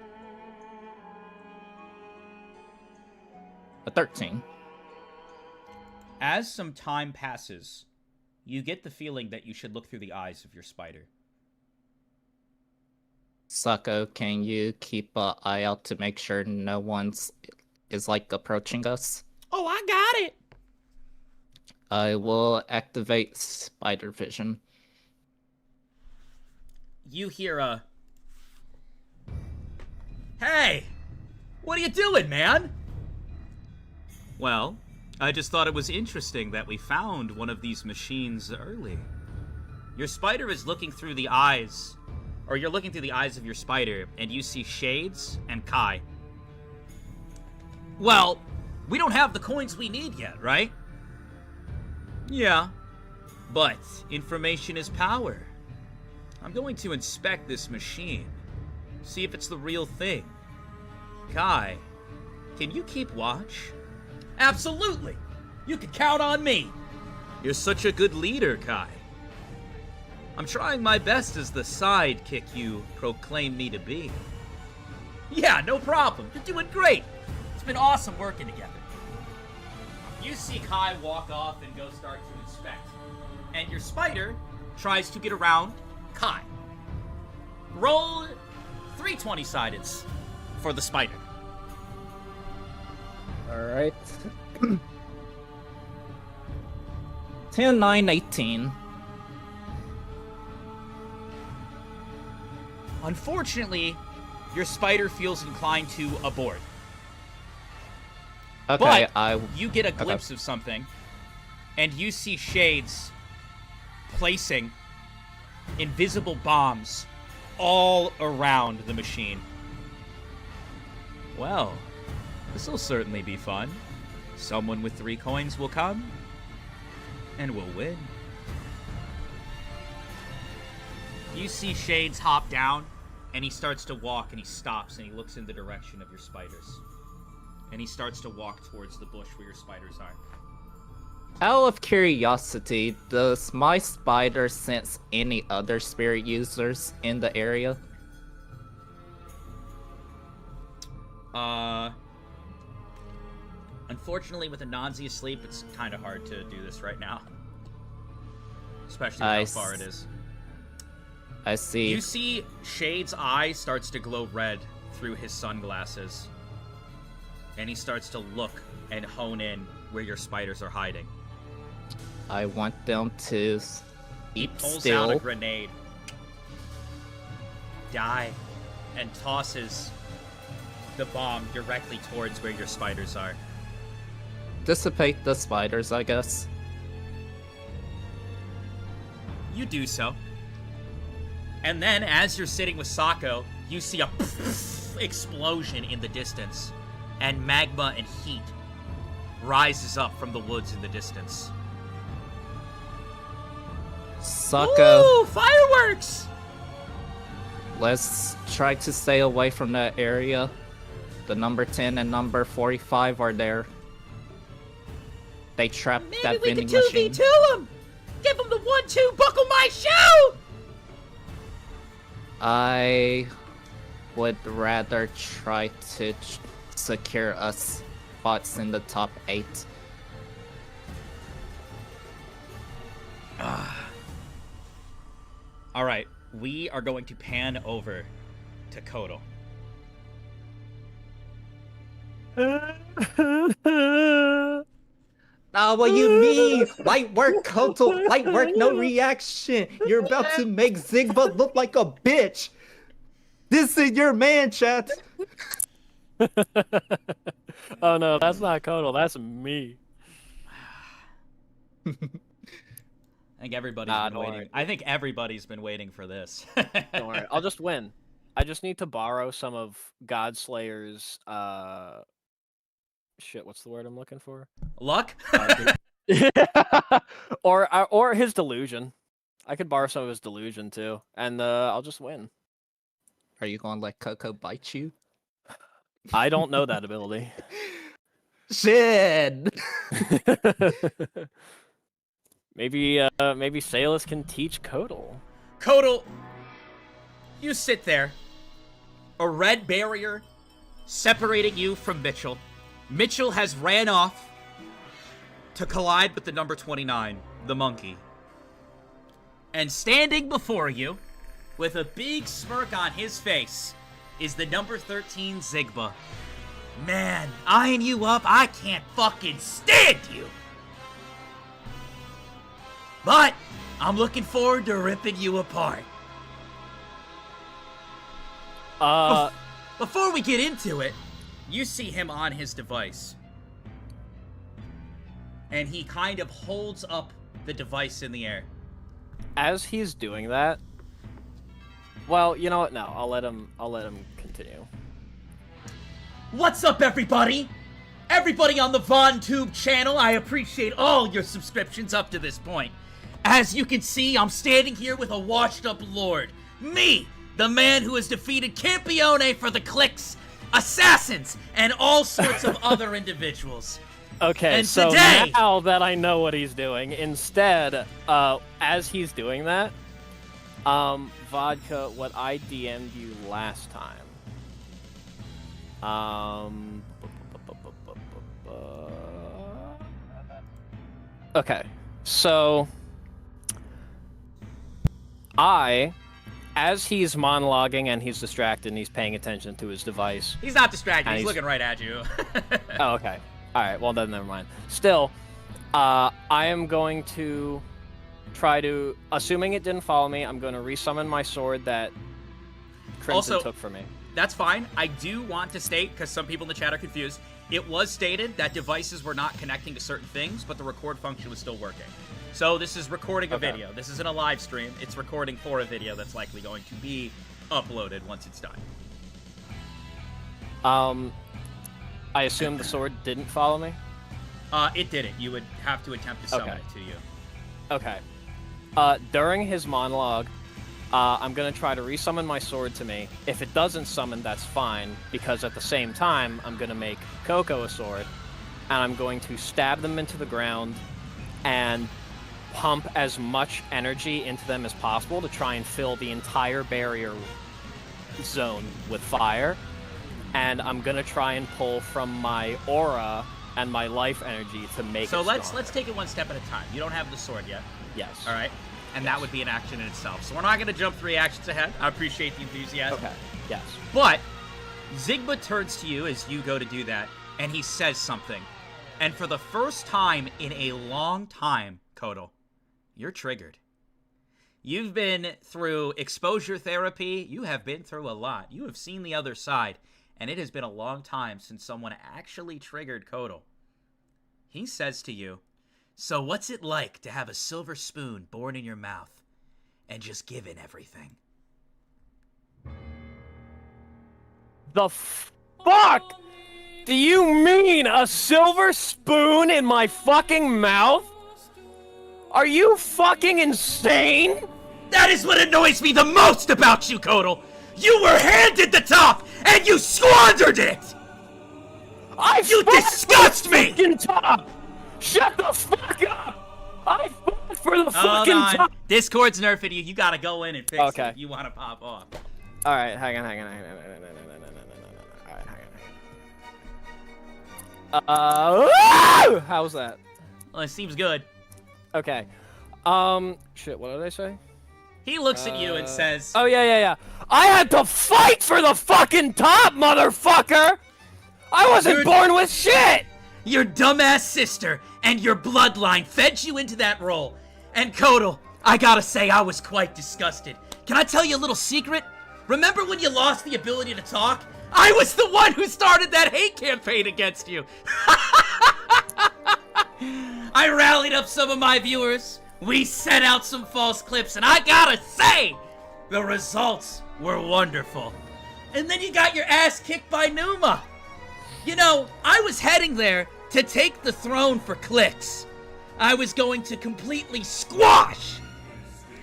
A 13. As some time passes, you get the feeling that you should look through the eyes of your spider. Sako, can you keep an eye out to make sure no one's is like approaching us? Oh, I got it! I will activate spider vision. You hear a... Hey! What are you doing, man? Well, I just thought it was interesting that we found one of these machines early. Your spider is looking through the eyes, or you're looking through the eyes of your spider, and you see Shades and Kai. Well, we don't have the coins we need yet, right? Yeah, but information is power. I'm going to inspect this machine, see if it's the real thing. Kai, can you keep watch? Absolutely! You can count on me! You're such a good leader, Kai. I'm trying my best as the sidekick you proclaim me to be. Yeah, no problem. You're doing great. It's been awesome working together. You see Kai walk off and go start to inspect. And your spider tries to get around Kai. Roll 3 20-sideds for the spider. Alright. 10, 9, 18. Unfortunately, your spider feels inclined to abort. Okay, but you get a glimpse of something, and you see Shades placing invisible bombs all around the machine. Well, this'll certainly be fun. Someone with 3 coins will come, and will win. You see Shades hop down, and he starts to walk, and he stops, and he looks in the direction of your spiders. And he starts to walk towards the bush where your spiders are. Out of curiosity, does my spider sense any other spirit users in the area? Unfortunately, with Anansi asleep, it's kind of hard to do this right now. Especially with how far it is. I see. You see Shade's eye starts to glow red through his sunglasses. And he starts to look and hone in where your spiders are hiding. I want them to He keep pulls still. out a grenade. Die. And tosses the bomb directly towards where your spiders are. Dissipate the spiders, I guess. You do so. And then, as you're sitting with Sako, you see a explosion in the distance. And magma and heat rises up from the woods in the distance. Sako, Ooh, fireworks! let's try to stay away from that area. The number 10 and number 45 are there. They trapped that vending machine. Maybe we could 2v2 him! Give him the 1-2, buckle my shoe! I would rather try to secure us spots in the top 8. Alright, we are going to pan over to Kodal. What you mean? Light work, Kotal. Light work, no reaction. You're about to make Zigba look like a bitch. This is your man, chat. Oh no, that's not Kodal, that's me. I think everybody's been don't waiting. worry. I think everybody's been waiting for this. Don't worry, I'll just win. I just need to borrow some of Godslayer's shit. What's the word I'm looking for? Luck? Or his delusion. I could borrow some of his delusion too, and I'll just win. Are you gonna let Coco bite you? I don't know that ability. Shit! Maybe Salus can teach Kodal. Kodal, you sit there. A red barrier separating you from Mitchell. Mitchell has ran off to collide with the number 29, the monkey. And standing before you, with a big smirk on his face, is the number 13 Zigba. Man, eyeing you up, I can't fucking stand you! But, I'm looking forward to ripping you apart. Before we get into it, you see him on his device. And he kind of holds up the device in the air. As he's doing that, well, you know what? No, I'll let him continue. What's up, everybody? Everybody on the VodTube channel, I appreciate all your subscriptions up to this point. As you can see, I'm standing here with a washed-up lord. Me, the man who has defeated Campione for the cliques, assassins, and all sorts of other individuals. Okay, and so today, now that I know what he's doing, instead, as he's doing that, Vodka, what I DM'd you last time. Okay, so as he's monologuing and he's distracted and he's paying attention to his device. He's not distracted, he's looking right at you. Oh, okay. Alright, well then never mind. Still, I am going to try to, assuming it didn't follow me, I'm going to resummon my sword that Crimson took from me. That's fine. I do want to state, because some people in the chat are confused, it was stated that devices were not connecting to certain things, but the record function was still working. So this is recording a video. This isn't a live stream. It's recording for a video that's likely going to be uploaded once it's done. I assume the sword didn't follow me? It didn't. You would have to attempt to summon it to you. Okay. During his monologue, I'm going to try to resummon my sword to me. If it doesn't summon, that's fine, because at the same time, I'm going to make Coco a sword, and I'm going to stab them into the ground and pump as much energy into them as possible to try and fill the entire barrier zone with fire. And I'm going to try and pull from my aura and my life energy to make it stronger. So let's take it one step at a time. You don't have the sword yet. Yes. All right? And that would be an action in itself. So we're not going to jump 3 actions ahead. I appreciate the enthusiasm. Okay, yes. But Zigba turns to you as you go to do that, and he says something. And for the first time in a long time, Kodal, you're triggered. You've been through exposure therapy. You have been through a lot. You have seen the other side. And it has been a long time since someone actually triggered Kodal. He says to you, so what's it like to have a silver spoon born in your mouth and just given everything? The fuck do you mean, a silver spoon in my fucking mouth? Are you fucking insane? That is what annoys me the most about you, Kodal! You were handed the top, and you squandered it! You disgust me! Top. Shut the fuck up! I fought for the fucking top! Discord's nerfing you. You gotta go in and fix it if you want to pop off. Alright, hang on. Alright, how's that? Well, it seems good. Okay. Shit, what did I say? He looks at you and says, oh, yeah. I had to fight for the fucking top, motherfucker! I wasn't born with shit! Your dumbass sister and your bloodline fed you into that role. And Kodal, I gotta say, I was quite disgusted. Can I tell you a little secret? Remember when you lost the ability to talk? I was the one who started that hate campaign against you. I rallied up some of my viewers. We sent out some false clips, and I gotta say, the results were wonderful. And then you got your ass kicked by Numa. You know, I was heading there to take the throne for clicks. I was going to completely squash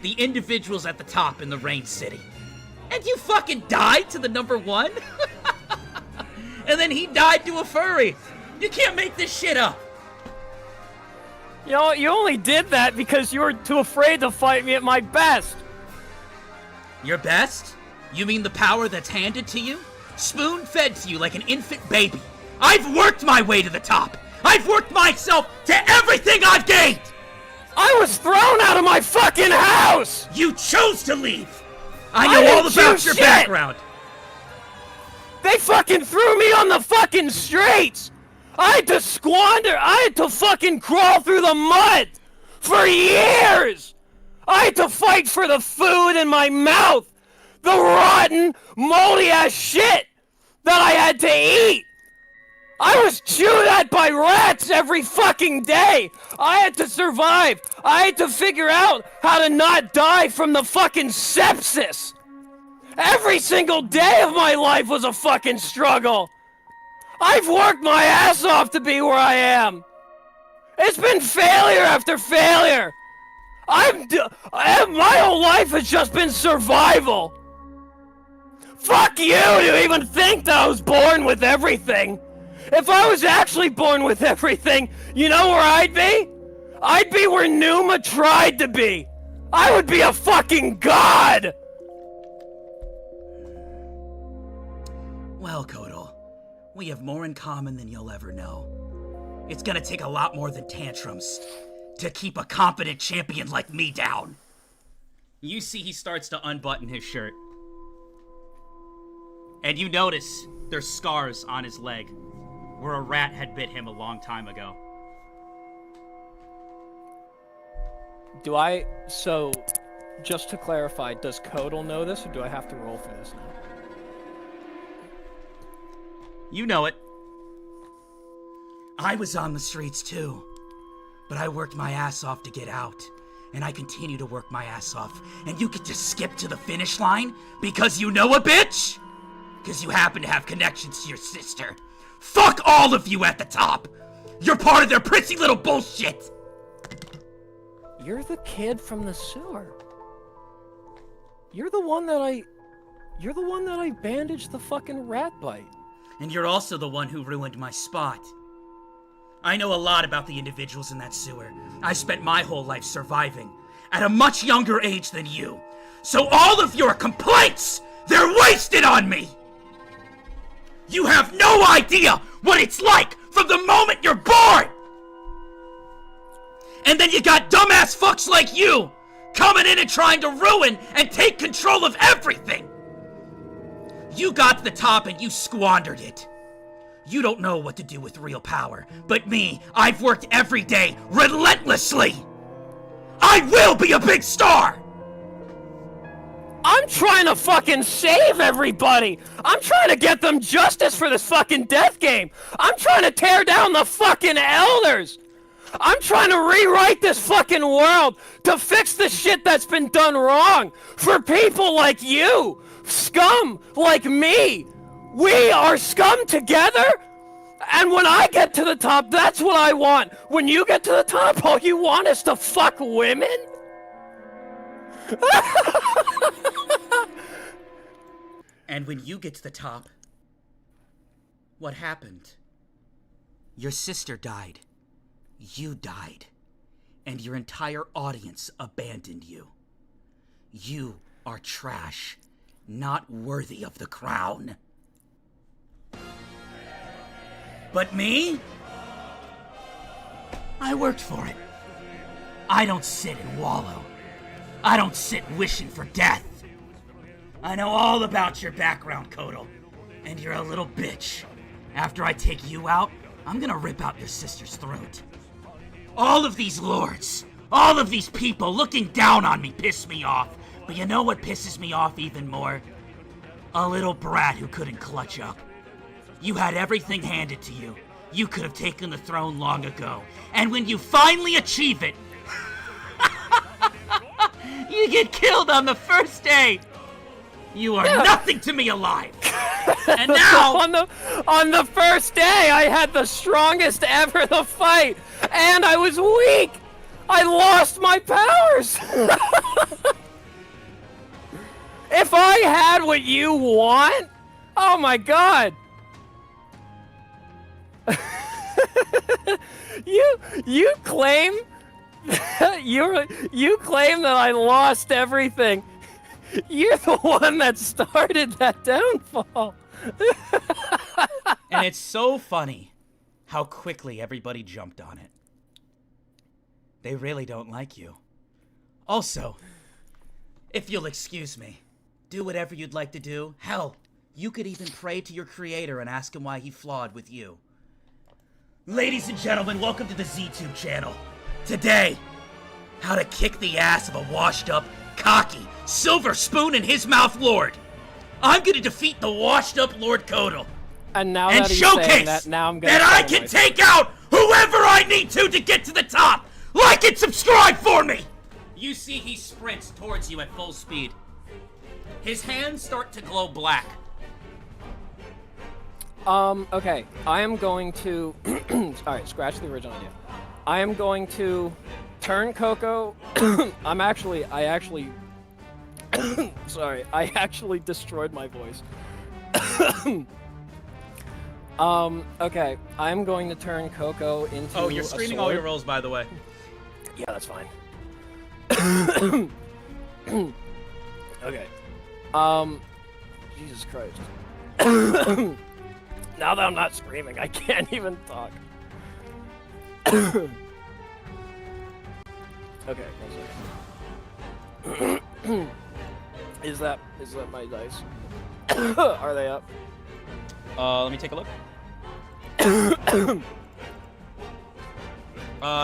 the individuals at the top in the Rain City. And you fucking died to the number 1? And then he died to a furry. You can't make this shit up. You know, you only did that because you were too afraid to fight me at my best. Your best? You mean the power that's handed to you? Spoon-fed to you like an infant baby. I've worked my way to the top. I've worked myself to everything I've gained. I was thrown out of my fucking house! You chose to leave. I know all about your background. They fucking threw me on the fucking streets! I had to fucking crawl through the mud for years! I had to fight for the food in my mouth! The rotten, moldy-ass shit that I had to eat! I was chewed at by rats every fucking day! I had to survive! I had to figure out how to not die from the fucking sepsis! Every single day of my life was a fucking struggle! I've worked my ass off to be where I am! It's been failure after failure! My whole life has just been survival! Fuck you to even think that I was born with everything! If I was actually born with everything, you know where I'd be? I'd be where Numa tried to be! I would be a fucking god! Well, Kodal, we have more in common than you'll ever know. It's gonna take a lot more than tantrums to keep a competent champion like me down. You see he starts to unbutton his shirt. And you notice there's scars on his leg where a rat had bit him a long time ago. So, just to clarify, does Kodal know this, or do I have to roll for this now? You know it. I was on the streets too, but I worked my ass off to get out, and I continue to work my ass off, and you get to skip to the finish line because you know a bitch? Because you happen to have connections to your sister. Fuck all of you at the top! You're part of their prissy little bullshit! You're the kid from the sewer. You're the one that I bandaged the fucking rat bite. And you're also the one who ruined my spot. I know a lot about the individuals in that sewer. I spent my whole life surviving at a much younger age than you. So all of your complaints, they're wasted on me! You have no idea what it's like from the moment you're born! And then you got dumbass fucks like you coming in and trying to ruin and take control of everything! You got to the top and you squandered it. You don't know what to do with real power, but me, I've worked every day, relentlessly! I will be a big star! I'm trying to fucking save everybody! I'm trying to get them justice for this fucking death game! I'm trying to tear down the fucking elders! I'm trying to rewrite this fucking world to fix the shit that's been done wrong for people like you! Scum like me! We are scum together! And when I get to the top, that's what I want! When you get to the top, all you want is to fuck women? And when you get to the top, what happened? Your sister died. You died. And your entire audience abandoned you. You are trash, not worthy of the crown. But me? I worked for it. I don't sit and wallow. I don't sit wishing for death. I know all about your background, Kodal. And you're a little bitch. After I take you out, I'm gonna rip out your sister's throat. All of these lords, all of these people looking down on me piss me off. But you know what pisses me off even more? A little brat who couldn't clutch up. You had everything handed to you. You could have taken the throne long ago. And when you finally achieve it, you get killed on the first day. You are nothing to me alive. And now on the first day, I had the strongest ever the fight, and I was weak. I lost my powers. If I had what you want, oh my god. You claim you claim that I lost everything. You're the one that started that downfall. And it's so funny how quickly everybody jumped on it. They really don't like you. Also, if you'll excuse me, do whatever you'd like to do. Hell, you could even pray to your creator and ask him why he flawed with you. Ladies and gentlemen, welcome to the ZTube channel. Today, how to kick the ass of a washed-up, cocky, silver spoon in his mouth lord. I'm gonna defeat the washed-up Lord Kodal. And now And that he's showcase saying that, now I'm gonna that I kill can myself. take out whoever I need to get to the top. Like and subscribe for me. You see he sprints towards you at full speed. His hands start to glow black. Okay. I am going to... Alright, scratch the original idea. I am going to turn Coco... I actually... Sorry, I actually destroyed my voice. Okay. I'm going to turn Coco into Oh, you're a screaming all your sword. rolls, by the way. Yeah, that's fine. Okay. Jesus Christ. Now that I'm not screaming, I can't even talk. Okay, 1 second. Is that my dice? Are they up? Let me take a look.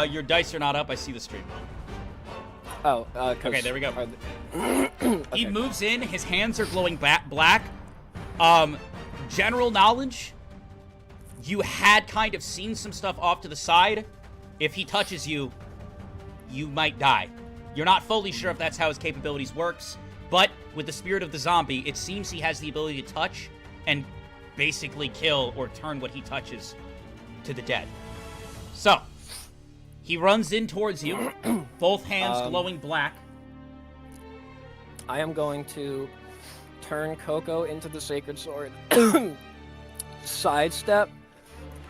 Your dice are not up. I see the stream. Oh, Okay, there we go. Okay. He moves in. His hands are glowing black. General knowledge, you had kind of seen some stuff off to the side. If he touches you, you might die. You're not fully sure if that's how his capabilities works, but with the spirit of the zombie, it seems he has the ability to touch and basically kill or turn what he touches to the dead. So, he runs in towards you, both hands glowing black. I am going to turn Coco into the Sacred Sword, sidestep,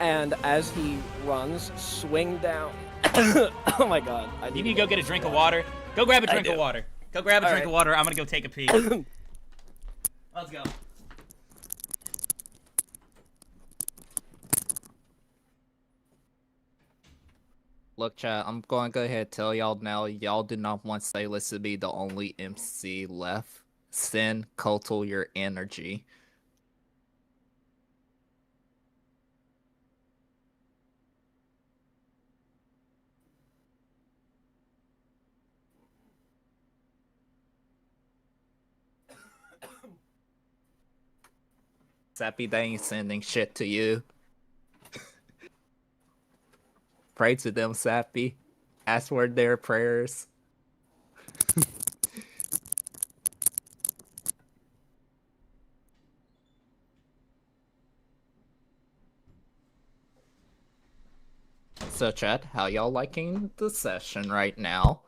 and as he runs, swing down. Oh my god. You need to go get a drink of water. Go grab a drink of water. Go grab a drink of water. I'm gonna go take a pee. Let's go. Look, chat, I'm going to go ahead and tell y'all now, y'all do not want Sailus to be the only MC left. Send Kotal your energy. Sappy, they ain't sending shit to you. Pray to them, Sappy. Ask for their prayers. So, chat, how y'all liking the session right now?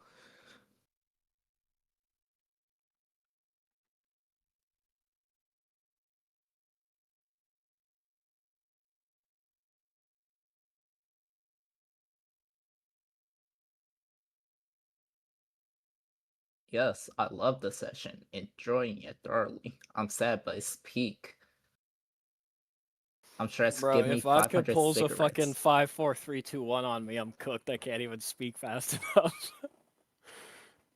Yes, I love the session. Enjoying it thoroughly. I'm sad, but it's peak. I'm stressed. Bro, Give me if Vodka 500 pulls cigarettes. a fucking 5, 4, 3, 2, 1 on me, I'm cooked. I can't even speak fast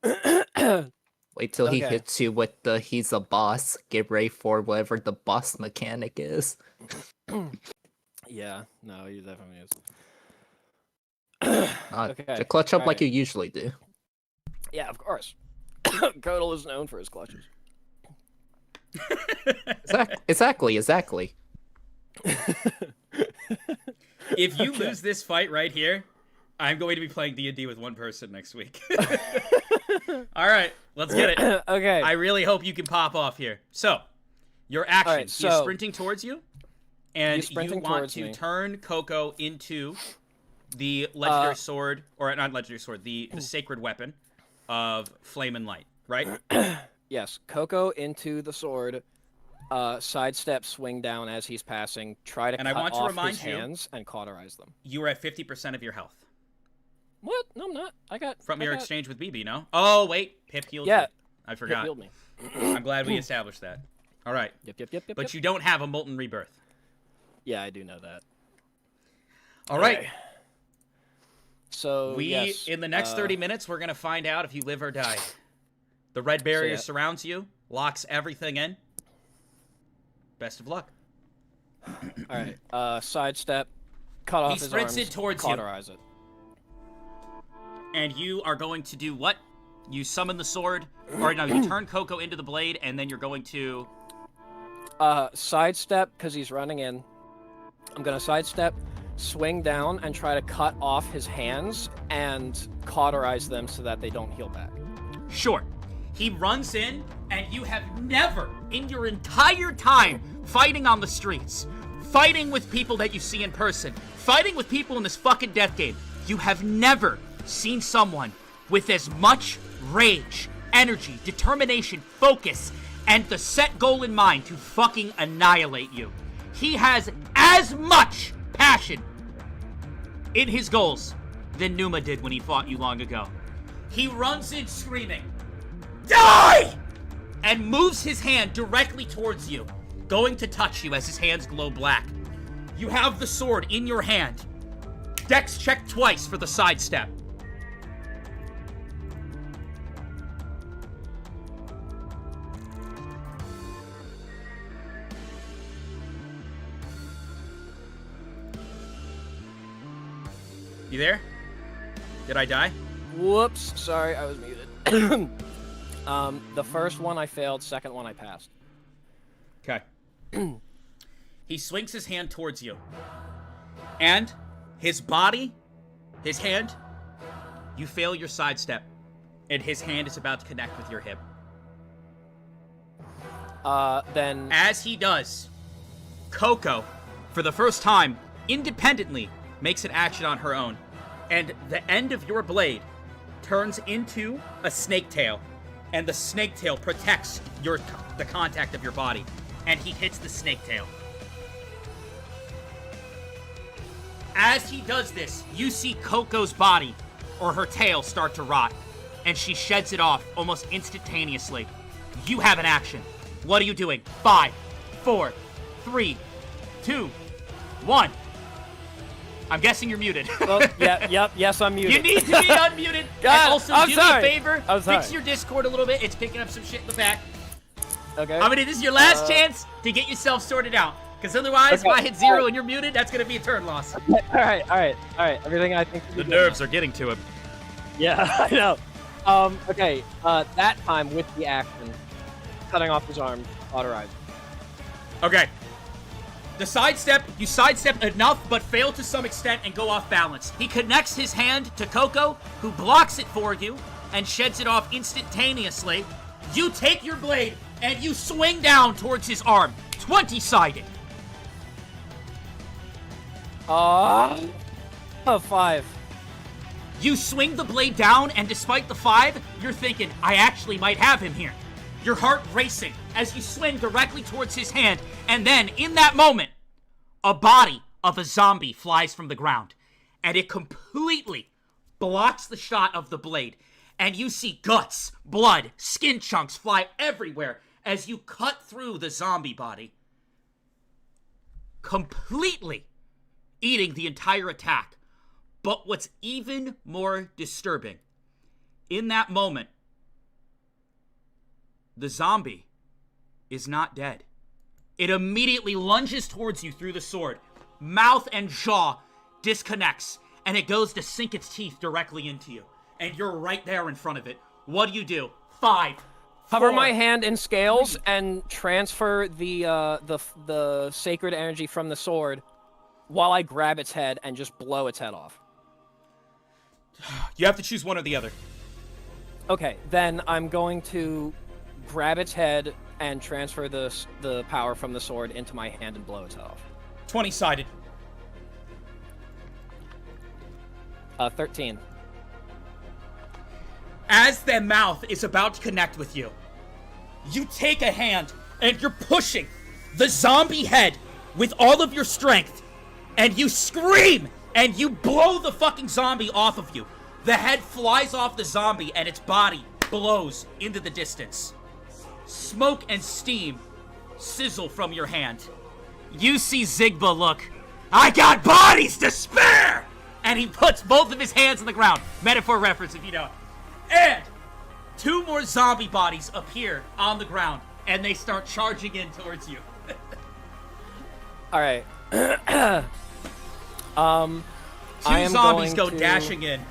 enough. Wait till he Okay. hits you with the he's a boss. Get ready for whatever the boss mechanic is. Yeah, no, he definitely is. Okay, Just clutch up like alright. you usually do. Yeah, of course. Kodal is known for his clutches. Exactly. If you lose this fight right here, I'm going to be playing D&D with one person next week. All right, let's get it. Okay. I really hope you can pop off here. So, Your action. Alright, He's so- sprinting towards you, and He's you sprinting want towards to me. turn Coco into the legendary sword, or not legendary sword, the sacred weapon of flame and light, right? Yes, Coco into the sword, sidestep, swing down as he's passing, try to And I cut want to off remind his you- hands and cauterize them. You are at 50% of your health. What? No, I'm not. From your exchange with BB, no? Oh, wait. Pip healed you. Yeah. I Pip forgot. healed me. I'm glad we established that. All right. Yep. But you don't have a molten rebirth. Yeah, I do know that. All right. Okay. So, yes, in the next 30 minutes, we're going to find out if you live or die. The red barrier yeah. surrounds you, locks everything in. Best of luck. All right, sidestep, cut off He his sprints arms, in towards you. cauterize it. And you are going to do what? You summon the sword, or no, you turn Coco into the blade, and then you're going to... Sidestep, because he's running in. I'm going to sidestep, swing down, and try to cut off his hands and cauterize them so that they don't heal back. Sure. He runs in, and you have never, in your entire time fighting on the streets, fighting with people that you see in person, fighting with people in this fucking death game, you have never seen someone with as much rage, energy, determination, focus, and the set goal in mind to fucking annihilate you. He has as much passion in his goals than Numa did when he fought you long ago. He runs in screaming, "Die!" and moves his hand directly towards you, going to touch you as his hands glow black. You have the sword in your hand. Dex check twice for the sidestep. You there? Did I die? Whoops, sorry, I was muted. The first one I failed, second one I passed. Okay. He swings his hand towards you. And his body, his hand, you fail your sidestep. And his hand is about to connect with your hip. Then... As he does, Coco, for the first time, independently, makes an action on her own. And the end of your blade turns into a snake tail. And the snake tail protects the contact of your body. And he hits the snake tail. As he does this, you see Coco's body, or her tail, start to rot. And she sheds it off almost instantaneously. You have an action. What are you doing? 5, 4, 3, 2, 1. I'm guessing you're muted. Oh, yes, I'm muted. You need to be unmuted. God, and also, I'm do sorry. me a favor. I'm sorry. Fix your Discord a little bit. It's picking up some shit in the back. Okay. I mean, this is your last chance to get yourself sorted out. Because otherwise, if I hit 0 and you're muted, that's going to be a turn loss. All right. Everything I think. The nerves are getting to him. Yeah, I know. Okay. That time with the action, cutting off his arm, cauterize. Okay. The sidestep, you sidestep enough, but fail to some extent and go off balance. He connects his hand to Coco, who blocks it for you and sheds it off instantaneously. You take your blade and you swing down towards his arm, 20-sided. 5. You swing the blade down, and despite the 5, you're thinking, I actually might have him here. Your heart racing as you swing directly towards his hand, and then, in that moment, a body of a zombie flies from the ground, and it completely blocks the shot of the blade, and you see guts, blood, skin chunks fly everywhere as you cut through the zombie body, completely eating the entire attack. But what's even more disturbing, in that moment, the zombie is not dead. It immediately lunges towards you through the sword. Mouth and jaw disconnects, and it goes to sink its teeth directly into you. And you're right there in front of it. What do? 5, Cover 4, my hand in scales and transfer the sacred energy from the sword while I grab its head and just blow its head off. You have to choose one or the other. Okay, then I'm going to grab its head and transfer the power from the sword into my hand and blow its head off. 20-sided. 13. As their mouth is about to connect with you, you take a hand and you're pushing the zombie head with all of your strength, and you scream and you blow the fucking zombie off of you. The head flies off the zombie and its body blows into the distance. Smoke and steam sizzle from your hand. You see Zigba look, I got bodies to spare! And he puts both of his hands on the ground. Metaphor reference if you know. And 2 more zombie bodies appear on the ground, and they start charging in towards you. Alright. 2 I am zombies go going to- dashing in.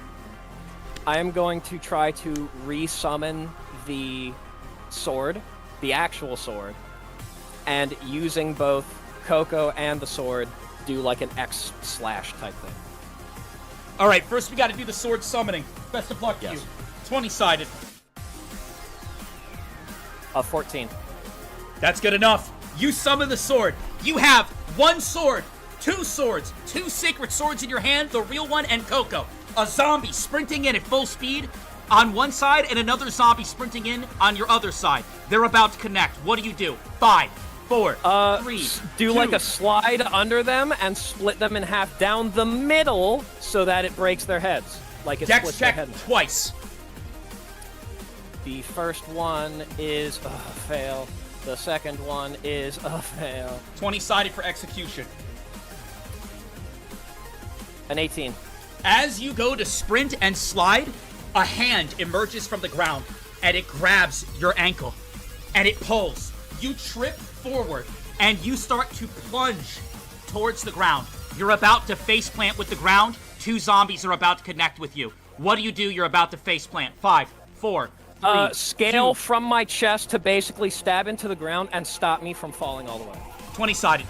I am going to try to re-summon the sword, the actual sword, and using both Coco and the sword, do like an X slash type thing. Alright, first we gotta do the sword summoning. Best of luck to Yes. you. 20-sided. 14. That's good enough. You summon the sword. You have 1 sword, 2 swords, 2 sacred swords in your hand, the real one and Coco. A zombie sprinting in at full speed on one side and another zombie sprinting in on your other side. They're about to connect. What do? 5, 4, 3, do 2. like a slide under them and split them in half down the middle so that it breaks their heads. Like it Dex splits their check head. twice. The first one is a fail. The second one is a fail. 20-sided for execution. An 18. As you go to sprint and slide, a hand emerges from the ground, and it grabs your ankle, and it pulls. You trip forward, and you start to plunge towards the ground. You're about to faceplant with the ground. 2 zombies are about to connect with you. What do? You're about to faceplant. 5, 4, 3, Scale 2. from my chest to basically stab into the ground and stop me from falling all the way. 20-sided.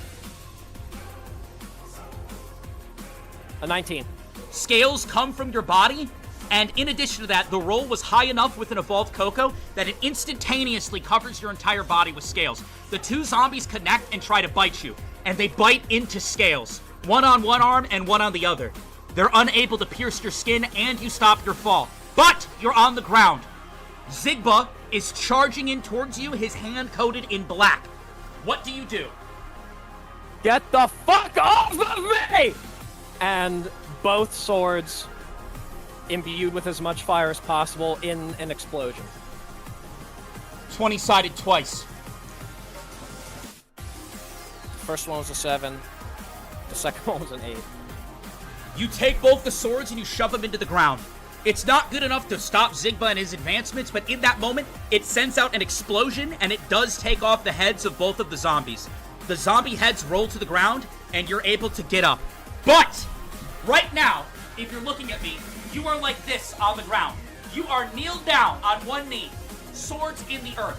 A 19. Scales come from your body, and in addition to that, the roll was high enough with an evolved Coco that it instantaneously covers your entire body with scales. The 2 zombies connect and try to bite you, and they bite into scales. One on one arm and one on the other. They're unable to pierce your skin, and you stop your fall. But you're on the ground. Zigba is charging in towards you, his hand coated in black. What do? Get the fuck off of me! And both swords imbued with as much fire as possible in an explosion. 20-sided twice. First one was a 7. The second one was an 8. You take both the swords and you shove them into the ground. It's not good enough to stop Zigba and his advancements, but in that moment, it sends out an explosion, and it does take off the heads of both of the zombies. The zombie heads roll to the ground, and you're able to get up. But, right now, if you're looking at me, you are like this on the ground. You are kneeled down on one knee, swords in the earth.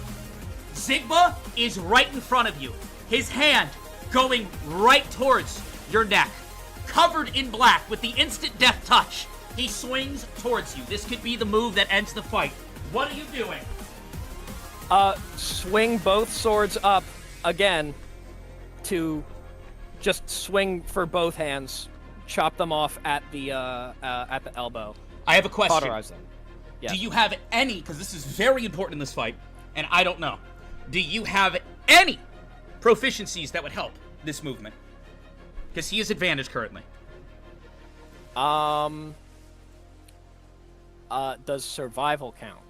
Zigba is right in front of you, his hand going right towards your neck. Covered in black with the instant death touch, he swings towards you. This could be the move that ends the fight. What are you doing? Swing both swords up again to just swing for both hands. Chop them off at the elbow. I have a question. Cauterize them. Yeah. Do you have any, because this is very important in this fight, and I don't know, do you have any proficiencies that would help this movement? Because he is advantaged currently. Does survival count?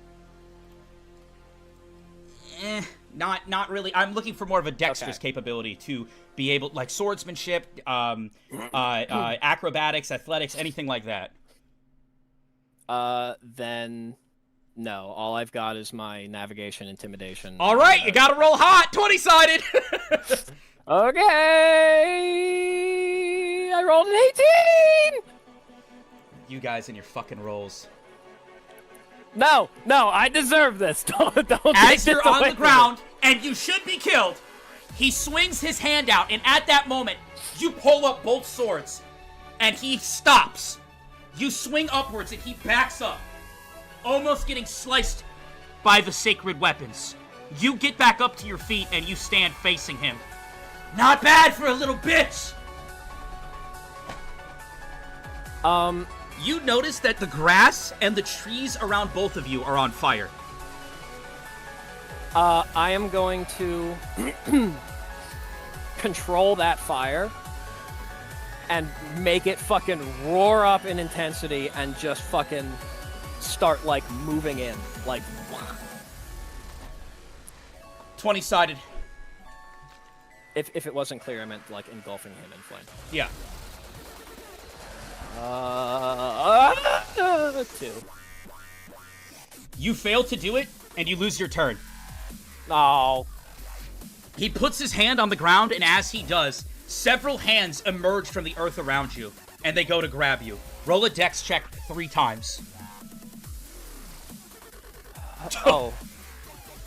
Not really. I'm looking for more of a dexterous capability to be able, like swordsmanship, acrobatics, athletics, anything like that. Then no. All I've got is my navigation, intimidation. All right, you gotta roll hot. 20-sided. Okay. I rolled an 18. You guys and your fucking rolls. No, I deserve this. Don't As take you're this on away the from me. ground and you should be killed, he swings his hand out, and at that moment, you pull up both swords, and he stops. You swing upwards, and he backs up, almost getting sliced by the sacred weapons. You get back up to your feet and you stand facing him. Not bad for a little bitch! You notice that the grass and the trees around both of you are on fire. I am going to control that fire and make it fucking roar up in intensity and just fucking start, like, moving in. Like... 20-sided. If it wasn't clear, I meant, like, engulfing him in flame. Yeah. 2. You fail to do it, and you lose your turn. Oh. He puts his hand on the ground, and as he does, several hands emerge from the earth around you, and they go to grab you. Roll a dex check 3 times. Oh.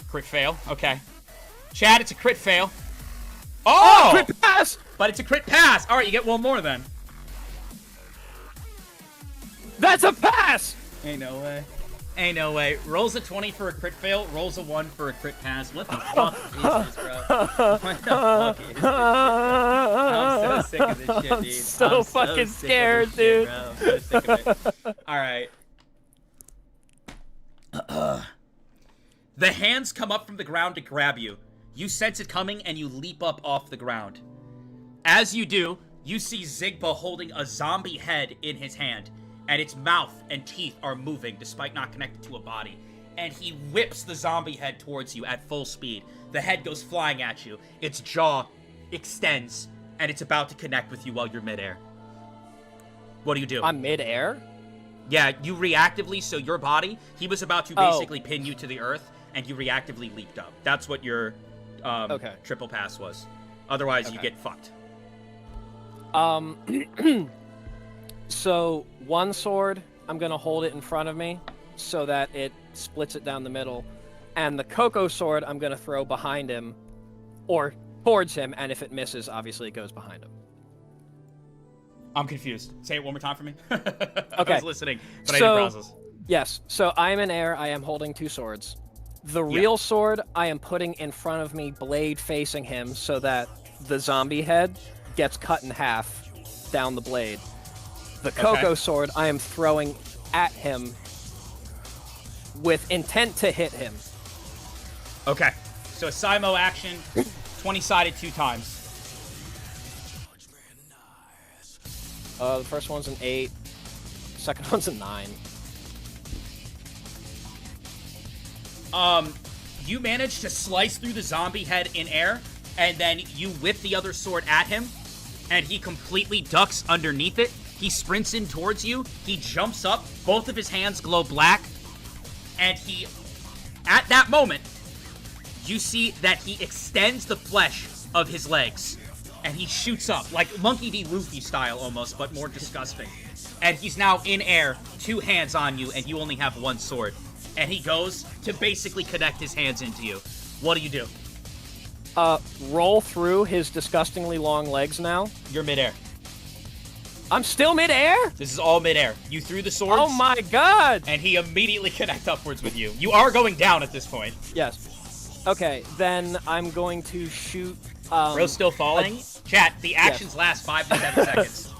Crit fail. Okay. Chad, it's a crit fail. Oh! Crit pass! But it's a crit pass. All right, you get one more then. That's a pass! Ain't no way. Ain't no way. Rolls a 20 for a crit fail, rolls a 1 for a crit pass. What the fuck is this, bro? What the fuck is this shit? I'm so sick of this shit, dude. So fucking scared, dude. I'm so sick of it. Alright. The hands come up from the ground to grab you. You sense it coming and you leap up off the ground. As you do, you see Zigba holding a zombie head in his hand, and its mouth and teeth are moving despite not connected to a body. And he whips the zombie head towards you at full speed. The head goes flying at you. Its jaw extends, and it's about to connect with you while you're midair. What do you do? I'm midair? Yeah, you reactively, so your body, he was about to basically pin you to the earth, and you reactively leaped up. That's what your triple pass was. Otherwise, you get fucked. So, one sword, I'm gonna hold it in front of me so that it splits it down the middle. And the Coco sword, I'm gonna throw behind him, or towards him, and if it misses, obviously it goes behind him. I'm confused. Say it one more time for me. Okay. I was listening, but I didn't process. Yes, so I am in air, I am holding 2 swords. The real sword, I am putting in front of me, blade facing him, so that the zombie head gets cut in half down the blade. The Coco sword, I am throwing at him with intent to hit him. Okay. So a Simo action, 20-sided 2 times. The first one's an 8. Second one's a 9. You manage to slice through the zombie head in air, and then you whip the other sword at him, and he completely ducks underneath it. He sprints in towards you. He jumps up. Both of his hands glow black. And he, at that moment, you see that he extends the flesh of his legs. And he shoots up, like Monkey D. Luffy style almost, but more disgusting. And he's now in air, 2 hands on you, and you only have 1 sword. And he goes to basically connect his hands into you. What do? Roll through his disgustingly long legs now. You're midair. I'm still midair? This is all midair. You threw the swords. Oh my god! And he immediately connects upwards with you. You are going down at this point. Yes. Okay, then I'm going to shoot... Bro's still falling? Chat, the actions last 5 to 7 seconds.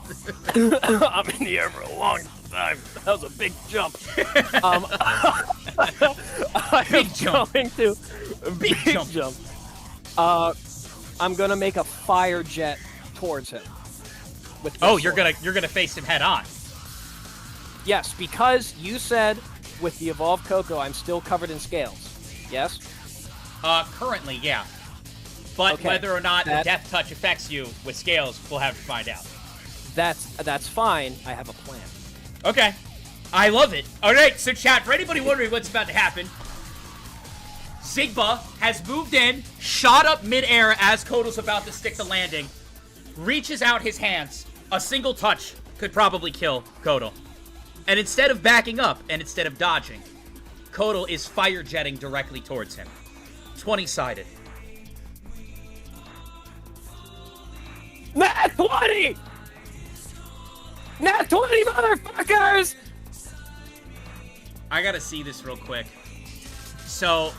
I'm in the air for a long time. That was a big jump. Big jump. Big jump. I'm gonna make a fire jet towards him. With you're gonna face him head on. Yes, because you said with the evolved Coco, I'm still covered in scales. Yes. Currently, yeah. But whether or not the death touch affects you with scales, we'll have to find out. That's fine. I have a plan. Okay. I love it. Alright, so chat, for anybody wondering what's about to happen, Zigba has moved in, shot up midair as Kodo's about to stick the landing, reaches out his hands. A single touch could probably kill Kodo. And instead of backing up, and instead of dodging, Kodo is fire jetting directly towards him. 20-sided. Nat 20! Nat 20, motherfuckers! I gotta see this real quick. So,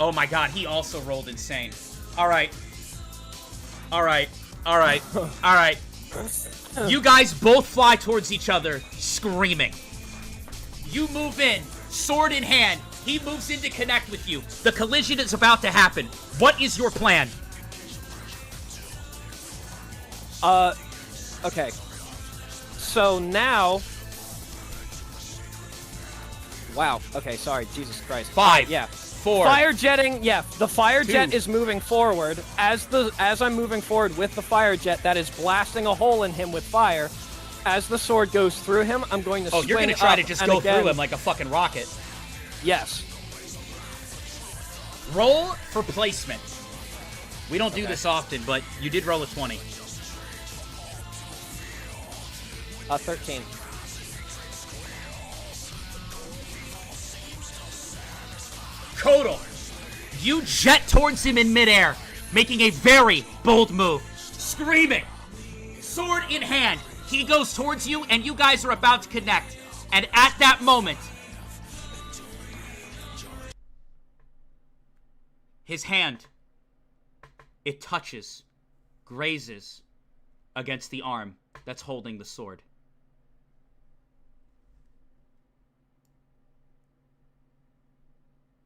Oh my god, he also rolled insane. Alright. Alright. Alright. Alright. You guys both fly towards each other, screaming. You move in, sword in hand. He moves in to connect with you. The collision is about to happen. What is your plan? Okay. So now... Wow. Okay, sorry. Jesus Christ. 5. Yeah. 4. Fire jetting, yeah, the fire 2. jet is moving forward. As I'm moving forward with the fire jet, that is blasting a hole in him with fire. As the sword goes through him, I'm going to swing up. Oh, you're gonna try to just go again, through him like a fucking rocket. Yes. Roll for placement. We don't do this often, but you did roll a 20. 13. Kodal, you jet towards him in midair, making a very bold move. Screaming, sword in hand, he goes towards you, and you guys are about to connect. And at that moment, his hand, it touches, grazes against the arm that's holding the sword.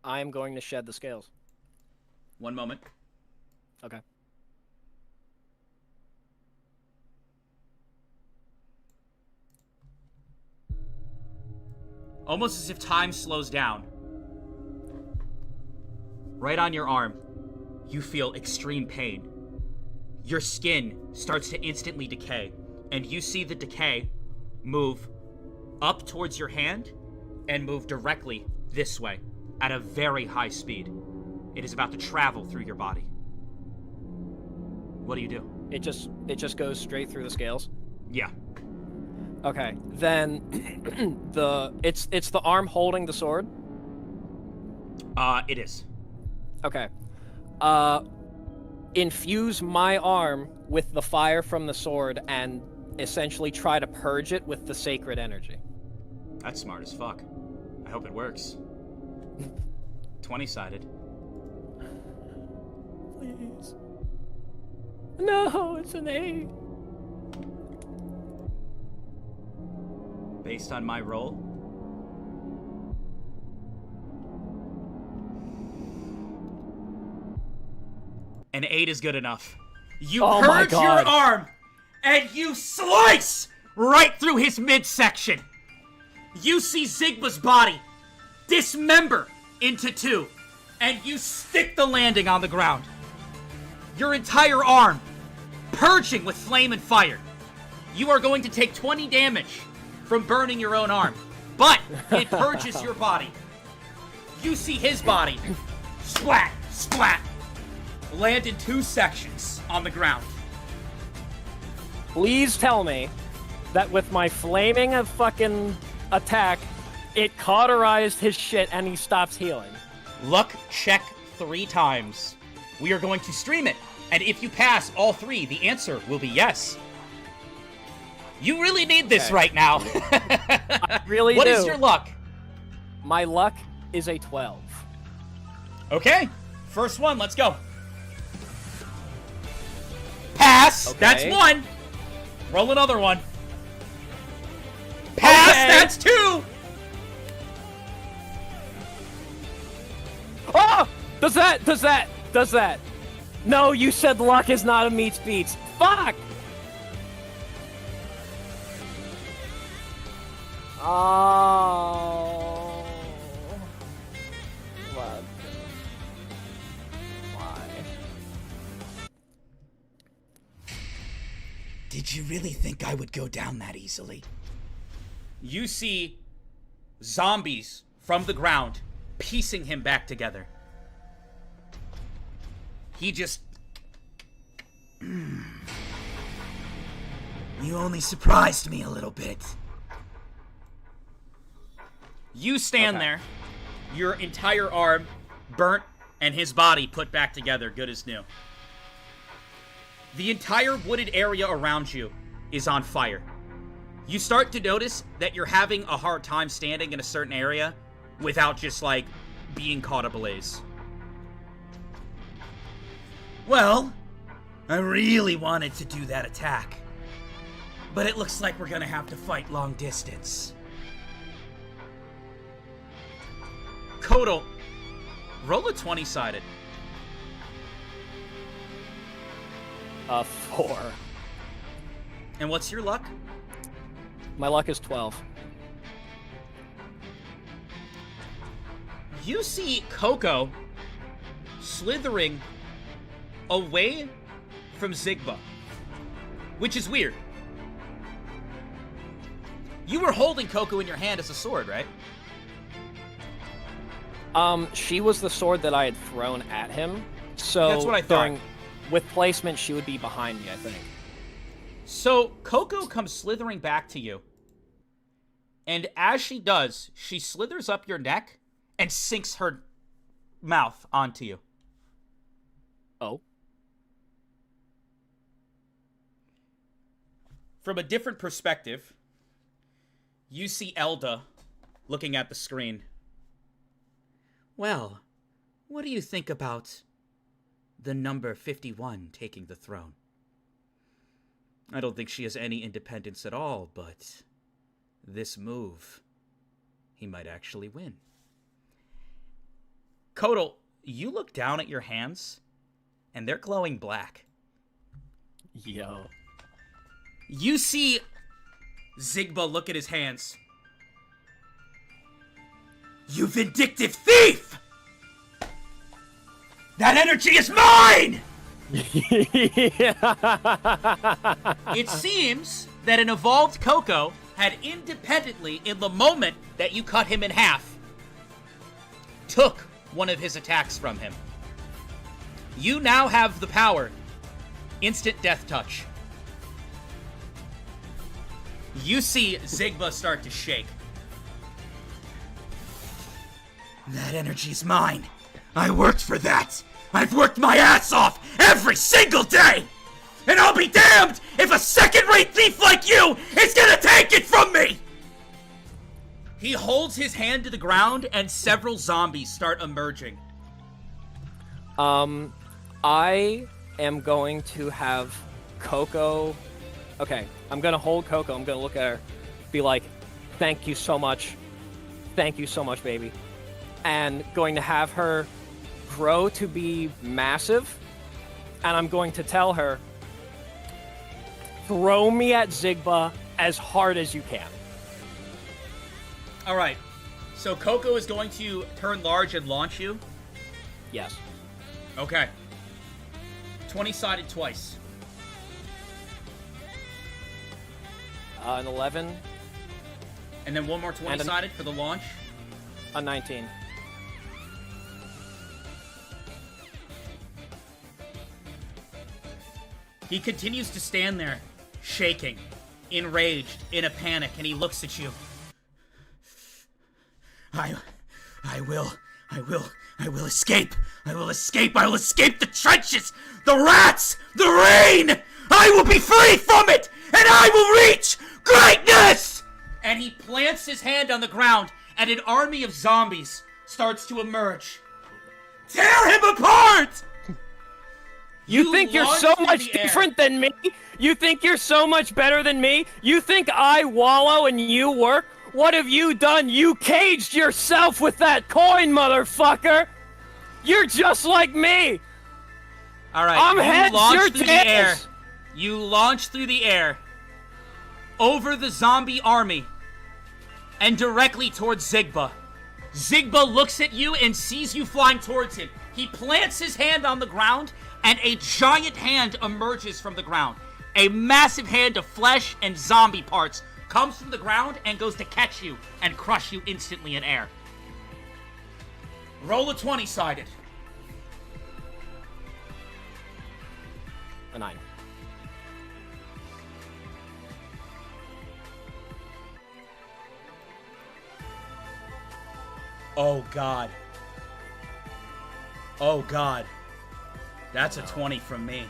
I am going to shed the scales. One moment. Okay. Almost as if time slows down. Right on your arm, you feel extreme pain. Your skin starts to instantly decay, and you see the decay move up towards your hand and move directly this way at a very high speed. It is about to travel through your body. What do you do? It just goes straight through the scales. Yeah. Okay. Then it's the arm holding the sword. It is. Okay. Infuse my arm with the fire from the sword and essentially try to purge it with the sacred energy. That's smart as fuck. I hope it works. 20-sided. Please. No, it's an 8. Based on my roll, an 8 is good enough. You purge your arm, and you slice right through his midsection. You see Zigma's body dismember into 2, and you stick the landing on the ground. Your entire arm purging with flame and fire. You are going to take 20 damage from burning your own arm, but it purges your body. You see his body, splat, splat, land in 2 sections on the ground. Please tell me that with my flaming fucking attack, it cauterized his shit and he stops healing. Luck check 3 times. We are going to stream it, and if you pass all 3, the answer will be yes. You really need this right now. I really What do. is your luck? My luck is a 12. Okay, first one, let's go. Pass, Okay. that's 1. Roll another one. Pass, Okay. that's 2. Oh! Does that? No, you said luck is not a meets beats. Fuck! Oh. What? Why? Did you really think I would go down that easily? You see zombies from the ground piecing him back together. He just... You only surprised me a little bit. You stand there, your entire arm burnt, and his body put back together, good as new. The entire wooded area around you is on fire. You start to notice that you're having a hard time standing in a certain area without just, like, being caught ablaze. Well, I really wanted to do that attack. But it looks like we're gonna have to fight long distance. Kotal, roll a 20-sided. 4. And what's your luck? My luck is 12. You see Coco slithering away from Zigba, which is weird. You were holding Coco in your hand as a sword, right? She was the sword that I had thrown at him. So That's what I thought. With placement, she would be behind me, I think. So Coco comes slithering back to you. And as she does, she slithers up your neck and sinks her mouth onto you. Oh. From a different perspective, you see Elda looking at the screen. Well, what do you think about the number 51 taking the throne? I don't think she has any independence at all, but this move, he might actually win. Kotal, you look down at your hands, and they're glowing black. Yo. You see Zigba look at his hands. You vindictive thief! That energy is mine! It seems that an evolved Coco had independently, in the moment that you cut him in half, took one of his attacks from him. You now have the power. Instant death touch. You see Zigba start to shake. That energy's mine. I worked for that. I've worked my ass off every single day. And I'll be damned if a second-rate thief like you is gonna take it from me! He holds his hand to the ground and several zombies start emerging. I am going to have Coco... Okay, I'm gonna hold Coco, I'm gonna look at her, be like, thank you so much, baby. And going to have her grow to be massive, and I'm going to tell her, throw me at Zigba as hard as you can. Alright, so Coco is going to turn large and launch you? Yes. Okay. 20-sided twice. An 11. And then one more 20-sided for the launch. A 19. He continues to stand there, shaking, enraged, in a panic, and he looks at you. I will escape. I will escape the trenches, the rats, the rain. I will be free from it, and I will reach greatness. And he plants his hand on the ground, and an army of zombies starts to emerge. Tear him apart! You think you're launch so through much the air. different than me? You think you're so much better than me? You think I wallow and you work? What have you done? You caged yourself with that coin, motherfucker! You're just like me! Alright, I'm you heads, launch you're through the air. tails! You launch through the air, over the zombie army, and directly towards Zigba. Zigba looks at you and sees you flying towards him. He plants his hand on the ground, and a giant hand emerges from the ground. A massive hand of flesh and zombie parts comes from the ground and goes to catch you and crush you instantly in air. Roll a 20-sided. A 9. Oh, God. Oh, God. That's a 20 from me.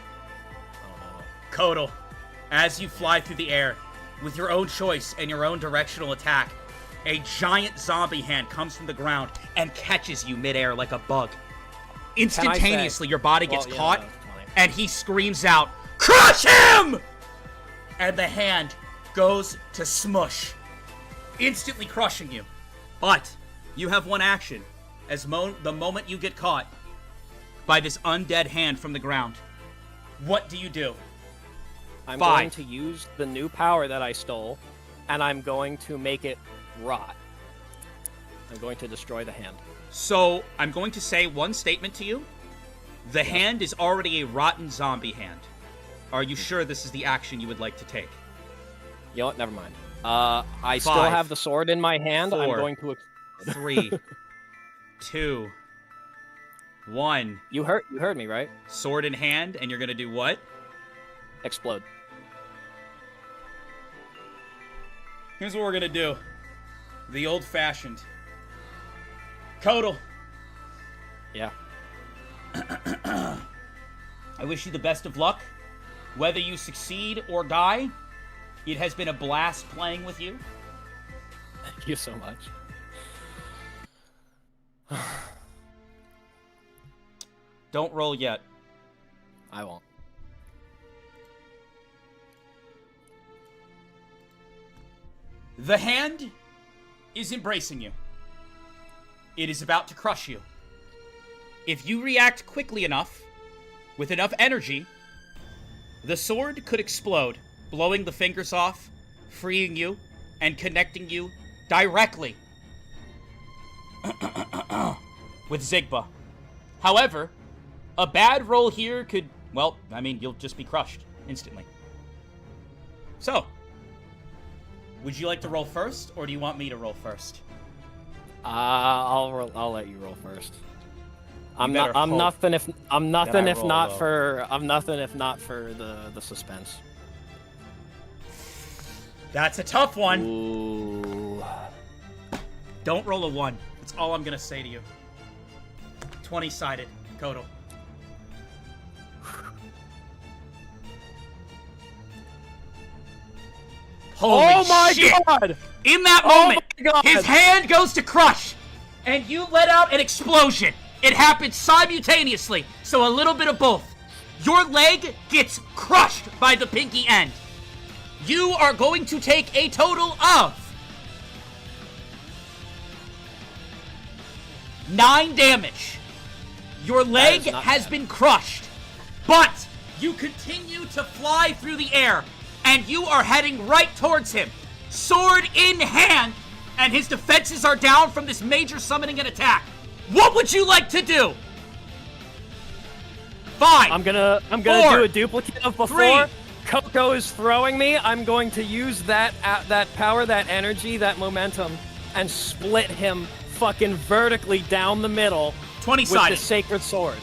Oh, Kotal, as you fly through the air, with your own choice and your own directional attack, a giant zombie hand comes from the ground and catches you midair like a bug. Instantaneously, your body gets caught, and he screams out, "Crush him!" And the hand goes to smush, instantly crushing you. But you have one action. The moment you get caught by this undead hand from the ground, what do you do? I'm going to use the new power that I stole, and I'm going to make it rot. I'm going to destroy the hand. So, I'm going to say one statement to you. The hand is already a rotten zombie hand. Are you sure this is the action you would like to take? You know what? Never mind. I still have the sword in my hand. 4, I'm going to... 3, 2, 1. You heard me, right? Sword in hand, and you're gonna do what? Explode. Here's what we're gonna do. The old-fashioned. Kodal. Yeah. I wish you the best of luck. Whether you succeed or die, it has been a blast playing with you. Thank you so much. Don't roll yet. I won't. The hand is embracing you. It is about to crush you. If you react quickly enough, with enough energy, the sword could explode, blowing the fingers off, freeing you, and connecting you directly with Zigba. However, a bad roll here could, well, I mean, you'll just be crushed instantly. So, would you like to roll first, or do you want me to roll first? I'll let you roll first. I'm better nothing if not low. for the suspense. That's a tough one. Ooh. Don't roll a 1. That's all I'm gonna say to you. 20-sided, Kodal. Holy Oh my shit! god! In that Oh moment, my God. his hand goes to crush, and you let out an explosion. It happened simultaneously, so a little bit of both. Your leg gets crushed by the pinky end. You are going to take a total of 9 damage. Your leg is not has bad. been crushed, but you continue to fly through the air, and you are heading right towards him, sword in hand, and his defenses are down from this major summoning and attack. What would you like to do? 5. I'm gonna 4, do a duplicate of before. 3. Coco is throwing me. I'm going to use that power, that energy, that momentum, and split him fucking vertically down the middle 20 with sided. the sacred sword.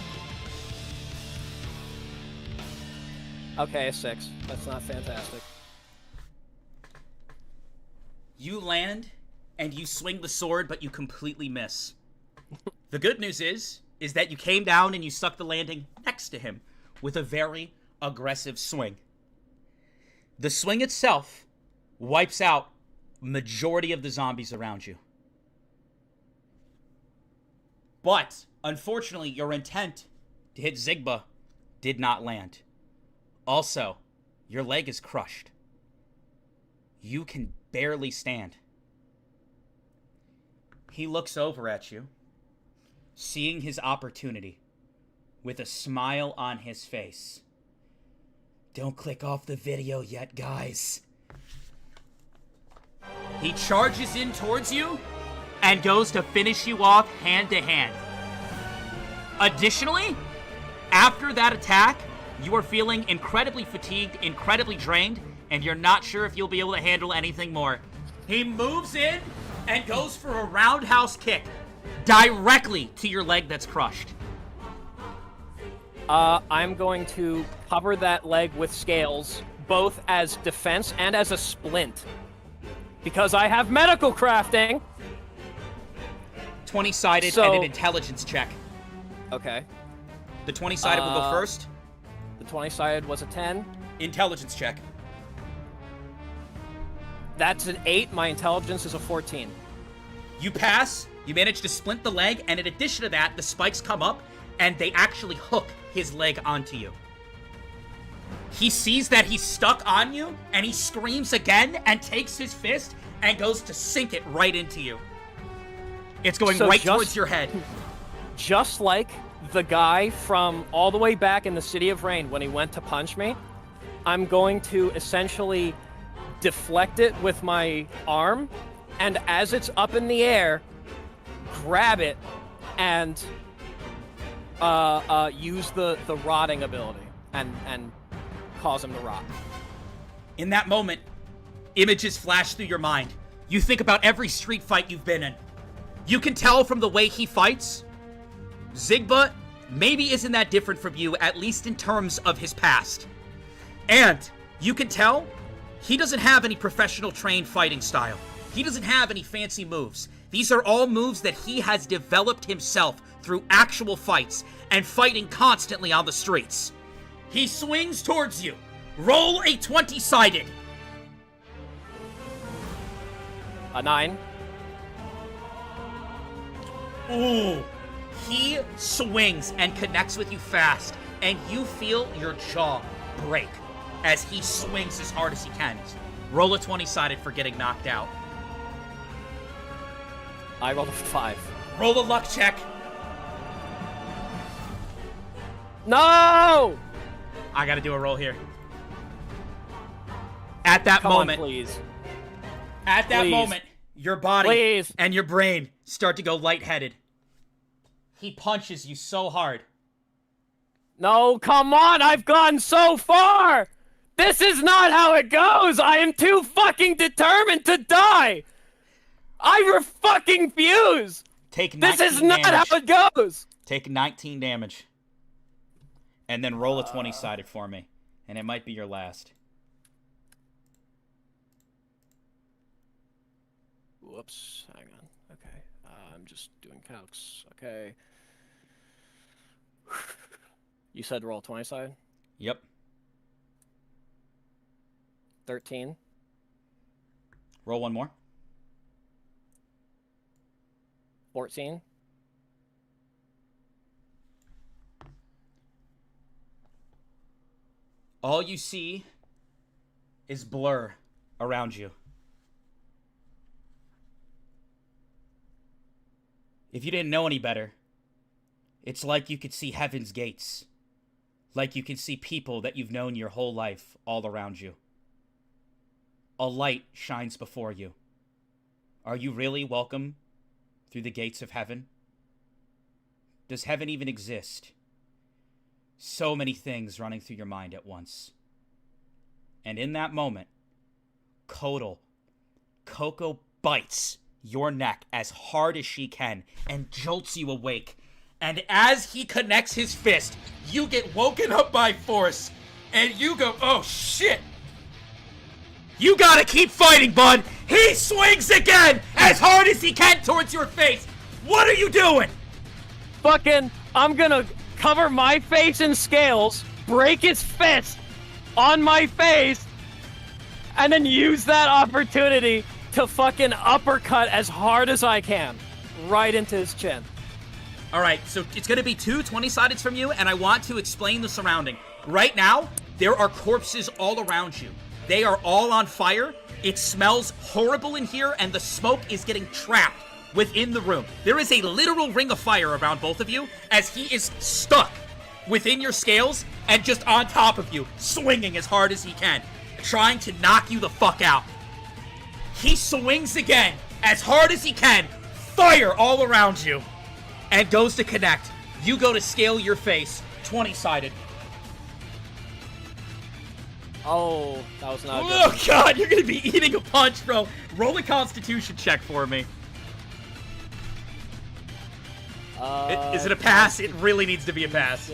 Okay, a 6. That's not fantastic. You land, and you swing the sword, but you completely miss. The good news is that you came down and you stuck the landing next to him with a very aggressive swing. The swing itself wipes out majority of the zombies around you. But, unfortunately, your intent to hit Zigba did not land. Also, your leg is crushed. You can barely stand. He looks over at you, seeing his opportunity, with a smile on his face. Don't click off the video yet, guys. He charges in towards you and goes to finish you off hand to hand. Additionally, after that attack, you are feeling incredibly fatigued, incredibly drained, and you're not sure if you'll be able to handle anything more. He moves in and goes for a roundhouse kick directly to your leg that's crushed. I'm going to cover that leg with scales, both as defense and as a splint. Because I have medical crafting! 20-sided and an intelligence check. Okay. The 20-sided will go first. The 20-sided was a 10. Intelligence check. That's an 8. My intelligence is a 14. You pass, you manage to splint the leg, and in addition to that, the spikes come up, and they actually hook his leg onto you. He sees that he's stuck on you, and he screams again and takes his fist and goes to sink it right into you. It's going right towards your head. Just like the guy from all the way back in the City of Rain when he went to punch me, I'm going to essentially deflect it with my arm, and as it's up in the air, grab it and use the rotting ability and cause him to rot. In that moment, images flash through your mind. You think about every street fight you've been in. You can tell from the way he fights, Zigba maybe isn't that different from you, at least in terms of his past. And you can tell he doesn't have any professional trained fighting style. He doesn't have any fancy moves. These are all moves that he has developed himself through actual fights and fighting constantly on the streets. He swings towards you. Roll a 20-sided. A 9. Ooh. He swings and connects with you fast, and you feel your jaw break as he swings as hard as he can. Roll a 20-sided for getting knocked out. I rolled a 5. Roll a luck check. No! I gotta do a roll here. At that Come moment, on, please. At that Please. moment, your body Please. and your brain start to go lightheaded. He punches you so hard. No, come on! I've gone so far! This is not how it goes! I am too fucking determined to die! I fucking refuse! Take 19 This is not damage. how it goes! Take 19 damage. And then roll a 20-sided for me. And it might be your last. Whoops, hang on. Okay, I'm just doing calcs. Okay. You said roll 20 side? Yep. 13. Roll one more. 14. All you see is blur around you. If you didn't know any better, it's like you could see heaven's gates. Like you can see people that you've known your whole life all around you. A light shines before you. Are you really welcome through the gates of heaven? Does heaven even exist? So many things running through your mind at once. And in that moment, Coco bites your neck as hard as she can and jolts you awake. And as he connects his fist, you get woken up by force, and you go, oh shit! You gotta keep fighting, bud! He swings again as hard as he can towards your face! What are you doing? Fucking, I'm gonna cover my face in scales, break his fist on my face, and then use that opportunity to fucking uppercut as hard as I can, right into his chin. Alright, so it's gonna be two 20-sideds from you, and I want to explain the surrounding. Right now, there are corpses all around you. They are all on fire. It smells horrible in here, and the smoke is getting trapped within the room. There is a literal ring of fire around both of you as he is stuck within your scales and just on top of you, swinging as hard as he can, trying to knock you the fuck out. He swings again as hard as he can, fire all around you, and goes to connect. You go to scale your face, 20-sided. Oh, that was not good. Oh god, you're gonna be eating a punch, bro. Roll a constitution check for me. Is it a pass? It really needs to be a pass.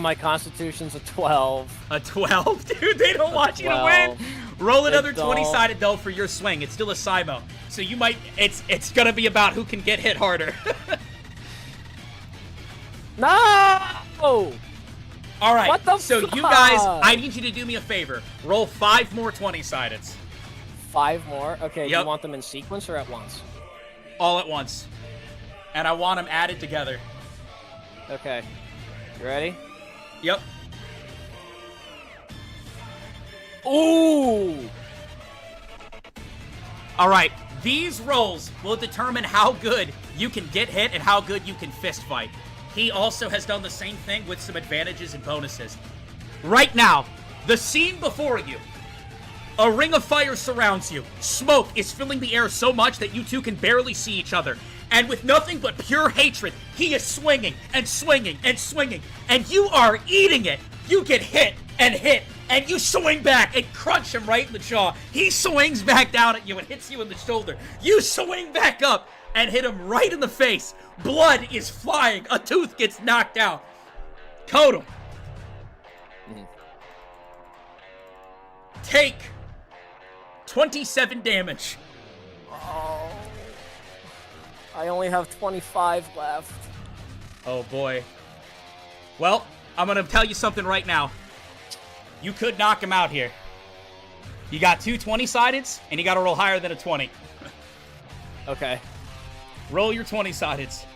My constitution's a 12. A 12? Dude, they don't want you to win. Roll another 20-sided though for your swing. It's still a Simo. So you might, it's gonna be about who can get hit harder. No! Alright, What the so fuck? you guys, I need you to do me a favor. Roll 5 more 20-sideds. 5 more? Okay, do Yep. you want them in sequence or at once? All at once. And I want them added together. Okay. You ready? Yep. Ooh! Alright, these rolls will determine how good you can get hit and how good you can fist fight. He also has done the same thing with some advantages and bonuses. Right now, the scene before you. A ring of fire surrounds you. Smoke is filling the air so much that you two can barely see each other. And with nothing but pure hatred, he is swinging and swinging and swinging. And you are eating it. You get hit, and you swing back and crunch him right in the jaw. He swings back down at you and hits you in the shoulder. You swing back up and hit him right in the face. Blood is flying. A tooth gets knocked out. Totem. Take 27 damage. Oh. I only have 25 left. Oh boy. Well, I'm gonna tell you something right now. You could knock him out here. You got two 20-sideds, and you gotta roll higher than a 20. Okay. Roll your 20-sideds.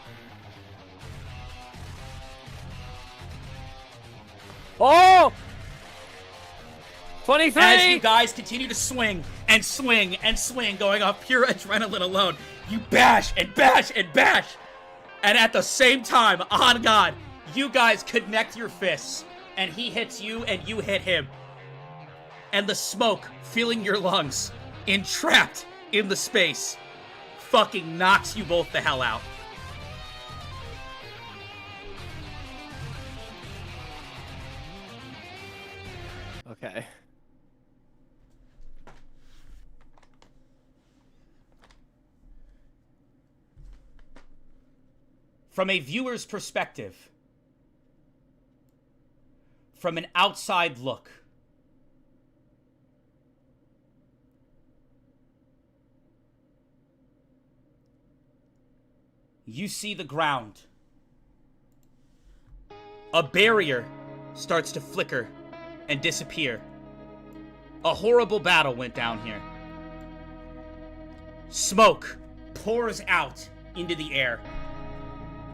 Oh! 23! As you guys continue to swing and swing and swing, going off pure adrenaline alone, you bash and bash and bash. And at the same time, on God, you guys connect your fists. And he hits you and you hit him. And the smoke filling your lungs, entrapped in the space, fucking knocks you both the hell out. Okay. From a viewer's perspective, from an outside look, you see the ground. A barrier starts to flicker and disappear. A horrible battle went down here. Smoke pours out into the air.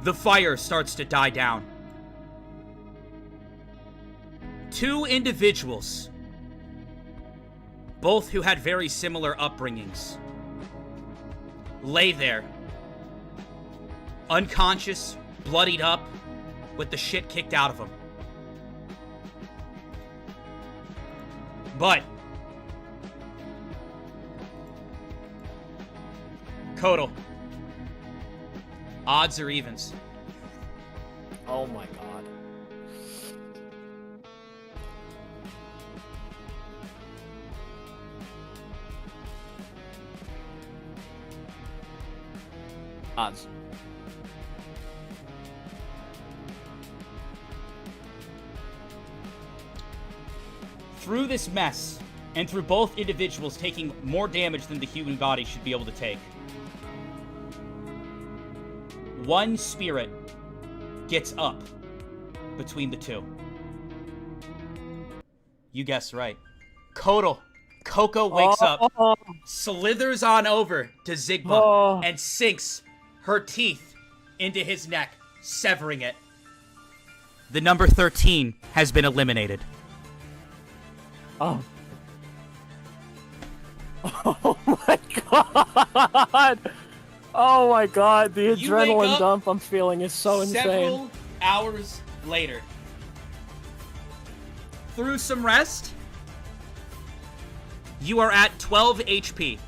The fire starts to die down. Two individuals, both who had very similar upbringings, lay there, unconscious, bloodied up, with the shit kicked out of them. But Kodal, odds or evens? Oh my god. Odds. Through this mess, and through both individuals taking more damage than the human body should be able to take, one spirit gets up between the two. You guessed right. Kodal. Coco wakes up, slithers on over to Zigma, and sinks her teeth into his neck, severing it. The number 13 has been eliminated. Oh. Oh my god! Oh my god, the You wake adrenaline up dump I'm feeling is so insane. Several hours later, through some rest, you are at 12 HP.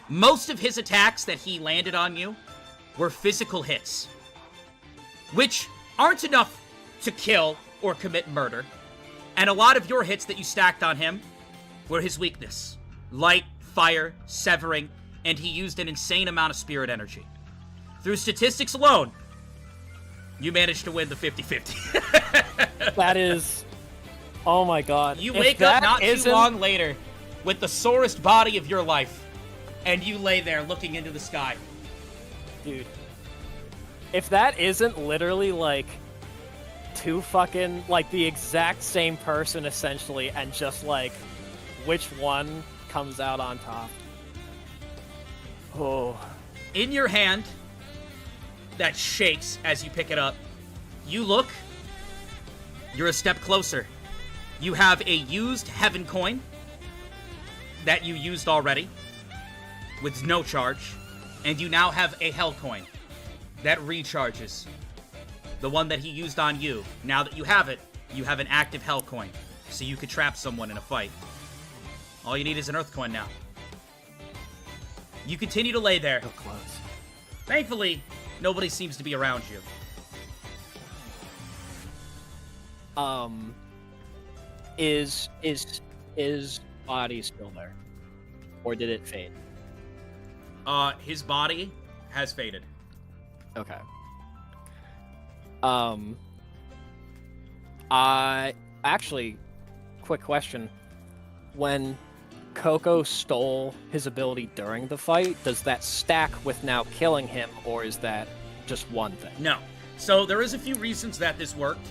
Most of his attacks that he landed on you were physical hits, which aren't enough to kill or commit murder. And a lot of your hits that you stacked on him were his weakness. Light, fire, severing, and he used an insane amount of spirit energy. Through statistics alone, you managed to win the 50-50. That is... Oh my god. You wake up not too long later with the sorest body of your life, and you lay there looking into the sky. Dude. If that isn't literally, like, two fucking, like, the exact same person, essentially, and just, like, which one comes out on top. Oh. In your hand, that shakes as you pick it up. You look. You're a step closer. You have a used heaven coin that you used already with no charge. And you now have a hell coin that recharges. The one that he used on you. Now that you have it, you have an active hell coin. So you could trap someone in a fight. All you need is an earth coin now. You continue to lay there. So close. Thankfully, nobody seems to be around you. Is body still there? Or did it fade? His body has faded. Okay. I actually, quick question. When Coco stole his ability during the fight, does that stack with now killing him, or is that just one thing? No. So there is a few reasons that this worked.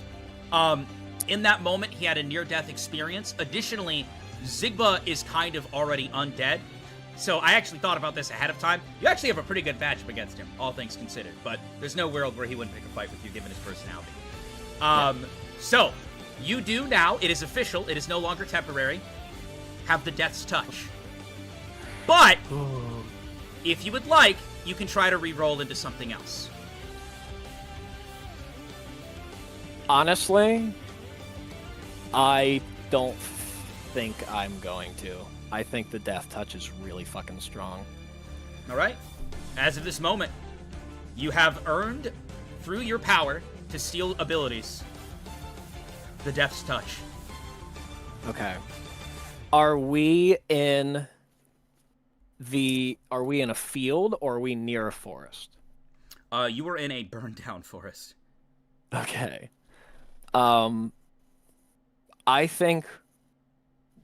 In that moment, he had a near-death experience. Additionally, Zigba is kind of already undead. So I actually thought about this ahead of time. You actually have a pretty good matchup against him, all things considered. But there's no world where he wouldn't pick a fight with you, given his personality. So, you do now, it is official, it is no longer temporary, have the Death's Touch. But, if you would like, you can try to re-roll into something else. Honestly, I don't think I'm going to. I think the Death Touch is really fucking strong. Alright? As of this moment, you have earned, through your power, to steal abilities, the Death's Touch. Okay. Are we in a field, or are we near a forest? You were in a burned down forest. Okay. I think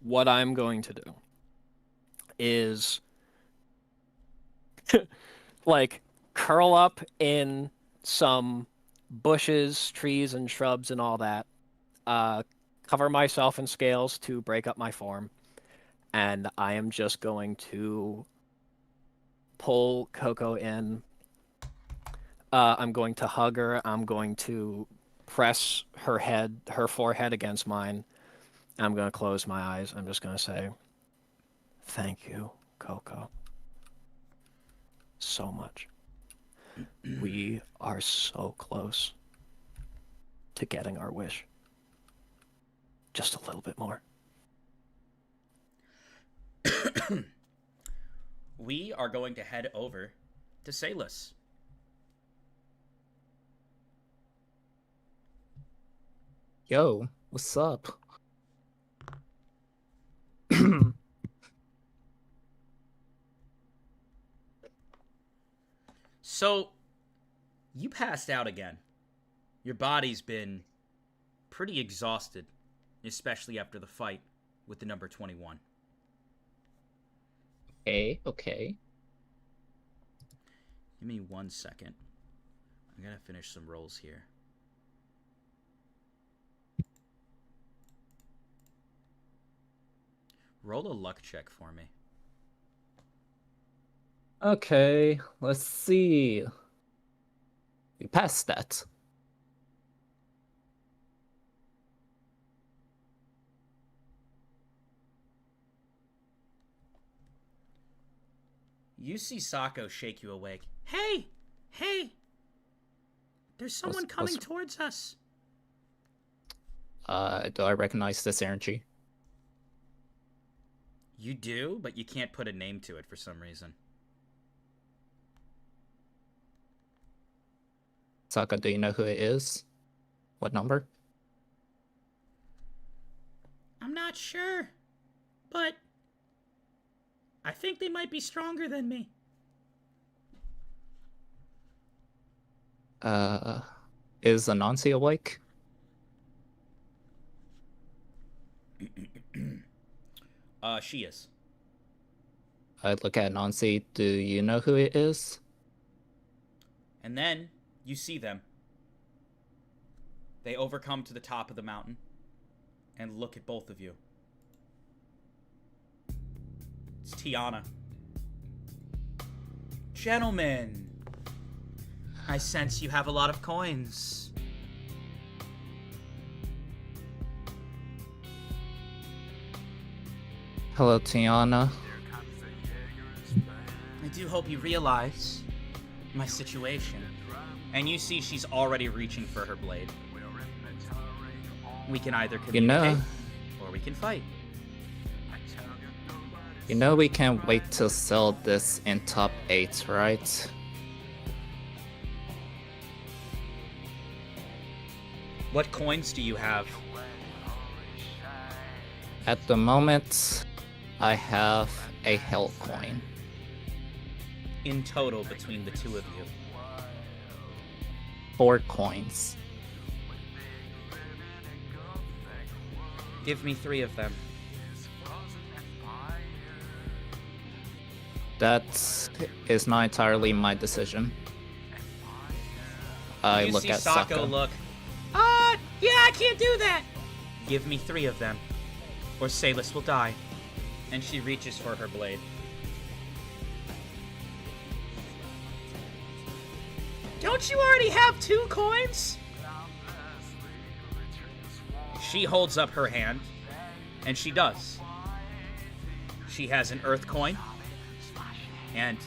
what I'm going to do is like curl up in some bushes, trees, and shrubs and all that. Cover myself in scales to break up my form. And I am just going to pull Coco in. I'm going to hug her. I'm going to press her forehead against mine. I'm going to close my eyes. I'm just going to say, thank you, Coco. So much. We are so close to getting our wish. Just a little bit more. We are going to head over to Salus. Yo, what's up? So, you passed out again. Your body's been pretty exhausted, especially after the fight with the number 21. Okay. Give me 1 second. I'm gonna finish some rolls here. Roll a luck check for me. Okay, let's see. We passed that. You see Sako shake you awake. Hey! There's someone coming towards us. Do I recognize this energy? You do, but you can't put a name to it for some reason. Saka, do you know who it is? What number? I'm not sure, but I think they might be stronger than me. Is Anansi awake? She is. I look at Anansi. Do you know who it is? And then you see them. They overcome to the top of the mountain and look at both of you. It's Tiana. Gentlemen, I sense you have a lot of coins. Hello, Tiana. I do hope you realize my situation. And you see she's already reaching for her blade. We can either communicate, or we can fight. You know we can't wait to sell this in top 8, right? What coins do you have? At the moment, I have a hell coin. In total, between the two of you. 4 coins. Give me 3 of them. That is not entirely my decision. I You look see at Sako Sako. look. Yeah, I can't do that. Give me 3 of them, or Salus will die. And she reaches for her blade. Don't you already have 2 coins? She holds up her hand, and she does. She has an earth coin, and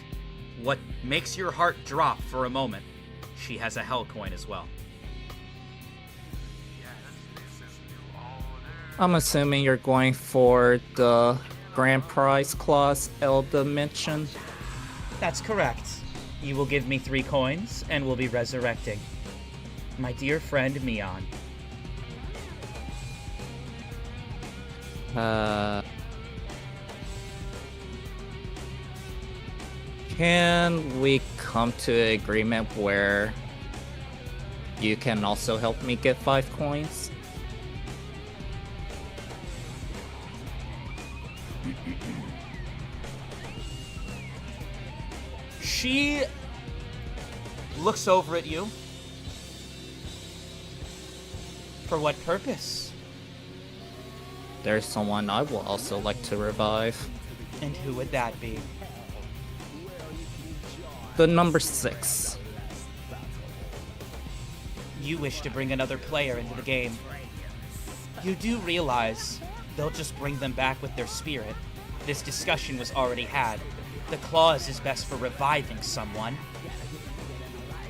what makes your heart drop for a moment, she has a hell coin as well. I'm assuming you're going for the grand prize clause Elda mentioned. That's correct. You will give me 3 coins, and we'll be resurrecting my dear friend Mion. Can we come to an agreement where you can also help me get 5 coins? She looks over at you. For what purpose? There's someone I will also like to revive. And who would that be? The number 6. You wish to bring another player into the game. You do realize they'll just bring them back with their spirit. This discussion was already had. The clause is best for reviving someone.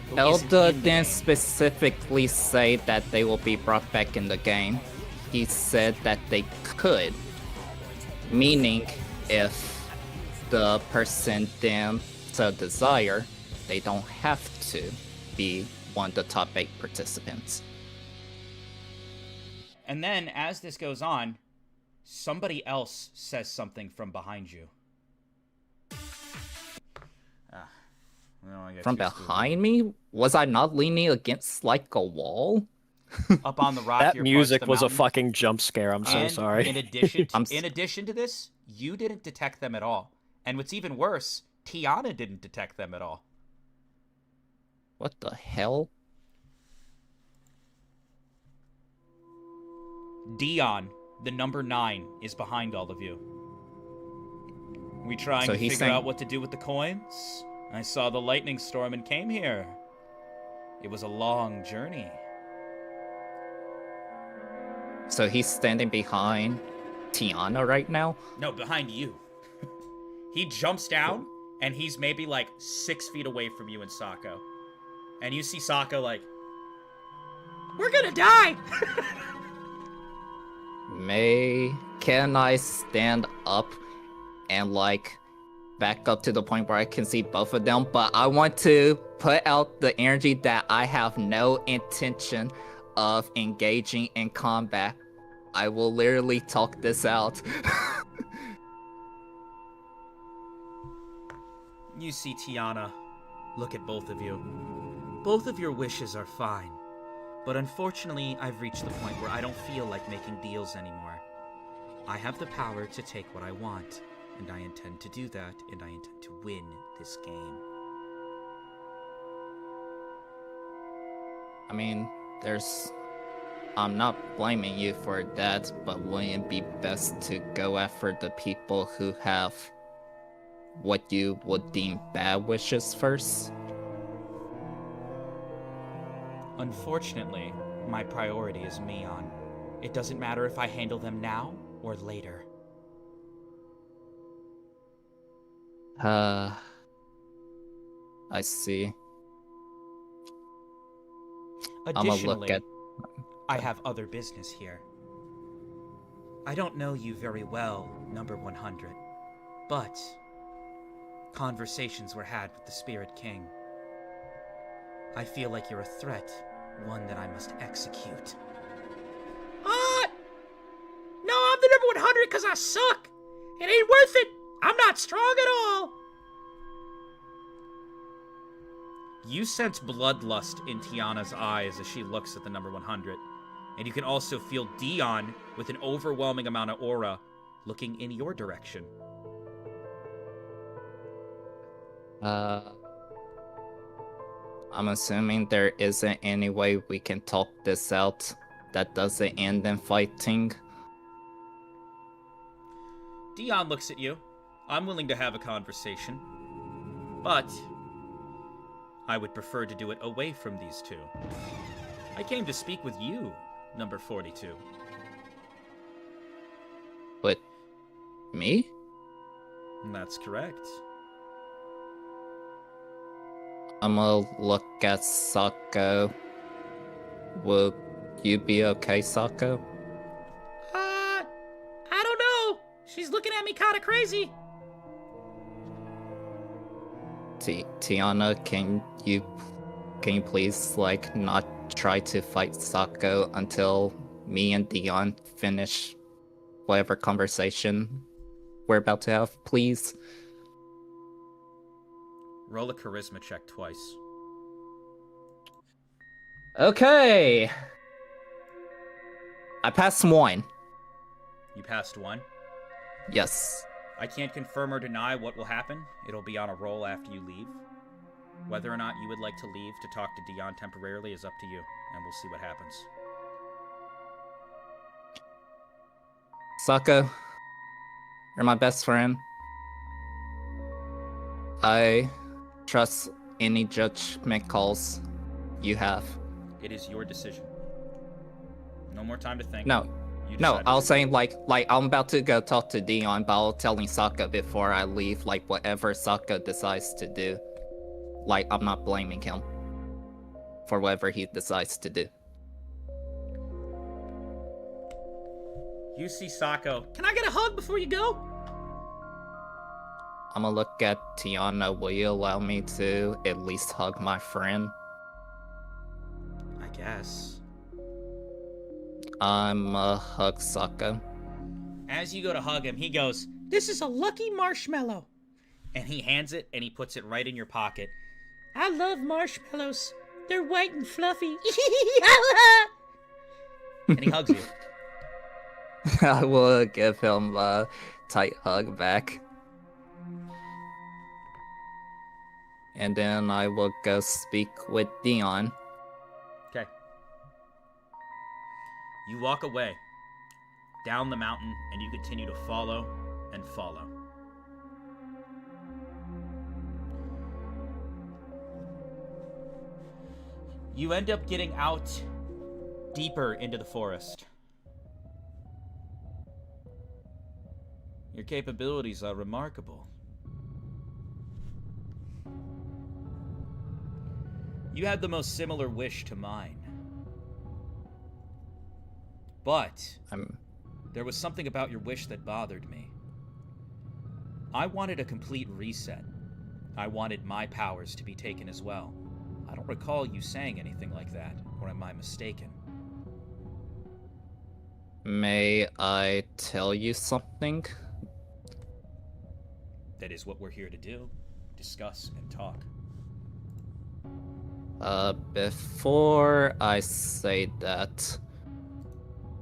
who isn't Elda in the didn't game. specifically say that they will be brought back in the game. He said that they could. Meaning, if the person then so desire, they don't have to be one of the top 8 participants. And then, as this goes on, somebody else says something from behind you. From behind me? Was I not leaning against like a wall? Up on the rock. That here music parts of the was a mountain. fucking jump scare. I'm so And sorry. In addition, I'm in addition to this, you didn't detect them at all. And what's even worse, Tiana didn't detect them at all. What the hell? Dion, the number 9, is behind all of you. We trying So to he's figure saying- out what to do with the coins? I saw the lightning storm and came here. It was a long journey. So he's standing behind Tiana right now? No, behind you. He jumps down, and he's maybe like 6 feet away from you and Sako. And you see Sako like, we're gonna die! Can I stand up and like back up to the point where I can see both of them? But I want to put out the energy that I have no intention of engaging in combat. I will literally talk this out. You see Tiana look at both of you. Both of your wishes are fine. But unfortunately, I've reached the point where I don't feel like making deals anymore. I have the power to take what I want, and I intend to do that, and I intend to win this game. I mean, I'm not blaming you for that, but wouldn't it be best to go after the people who have what you would deem bad wishes first? Unfortunately, my priority is Mion. It doesn't matter if I handle them now or later. I see. Additionally, I have other business here. I don't know you very well, number 100, but conversations were had with the Spirit King. I feel like you're a threat, one that I must execute. No, I'm the number 100 because I suck. It ain't worth it. I'm not strong at all. You sense bloodlust in Tiana's eyes as she looks at the number 100. And you can also feel Dion with an overwhelming amount of aura looking in your direction. I'm assuming there isn't any way we can talk this out that doesn't end in fighting. Dion looks at you. I'm willing to have a conversation, but I would prefer to do it away from these two. I came to speak with you, number 42. But me? That's correct. I'm gonna look at Sako. Will you be okay, Sako? I don't know. She's looking at me kind of crazy. Tiana, can you please, like, not try to fight Sako until me and Dion finish whatever conversation we're about to have, please? Roll a charisma check twice. Okay. I passed one. You passed one. Yes. I can't confirm or deny what will happen. It'll be on a roll after you leave. Whether or not you would like to leave to talk to Dion temporarily is up to you, and we'll see what happens. Sako, you're my best friend. I trust any judgment calls you have. It is your decision. No more time to think. No, You no, decide I to was saying like I'm about to go talk to Dion, but I'll telling Sako before I leave, like whatever Sako decides to do. Like, I'm not blaming him for whatever he decides to do. You see Sako. Can I get a hug before you go? I'm gonna look at Tiana. Will you allow me to at least hug my friend? I guess. I'm a hug Sako. As you go to hug him, he goes, "This is a lucky marshmallow." And he hands it, and he puts it right in your pocket. I love marshmallows. They're white and fluffy. And he hugs you. I will give him a tight hug back. And then I will go speak with Dion. Okay. You walk away down the mountain, and you continue to follow and follow. You end up getting out deeper into the forest. Your capabilities are remarkable. You had the most similar wish to mine. But there was something about your wish that bothered me. I wanted a complete reset. I wanted my powers to be taken as well. I don't recall you saying anything like that, or am I mistaken? May I tell you something? That is what we're here to do. Discuss and talk. Before I say that,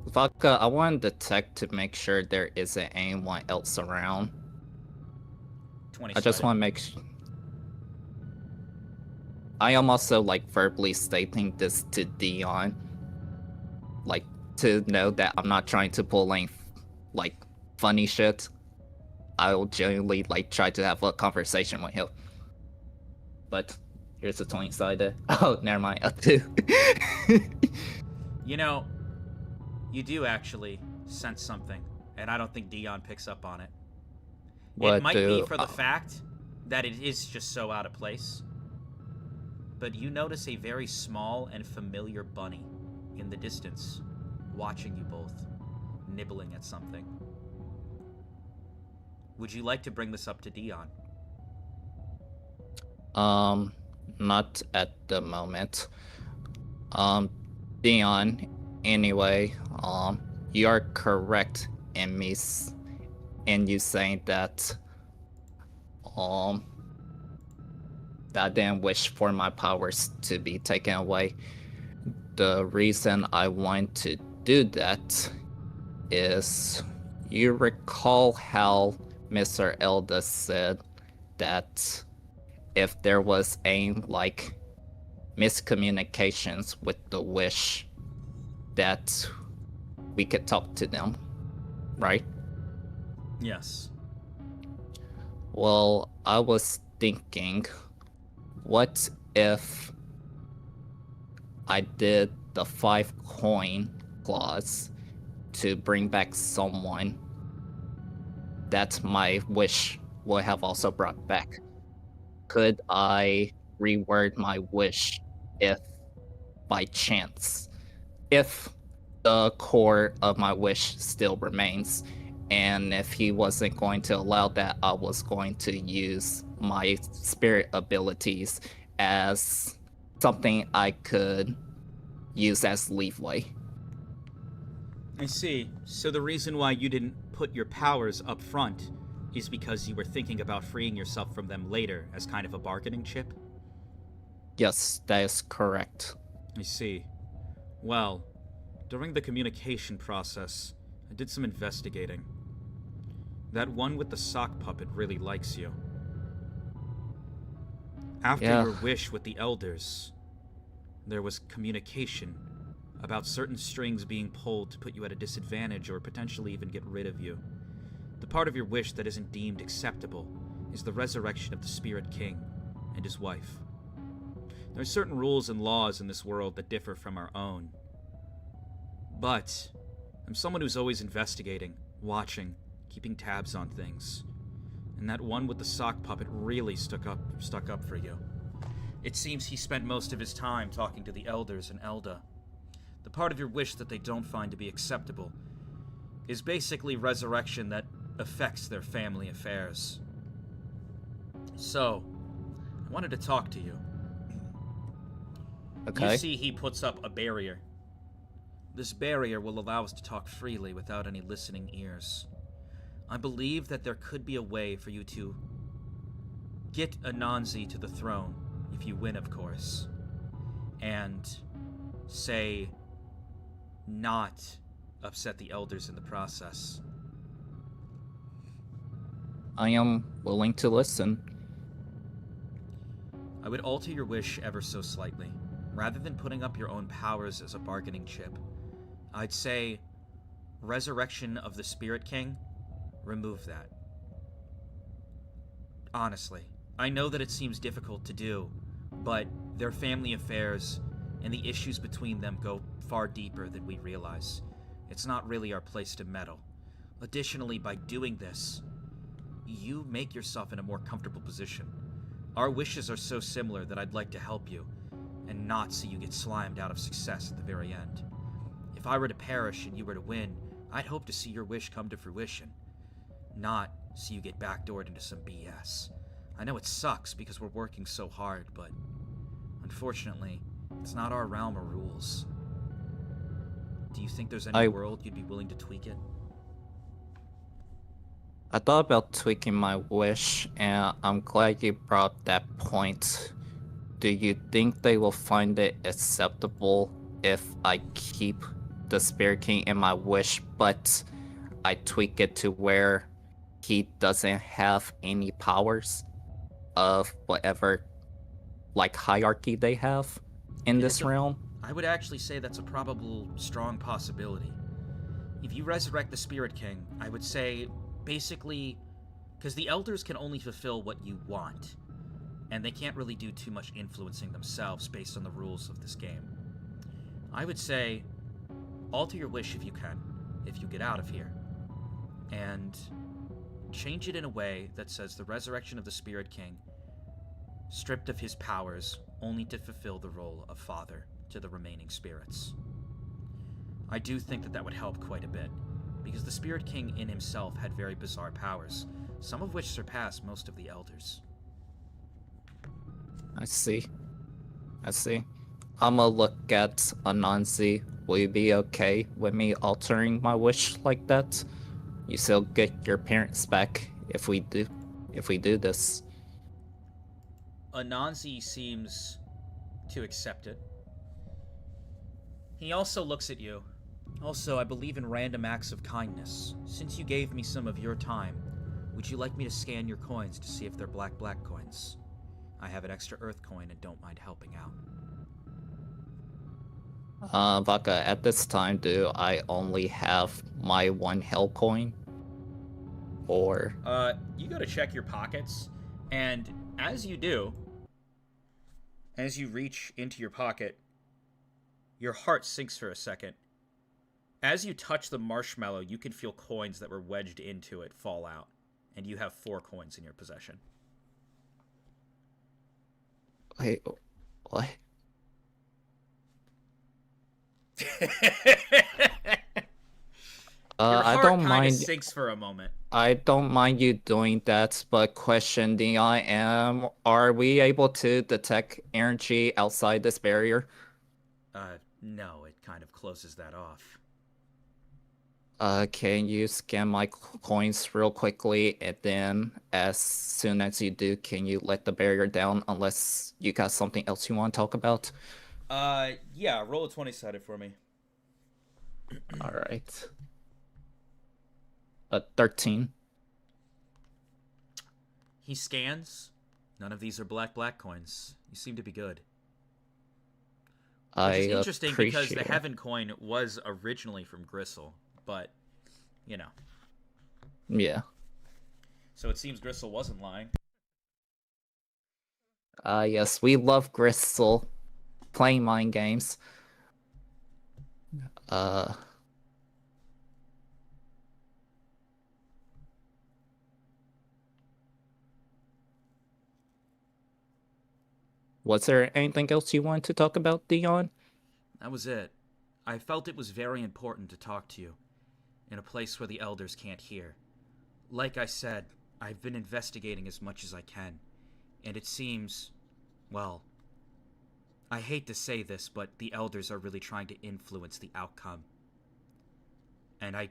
Vodka, I want to detect to make sure there isn't anyone else around. 20 I just want to make sure. I am also, like, verbally stating this to Dion. Like, to know that I'm not trying to pull any, like, funny shit. I will genuinely, like, try to have a conversation with him. But Here's a 20-sided. Oh, never mind. A 2. You know, you do actually sense something, and I don't think Dion picks up on it. It might be for the fact that it is just so out of place. But you notice a very small and familiar bunny in the distance, watching you both, nibbling at something. Would you like to bring this up to Dion? Not at the moment. Dion, anyway, you are correct in you saying that, that I didn't wish for my powers to be taken away. The reason I want to do that is, you recall how Mr. Elda said that if there was a, like, miscommunications with the wish, that we could talk to them, right? Yes. Well, I was thinking, what if I did the 5-coin clause to bring back someone that my wish would have also brought back? Could I reword my wish if, by chance, if the core of my wish still remains, and if he wasn't going to allow that, I was going to use my spirit abilities as something I could use as leeway. I see. So the reason why you didn't put your powers up front is because you were thinking about freeing yourself from them later as kind of a bargaining chip? Yes, that is correct. I see. Well, during the communication process, I did some investigating. That one with the sock puppet really likes you. After your wish with the elders, there was communication about certain strings being pulled to put you at a disadvantage or potentially even get rid of you. The part of your wish that isn't deemed acceptable is the resurrection of the Spirit King and his wife. There are certain rules and laws in this world that differ from our own. But I'm someone who's always investigating, watching, keeping tabs on things. And that one with the sock puppet really stuck up for you. It seems he spent most of his time talking to the elders and Elda. The part of your wish that they don't find to be acceptable is basically resurrection that affects their family affairs. So, I wanted to talk to you. Okay. You see he puts up a barrier. This barrier will allow us to talk freely without any listening ears. I believe that there could be a way for you to get Anansi to the throne, if you win, of course, and, say, not upset the elders in the process. I am willing to listen. I would alter your wish ever so slightly. Rather than putting up your own powers as a bargaining chip, I'd say resurrection of the Spirit King, remove that. Honestly, I know that it seems difficult to do, but their family affairs and the issues between them go far deeper than we realize. It's not really our place to meddle. Additionally, by doing this, you make yourself in a more comfortable position. Our wishes are so similar that I'd like to help you, and not see you get slimed out of success at the very end. If I were to perish and you were to win, I'd hope to see your wish come to fruition, not see you get backdoored into some BS. I know it sucks because we're working so hard, but unfortunately, it's not our realm or rules. Do you think there's any world you'd be willing to tweak it? I thought about tweaking my wish, and I'm glad you brought up that point. Do you think they will find it acceptable if I keep the Spirit King in my wish, but I tweak it to where he doesn't have any powers of whatever, like, hierarchy they have in this realm? I would actually say that's a probable strong possibility. If you resurrect the Spirit King, I would say, basically, because the elders can only fulfill what you want. and they can't really do too much influencing themselves based on the rules of this game. I would say, alter your wish if you can, if you get out of here, and change it in a way that says the resurrection of the Spirit King, stripped of his powers, only to fulfill the role of father to the remaining spirits. I do think that would help quite a bit, because the Spirit King in himself had very bizarre powers, some of which surpass most of the elders. I see. I'ma look at Anansi. Will you be okay with me altering my wish like that? You still get your parents back if we do this. Anansi seems to accept it. He also looks at you. Also, I believe in random acts of kindness. Since you gave me some of your time, would you like me to scan your coins to see if they're black coins? I have an extra earth coin and don't mind helping out. Vodka, at this time, do I only have my 1 hell coin? Or... You gotta check your pockets, and as you do, as you reach into your pocket, your heart sinks for a second. As you touch the marshmallow, you can feel coins that were wedged into it fall out, and you have 4 coins in your possession. Wait, what? I don't mind. Sinks for a moment. I don't mind you doing that, but question, Dion, are we able to detect energy outside this barrier? No, it kind of closes that off. Can you scan my coins real quickly, and then as soon as you do, can you let the barrier down unless you got something else you want to talk about? Yeah, roll a 20-sided for me. Alright. 13. He scans. None of these are black coins. You seem to be good. Which is interesting because the Heaven coin was originally from Gristle, but, you know. Yeah. So it seems Gristle wasn't lying. Yes, we love Gristle playing mind games. Was there anything else you wanted to talk about, Dion? That was it. I felt it was very important to talk to you, in a place where the elders can't hear. Like I said, I've been investigating as much as I can, and it seems, well, I hate to say this, but the elders are really trying to influence the outcome. And I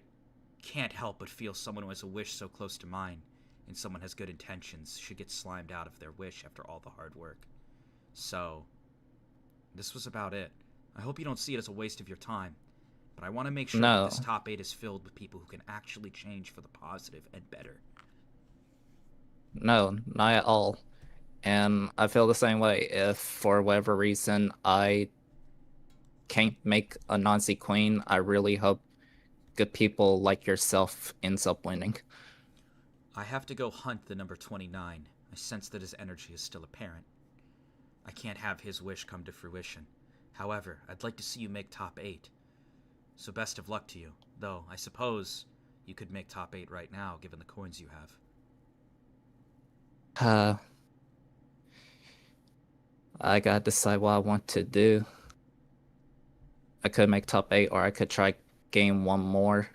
can't help but feel someone who has a wish so close to mine, and someone has good intentions, should get slimed out of their wish after all the hard work. So, this was about it. I hope you don't see it as a waste of your time, but I want to make sure that this top 8 is filled with people who can actually change for the positive and better. No, not at all. And I feel the same way. If for whatever reason I can't make a Nazi queen, I really hope good people like yourself ends up winning. I have to go hunt the number 29. I sense that his energy is still apparent. I can't have his wish come to fruition. However, I'd like to see you make top 8. So best of luck to you, though I suppose you could make top 8 right now, given the coins you have. I gotta decide what I want to do. I could make top 8, or I could try game 1 more.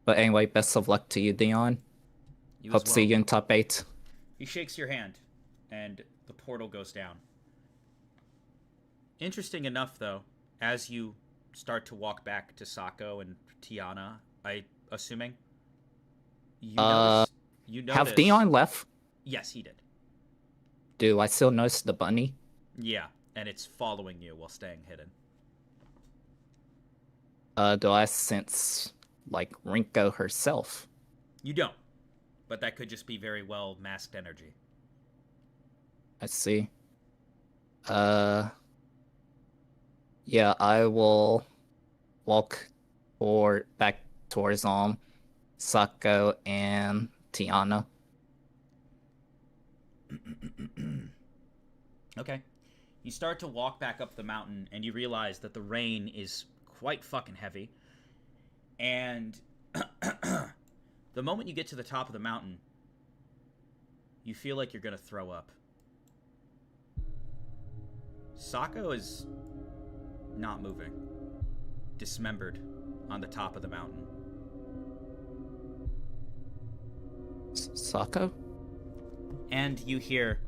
But anyway, best of luck to you, Dion. Hope to see you in top 8. He shakes your hand, and the portal goes down. Interesting enough, though, as you start to walk back to Sako and Tiana, assuming, you notice... Have Dion left? Yes, he did. Do I still notice the bunny? Yeah, and it's following you while staying hidden. Do I sense, like, Rinko herself? You don't. But that could just be very well masked energy. I see. Yeah, I will walk back towards Sako and Tiana. Okay. You start to walk back up the mountain, and you realize that the rain is quite fucking heavy. And the moment you get to the top of the mountain, you feel like you're gonna throw up. Sako is not moving. Dismembered on the top of the mountain. Sako? And you hear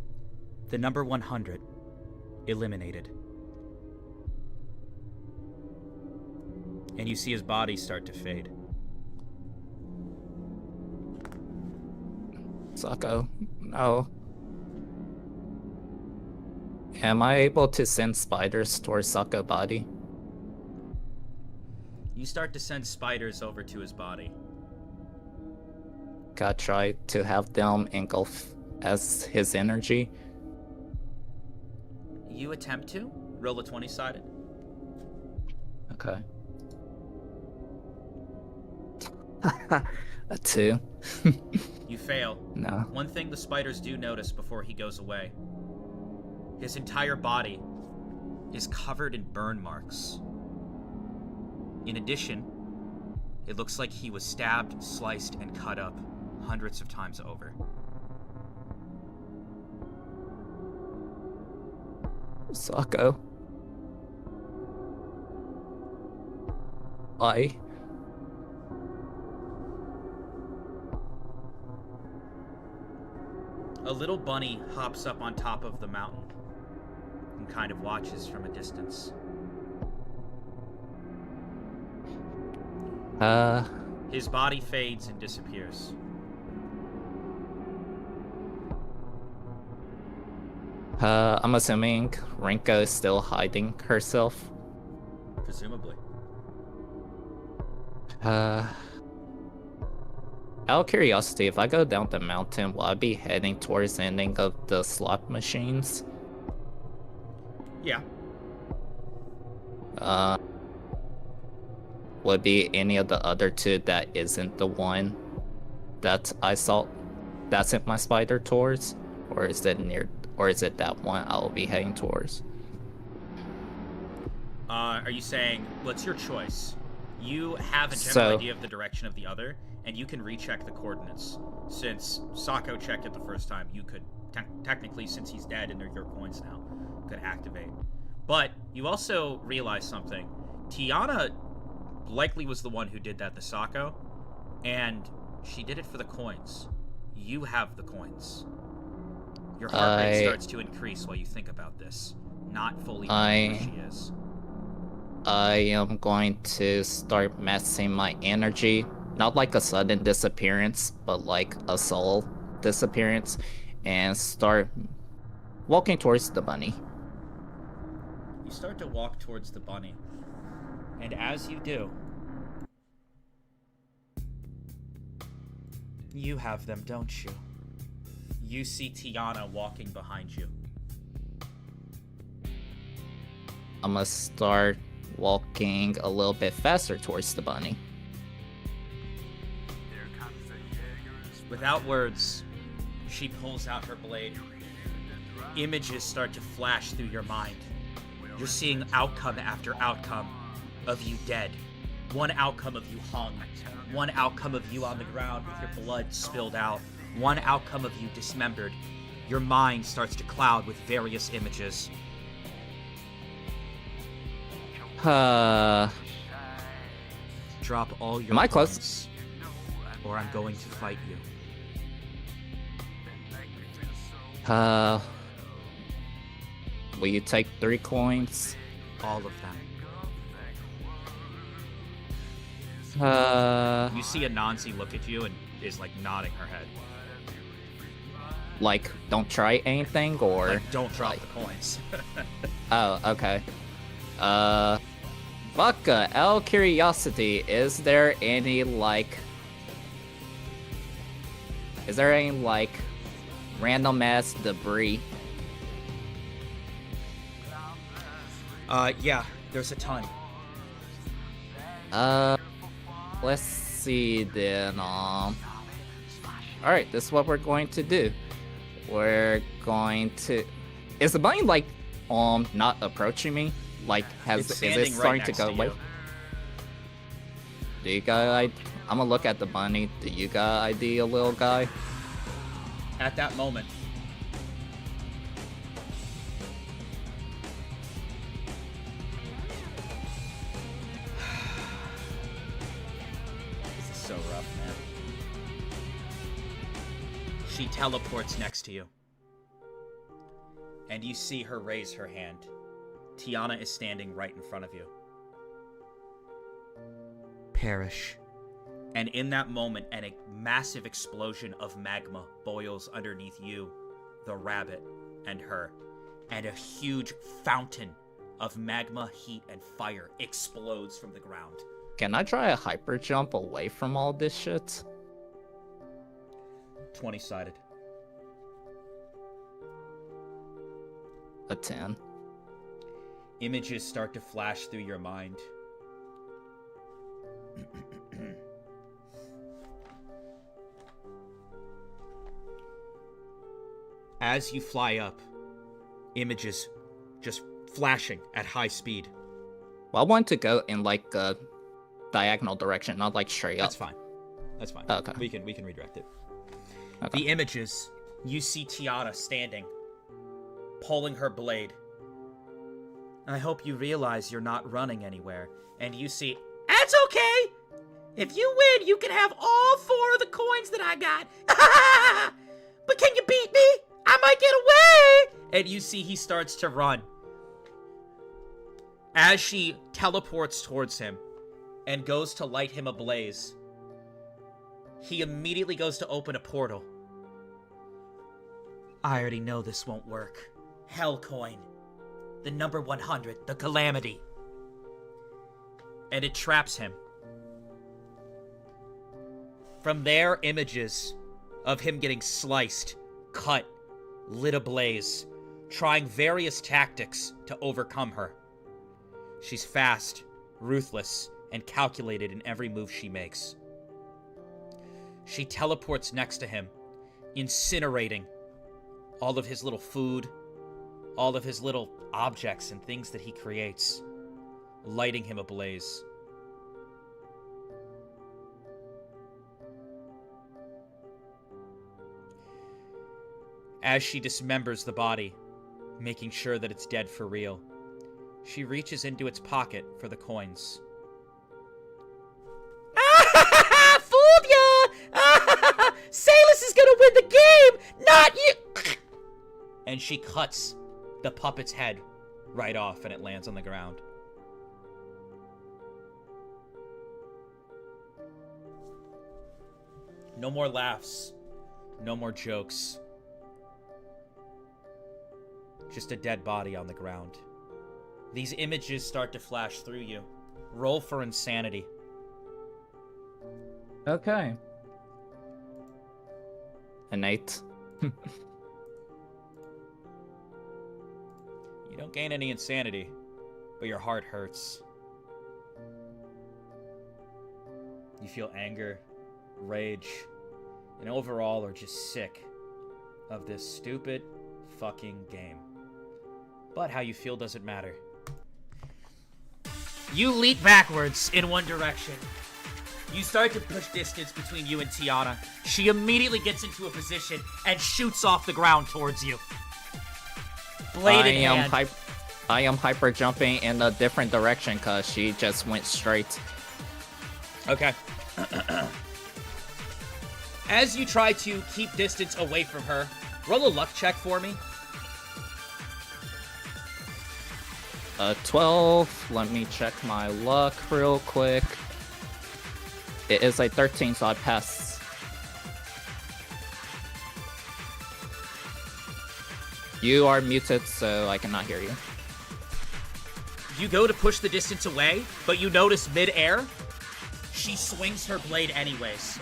the number 100 eliminated. And you see his body start to fade. Sako, no. Am I able to send spiders towards Sako body? You start to send spiders over to his body. Gotta try to have them engulf as his energy. You attempt to roll a 20-sided. Okay. A 2. You fail. No. One thing the spiders do notice before he goes away. His entire body is covered in burn marks. In addition, it looks like he was stabbed, sliced, and cut up hundreds of times over. Sako. I. A little bunny hops up on top of the mountain and kind of watches from a distance. His body fades and disappears. I'm assuming Rinko is still hiding herself. Presumably. Out of curiosity, if I go down the mountain, will I be heading towards the ending of the slot machines? Yeah. Would be any of the other two that isn't the one that I saw that sent my spider towards? Or is it that one I will be heading towards? Are you saying, well, it's your choice. You have a general idea of the direction of the other, and you can recheck the coordinates. Since Sako checked it the first time, you could, technically, since he's dead and they're your coins now, could activate. But you also realize something. Tiana likely was the one who did that to Sako, and she did it for the coins. You have the coins. Your heart rate starts to increase while you think about this, not fully knowing where she is. I am going to start massing my energy, not like a sudden disappearance, but like a soul disappearance, and start walking towards the bunny. You start to walk towards the bunny, and as you do, you have them, don't you? You see Tiana walking behind you. I'm gonna start walking a little bit faster towards the bunny. Without words, she pulls out her blade. Images start to flash through your mind. You're seeing outcome after outcome of you dead. One outcome of you hung. One outcome of you on the ground with your blood spilled out. One outcome of you dismembered. Your mind starts to cloud with various images. Drop all your Am I close? coins, or I'm going to fight you. Will you take 3 coins? All of them. You see Anansi look at you and is like nodding her head. Like, don't try anything, or Like, don't drop the coins. oh, okay. Vodka, out of curiosity, is there any random ass debris? Yeah, there's a ton. Let's see then, Alright, this is what we're going to do. We're going to... Is the bunny, like, not approaching me? Like, is it standing starting right to next go to away? you. Do you got... I'm gonna look at the bunny. Do you got ID, a little guy? At that moment, this is so rough, man. She teleports next to you. And you see her raise her hand. Tiana is standing right in front of you. Perish. And in that moment, a massive explosion of magma boils underneath you, the rabbit, and her. And a huge fountain of magma, heat, and fire explodes from the ground. Can I try a hyper jump away from all this shit? 20-sided. A 10. Images start to flash through your mind. As you fly up, images just flashing at high speed. Well, I want to go in like a diagonal direction, not like straight up. That's fine. That's fine. Okay. We can redirect it. Okay. The images, you see Tiana standing, pulling her blade. I hope you realize you're not running anywhere. And you see, that's okay! If you win, you can have all 4 of the coins that I got. But can you beat me? I might get away! And you see he starts to run. As she teleports towards him and goes to light him ablaze, he immediately goes to open a portal. I already know this won't work. Hell coin. The number 100, the calamity. And it traps him. From there, images of him getting sliced, cut, lit ablaze, trying various tactics to overcome her. She's fast, ruthless, and calculated in every move she makes. She teleports next to him, incinerating all of his little food, all of his little objects and things that he creates, lighting him ablaze. As she dismembers the body, making sure that it's dead for real, she reaches into its pocket for the coins. Fooled ya! Salus is gonna win the game, not you! And she cuts the puppet's head right off, and it lands on the ground. No more laughs. No more jokes. Just a dead body on the ground. These images start to flash through you. Roll for insanity. Okay. An 8. You don't gain any insanity, but your heart hurts. You feel anger, rage, and overall are just sick of this stupid fucking game. But how you feel doesn't matter. You leap backwards in one direction. You start to push distance between you and Tiana. She immediately gets into a position and shoots off the ground towards you. Blade in hand. I am hyper jumping in a different direction because she just went straight. Okay. As you try to keep distance away from her, roll a luck check for me. 12. Let me check my luck real quick. It is a 13, so I pass. You are muted, so I cannot hear you. You go to push the distance away, but you notice mid-air, she swings her blade anyways.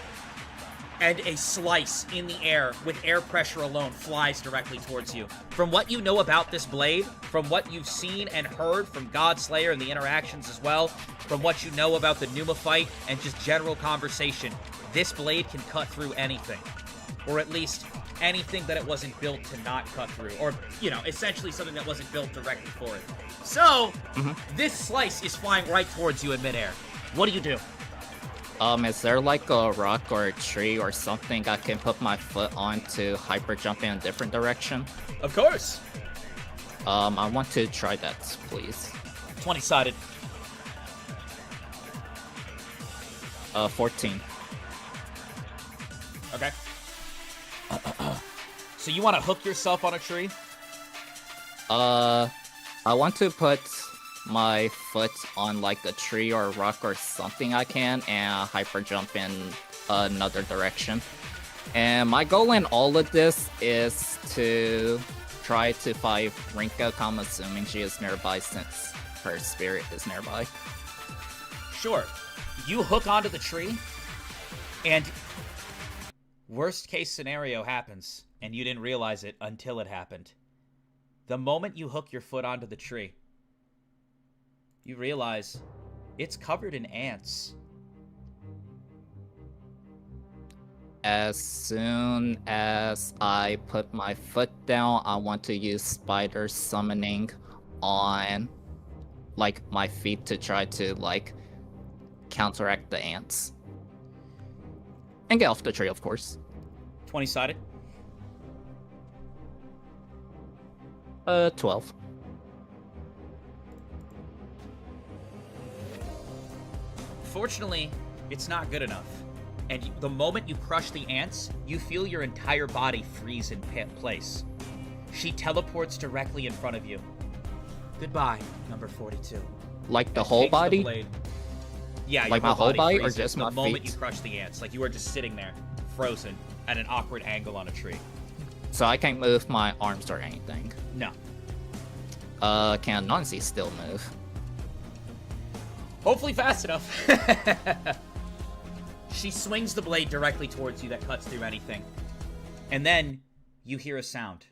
And a slice in the air with air pressure alone flies directly towards you. From what you know about this blade, from what you've seen and heard from Godslayer and the interactions as well, from what you know about the Numa fight and just general conversation, this blade can cut through anything. or at least anything that it wasn't built to not cut through, or, you know, essentially something that wasn't built directly for it. So, this slice is flying right towards you in midair. What do you do? Is there like a rock or a tree or something I can put my foot on to hyper jump in a different direction? Of course. I want to try that, please. 20-sided. 14. Okay. So you want to hook yourself on a tree? I want to put my foot on like a tree or a rock or something I can and hyper jump in another direction. And my goal in all of this is to try to find Rinko. I'm assuming she is nearby since her spirit is nearby. Sure. You hook onto the tree, and worst case scenario happens, and you didn't realize it until it happened. The moment you hook your foot onto the tree, you realize it's covered in ants. As soon as I put my foot down, I want to use spider summoning on like my feet to try to like counteract the ants. And get off the tree, of course. 20-sided. 12. Fortunately, it's not good enough. And the moment you crush the ants, you feel your entire body freeze in place. She teleports directly in front of you. Goodbye, number 42. Like the And whole takes the body? blade. Yeah, Like your my whole body or freezes just the my moment feet? you crush the ants. Like you are just sitting there, frozen, at an awkward angle on a tree. So I can't move my arms or anything. No. Can Nancy still move? Hopefully fast enough. She swings the blade directly towards you that cuts through anything. And then you hear a sound.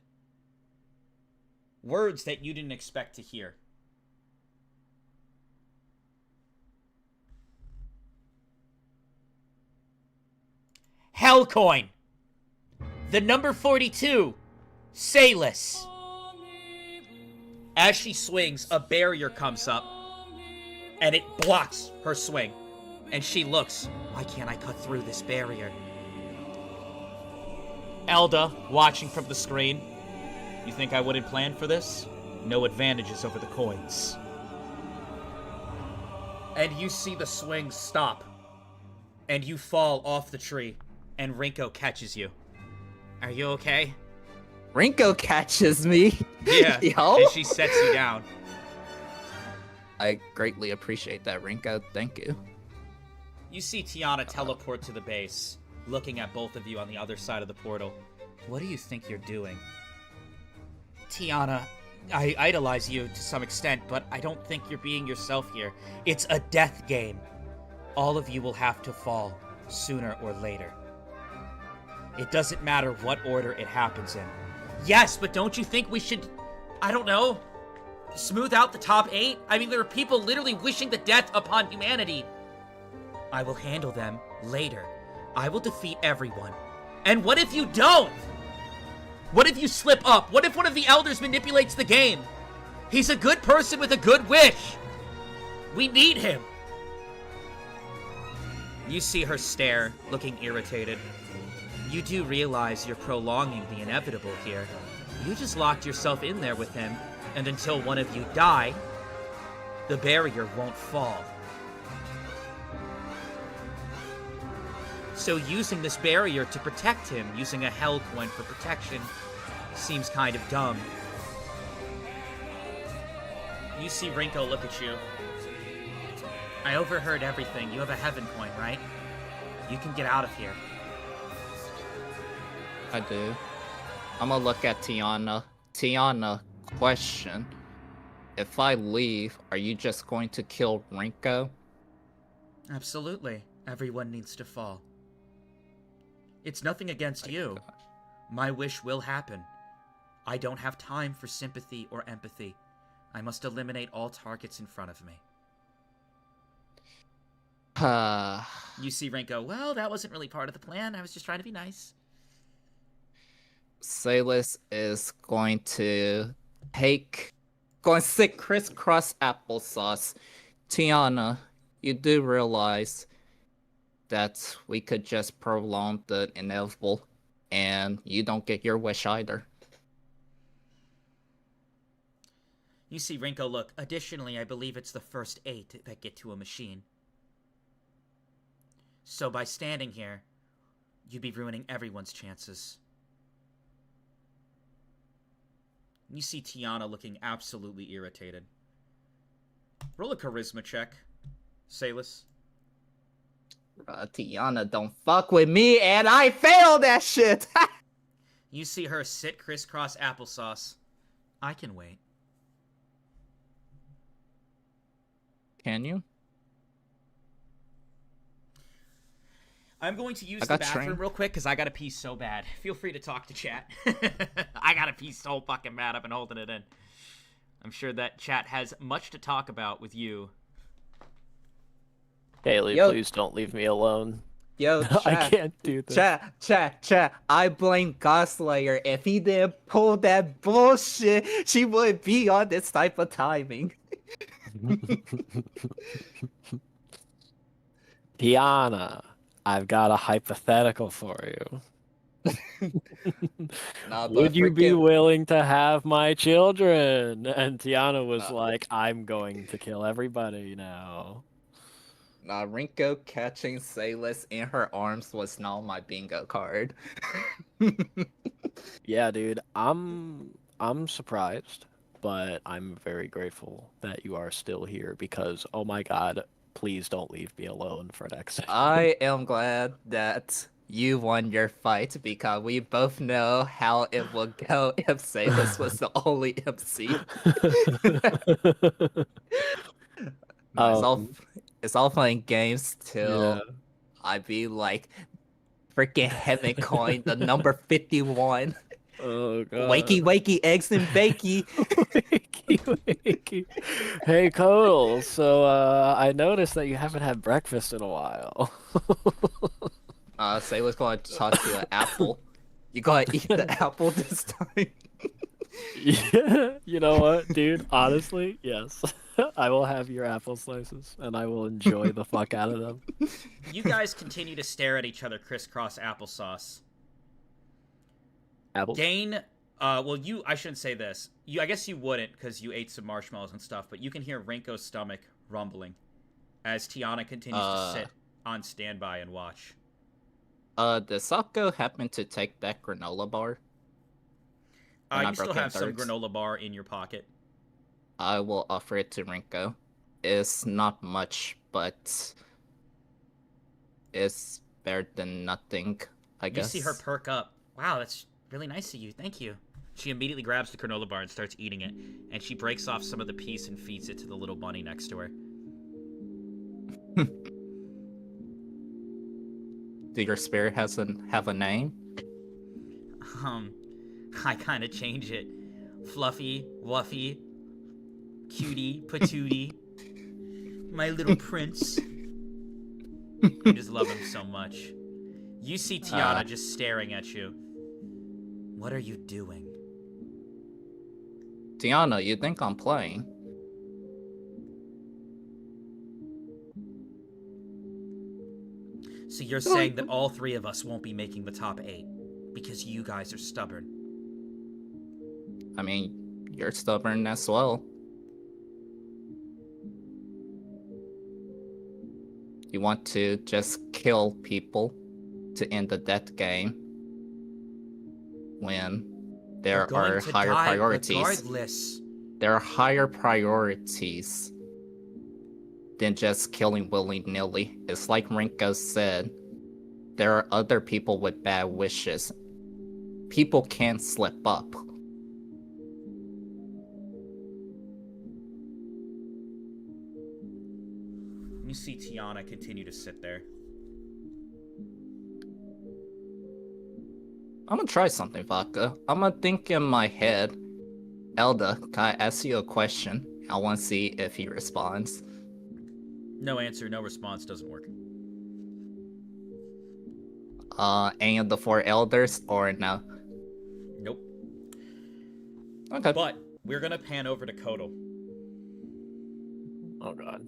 Words that you didn't expect to hear. Hellcoin. The number 42. Sayless. As she swings, a barrier comes up. And it blocks her swing. And she looks. Why can't I cut through this barrier? Elda, watching from the screen. You think I wouldn't plan for this? No advantages over the coins. And you see the swing stop. And you fall off the tree. And Rinko catches you. Are you okay? Rinko catches me. Yeah. Yo. And she sets you down. I greatly appreciate that, Rinko. Thank you. You see Tiana teleport to the base, looking at both of you on the other side of the portal. What do you think you're doing? Tiana, I idolize you to some extent, but I don't think you're being yourself here. It's a death game. All of you will have to fall, sooner or later. It doesn't matter what order it happens in. Yes, but don't you think we should, I don't know, smooth out the top 8? I mean, there are people literally wishing the death upon humanity. I will handle them later. I will defeat everyone. And what if you don't? What if you slip up? What if one of the elders manipulates the game? He's a good person with a good wish. We need him. You see her stare, looking irritated. You do realize you're prolonging the inevitable here. You just locked yourself in there with him, and until one of you die, the barrier won't fall. So using this barrier to protect him, using a hell coin for protection, seems kind of dumb. You see Rinko look at you. I overheard everything. You have a heaven coin, right? You can get out of here. I do. I'm gonna look at Tiana. Tiana, question. If I leave, are you just going to kill Rinko? Absolutely. Everyone needs to fall. It's nothing against you. My wish will happen. I don't have time for sympathy or empathy. I must eliminate all targets in front of me. You see Rinko, well, that wasn't really part of the plan. I was just trying to be nice. Salis is going to sit crisscross applesauce. Tiana, you do realize that we could just prolong the inevitable, and you don't get your wish either. You see Rinko look. Additionally, I believe it's the first 8 that get to a machine. So by standing here, you'd be ruining everyone's chances. You see Tiana looking absolutely irritated. Roll a charisma check, Salis. Tiana, don't fuck with me, and I failed that shit! You see her sit crisscross applesauce. I can wait. Can you? I'm going to use the bathroom real quick because I gotta pee so bad. Feel free to talk to chat. I gotta pee so fucking bad. I've been holding it in. I'm sure that chat has much to talk about with you. Kaylee, please don't leave me alone. Yo, chat, I can't do this. Chat. I blame Godslayer. If he didn't pull that bullshit, she wouldn't be on this type of timing. Tiana, I've got a hypothetical for you. Would you be willing to have my children? And Tiana was like, I'm going to kill everybody now. Nah, Rinko catching Salis in her arms was not my bingo card. Yeah, dude, I'm surprised, but I'm very grateful that you are still here because, oh my god, please don't leave me alone for next time. I am glad that you won your fight because we both know how it will go if Salis was the only MC. It's all playing games till I be like freaking heaven coin, the number 51. Oh god. Wakey, eggs and bakey. wakey. Hey Cole, so I noticed that you haven't had breakfast in a while. Say what's going to talk to an apple. You gotta eat the apple this time. Yeah, you know what, dude? Honestly, yes. I will have your apple slices, and I will enjoy the fuck out of them. You guys continue to stare at each other crisscross applesauce. Apple? Dane, I shouldn't say this. I guess you wouldn't because you ate some marshmallows and stuff, but you can hear Rinko's stomach rumbling as Tiana continues to sit on standby and watch. Does Sako happen to take that granola bar? You still have some granola bar in your pocket. I will offer it to Rinko. It's not much, but it's better than nothing, I guess. You see her perk up. Wow, that's really nice of you. Thank you. She immediately grabs the granola bar and starts eating it, and she breaks off some of the piece and feeds it to the little bunny next to her. Do your spirit have a name? I kind of change it. Fluffy, Wuffy, Cutie, Patootie, my little prince. I just love him so much. You see Tiana just staring at you. What are you doing? Tiana, you think I'm playing? So you're saying that all 3 of us won't be making the top 8 because you guys are stubborn? I mean, you're stubborn as well. You want to just kill people to end the death game when there are higher priorities. Regardless. There are higher priorities than just killing willy-nilly. It's like Rinko said, there are other people with bad wishes. People can slip up. You see Tiana continue to sit there. I'm gonna try something, Vodka. I'm gonna think in my head. Elda, can I ask you a question? I want to see if he responds. No answer, no response doesn't work. Any of the 4 elders or no? Okay. But we're gonna pan over to Kotal. Oh god.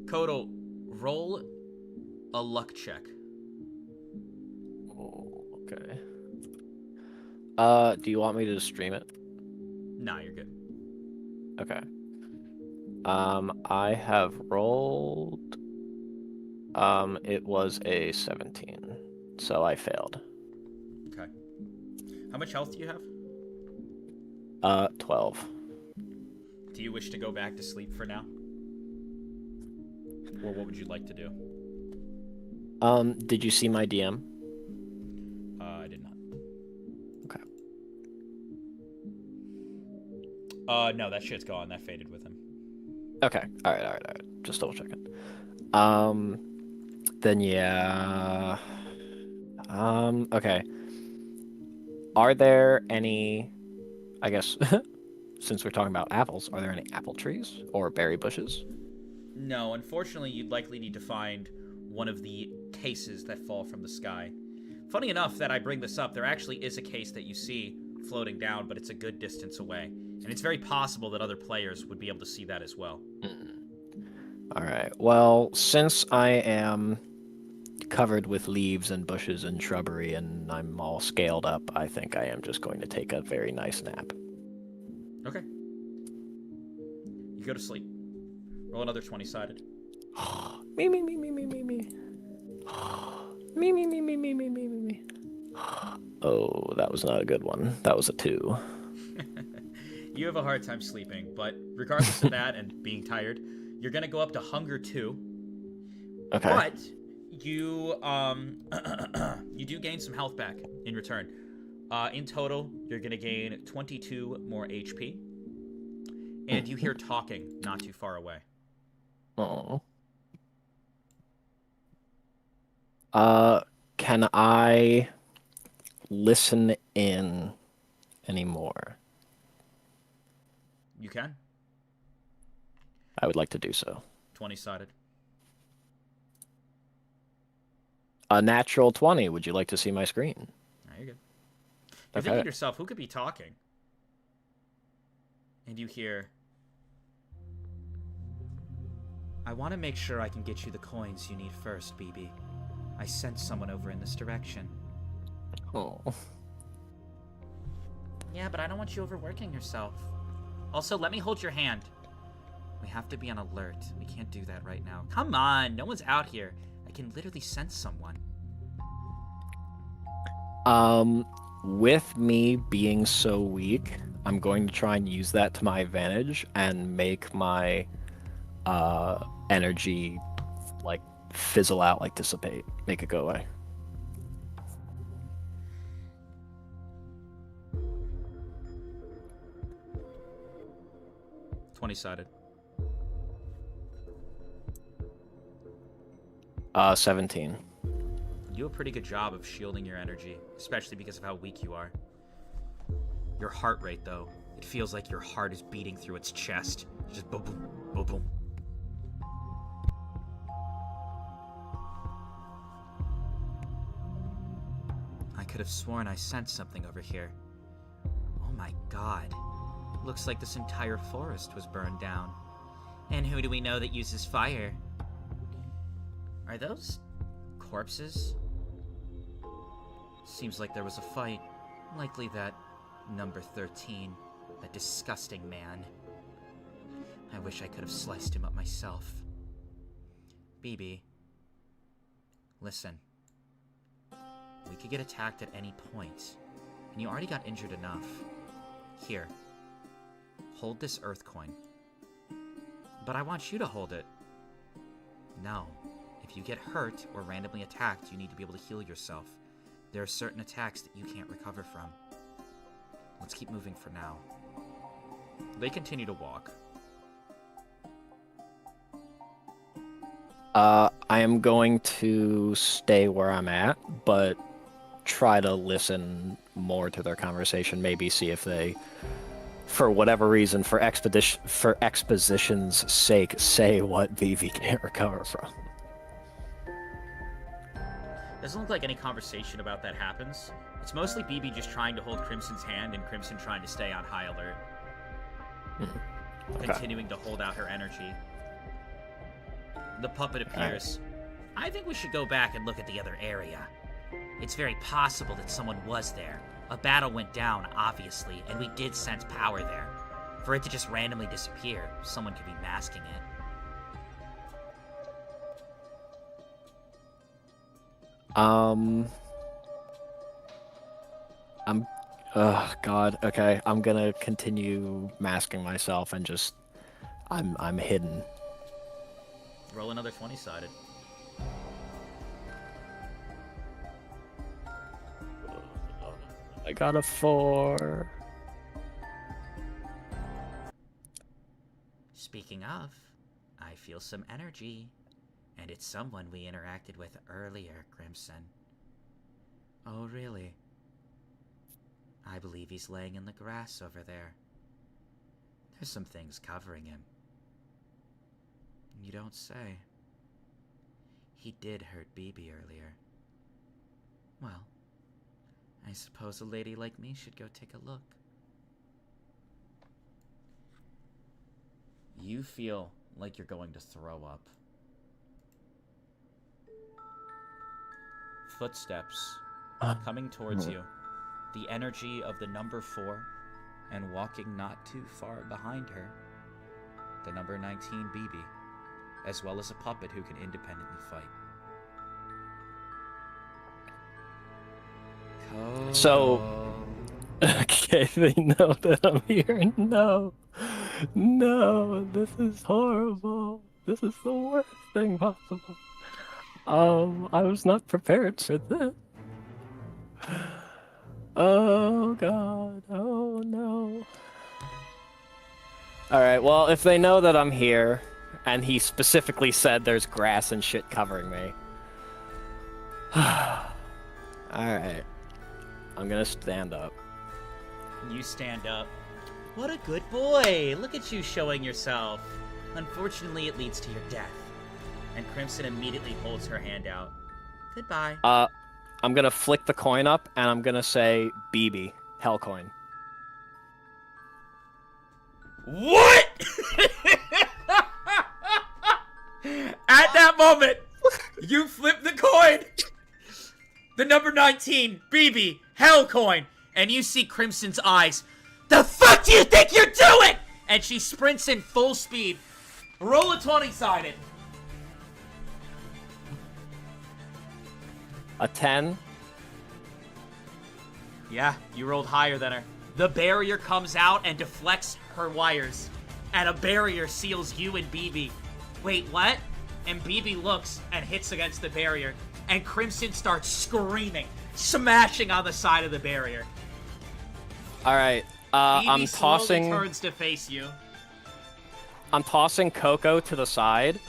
Kotal, roll a luck check. Oh, okay. Do you want me to stream it? Nah, you're good. Okay. I have rolled. It was a 17, so I failed. Okay. How much health do you have? 12. Do you wish to go back to sleep for now? Or what would you like to do? Did you see my DM? I did not. Okay. No, that shit's gone. That faded with him. Okay. All right. Just double checking. Then yeah. Okay. Are there any, I guess, since we're talking about apples, are there any apple trees or berry bushes? No, unfortunately, you'd likely need to find one of the cases that fall from the sky. Funny enough that I bring this up, there actually is a case that you see floating down, but it's a good distance away. And it's very possible that other players would be able to see that as well. All right. Well, since I am covered with leaves and bushes and shrubbery and I'm all scaled up, I think I am just going to take a very nice nap. Okay. You go to sleep. Roll another 20-sided. Me. Me. Oh, that was not a good one. That was a 2. You have a hard time sleeping, but regardless of that and being tired, you're gonna go up to hunger 2. Okay. But you you do gain some health back in return. In total, you're gonna gain 22 more HP, and you hear talking not too far away. Oh. Can I listen in anymore? You can. I would like to do so. 20-sided. A natural 20. Would you like to see my screen? There you go. You're thinking to yourself, who could be talking? And you hear, I want to make sure I can get you the coins you need first, BB. I sent someone over in this direction. Oh. Yeah, but I don't want you overworking yourself. Also, let me hold your hand. We have to be on alert. We can't do that right now. Come on, no one's out here. I can literally sense someone. With me being so weak, I'm going to try and use that to my advantage and make my energy like fizzle out, like dissipate, make it go away. Twenty-sided. 17. You do a pretty good job of shielding your energy, especially because of how weak you are. Your heart rate, though, it feels like your heart is beating through its chest. Just boom, boom, boom, boom. I could have sworn I sensed something over here. Oh my god. Looks like this entire forest was burned down. And who do we know that uses fire? Are those corpses? Seems like there was a fight. Likely that number 13, that disgusting man. I wish I could have sliced him up myself. BB, listen. We could get attacked at any point, and you already got injured enough. Here, hold this earth coin. But I want you to hold it. No. If you get hurt or randomly attacked, you need to be able to heal yourself. There are certain attacks that you can't recover from. Let's keep moving for now. They continue to walk. I am going to stay where I'm at, but try to listen more to their conversation. Maybe see if they, for whatever reason, for exposition's sake, say what Vivi can't recover from. Doesn't look like any conversation about that happens. It's mostly BB just trying to hold Crimson's hand and Crimson trying to stay on high alert. Okay. Continuing to hold out her energy. The puppet appears. I think we should go back and look at the other area. It's very possible that someone was there. A battle went down, obviously, and we did sense power there. For it to just randomly disappear, someone could be masking it. Oh God. Okay, I'm gonna continue masking myself and just, I'm hidden. Roll another 20-sided. I got a 4. Speaking of, I feel some energy. And it's someone we interacted with earlier, Crimson. Oh, really? I believe he's laying in the grass over there. There's some things covering him. You don't say. He did hurt BB earlier. Well, I suppose a lady like me should go take a look. You feel like you're going to throw up. Footsteps coming towards you. The energy of the number 4, and walking not too far behind her, the number 19 BB, as well as a puppet who can independently fight. So, okay, they know that I'm here. No, no, this is horrible. This is the worst thing possible. I was not prepared for this. Oh God, oh no. Alright, well, if they know that I'm here, and he specifically said there's grass and shit covering me. Alright. I'm gonna stand up. You stand up. What a good boy! Look at you showing yourself. Unfortunately, it leads to your death. And Crimson immediately holds her hand out. Goodbye. I'm gonna flick the coin up, and I'm gonna say, BB, hell coin. What? At that moment, you flip the coin. The number 19, BB, hell coin. And you see Crimson's eyes. The fuck do you think you're doing? And she sprints in full speed. Roll a 20-sided. A 10. Yeah, you rolled higher than her. The barrier comes out and deflects her wires. And a barrier seals you and BB. Wait, what? And BB looks and hits against the barrier. And Crimson starts screaming, smashing on the side of the barrier. Alright, I'm tossing... slowly turns to face you. I'm tossing Coco to the side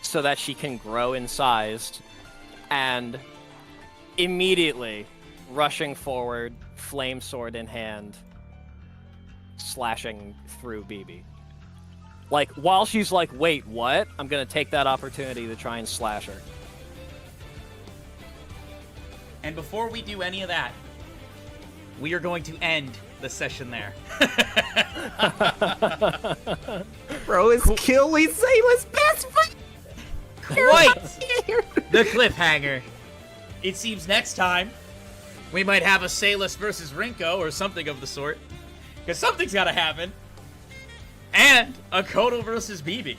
so that she can grow in size. And immediately rushing forward, flame sword in hand, slashing through BB. Like, while she's like, wait, what? I'm gonna take that opportunity to try and slash her. And before we do any of that, we are going to end the session there. Bro, it's killing Sayla's best friend. Quite the cliffhanger. It seems next time we might have a Salus versus Rinko or something of the sort. Because something's got to happen. And a Kodo versus BB.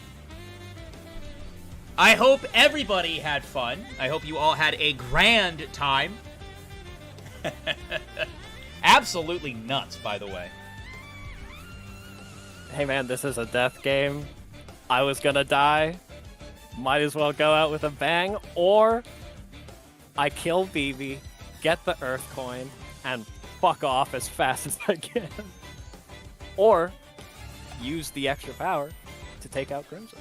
I hope everybody had fun. I hope you all had a grand time. Absolutely nuts, by the way. Hey man, this is a death game. I was gonna die. Might as well go out with a bang, or I kill BB, get the Earth coin, and fuck off as fast as I can. Or use the extra power to take out Crimson.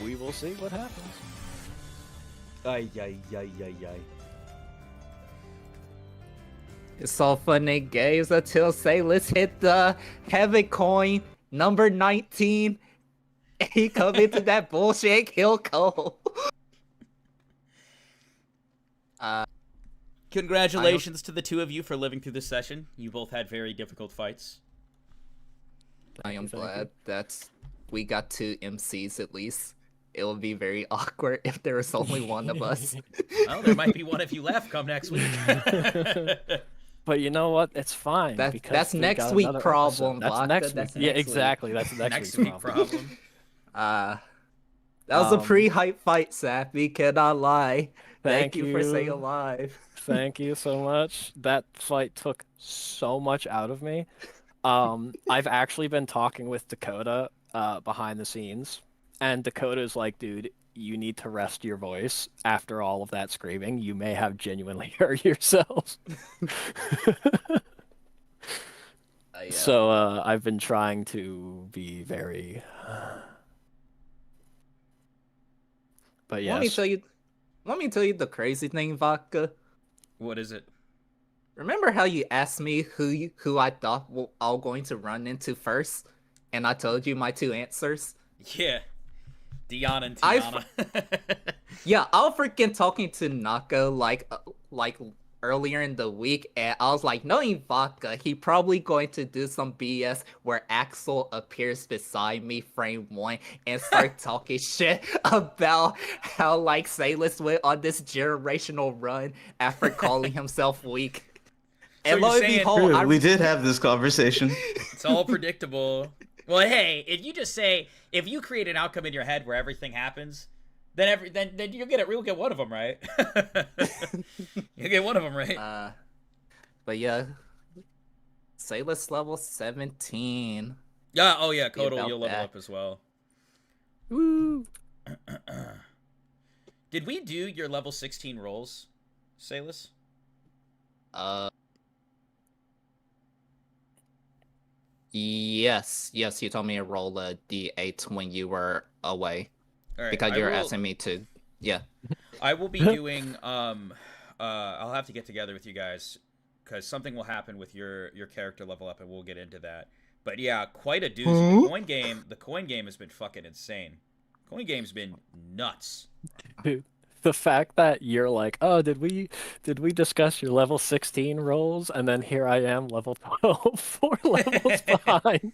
We will see what happens. Ay, ay, ay, ay, ay. It's all fun and games until Sayla's hit the heaven coin, number 19. And he come into that bullshit kill Cole. Congratulations to the two of you for living through this session. You both had very difficult fights. I am glad that we got 2 MCs at least. It would be very awkward if there was only one of us. Well, there might be one if you left come next week. But you know what? It's fine. because That's we next got week another problem, episode. Vodka, That's next that's week. Yeah, next week. exactly. That's next, Next week's week problem. problem. That was a pre-hype fight, Sappy. Cannot lie. Thank you for staying you. alive. Thank you so much. That fight took so much out of me. I've actually been talking with Dakota behind the scenes, and Dakota's like, dude, you need to rest your voice after all of that screaming. You may have genuinely hurt yourself. Yeah. So I've been trying to be very... But yes. Let me tell you the crazy thing, Vodka. What is it? Remember how you asked me who I thought I was going to run into first, and I told you my 2 answers? Yeah. Dion and Tiana. Yeah, I was freaking talking to Nako like earlier in the week, and I was like, knowing Vodka, he probably going to do some BS where Axel appears beside me frame 1 and start talking shit about how like Sailus went on this generational run after calling himself weak. So And you're lo and saying- behold, We did have this conversation. It's all predictable. Well, hey, if you create an outcome in your head where everything happens, then you'll get one of them right. You'll get one of them right. But yeah, Sailus level 17. Yeah. Oh yeah, Be Kodal, about you'll level that. up as well. Woo! Did we do your level 16 rolls, Sailus? Yes, you told me to roll a d8 when you were away. All right, Because you're asking me to. Yeah. I will be doing. I'll have to get together with you guys because something will happen with your character level up, and we'll get into that. But yeah, quite a doozy. The coin game has been fucking insane. Coin game's been nuts. Dude, the fact that you're like, oh, did we discuss your level 16 rolls? And then here I am, level 12, 4 levels behind.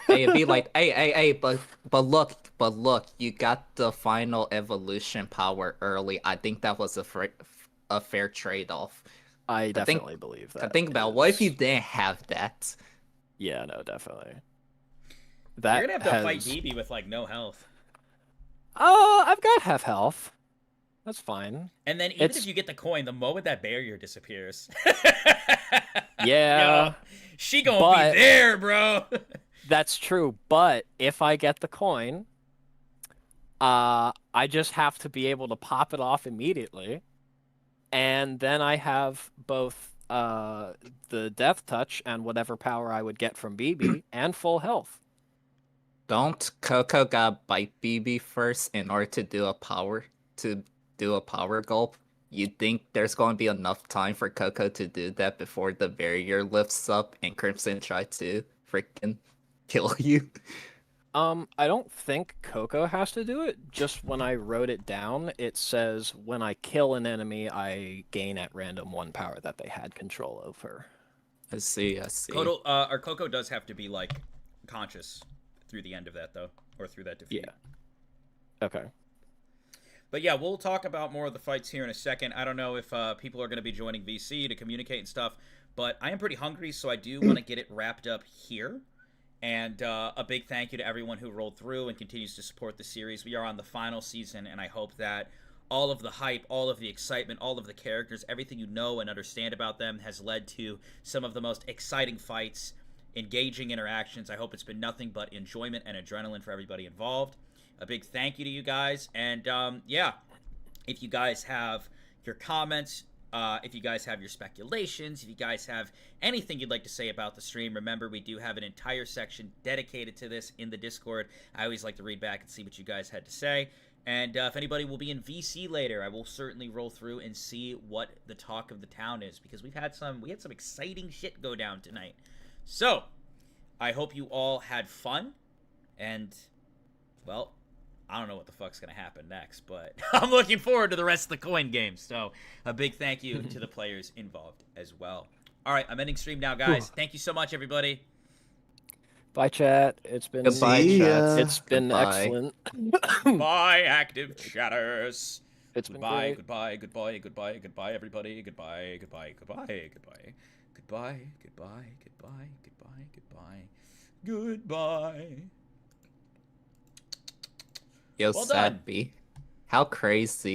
Hey, it'd be like, hey, but look, you got the final evolution power early. I think that was a fair trade-off. I definitely believe that. I think about what if you didn't have that? Yeah, no, definitely. You're gonna have to fight BB with like no health. Oh, I've got half health. That's fine. And then even if you get the coin, the moment that barrier disappears. Yeah. Yo, she gonna be there, bro. That's true, but if I get the coin, I just have to be able to pop it off immediately. And then I have both the death touch and whatever power I would get from BB and full health. Don't Coco gotta bite BB first in order to do a power gulp? You think there's going to be enough time for Coco to do that before the barrier lifts up and Crimson try to freaking kill you? I don't think Coco has to do it. Just when I wrote it down, it says when I kill an enemy, I gain at random 1 power that they had control over. I see. Coco does have to be like conscious through the end of that though, or through that defeat. Yeah. Okay. But yeah, we'll talk about more of the fights here in a second. I don't know if people are going to be joining VC to communicate and stuff, but I am pretty hungry, so I do want to get it wrapped up here. And a big thank you to everyone who rolled through and continues to support the series. We are on the final season, and I hope that all of the hype, all of the excitement, all of the characters, everything you know and understand about them has led to some of the most exciting fights, engaging interactions. I hope it's been nothing but enjoyment and adrenaline for everybody involved. A big thank you to you guys. And yeah, if you guys have your comments, if you guys have your speculations, if you guys have anything you'd like to say about the stream, remember we do have an entire section dedicated to this in the Discord. I always like to read back and see what you guys had to say. And if anybody will be in VC later, I will certainly roll through and see what the talk of the town is, because we had some exciting shit go down tonight. So I hope you all had fun, and well, I don't know what the fuck's gonna happen next, but I'm looking forward to the rest of the coin games. So a big thank you to the players involved as well. All right, I'm ending stream now, guys. Thank you so much, everybody. Bye, chat. It's been Goodbye, chat. It's been Goodbye. excellent. Bye, active chatters. It's been Goodbye, great. goodbye, goodbye, goodbye, goodbye, everybody. Goodbye, goodbye, goodbye, goodbye, goodbye, goodbye, goodbye, goodbye, goodbye, goodbye. Yo, Well done. Sappy. How crazy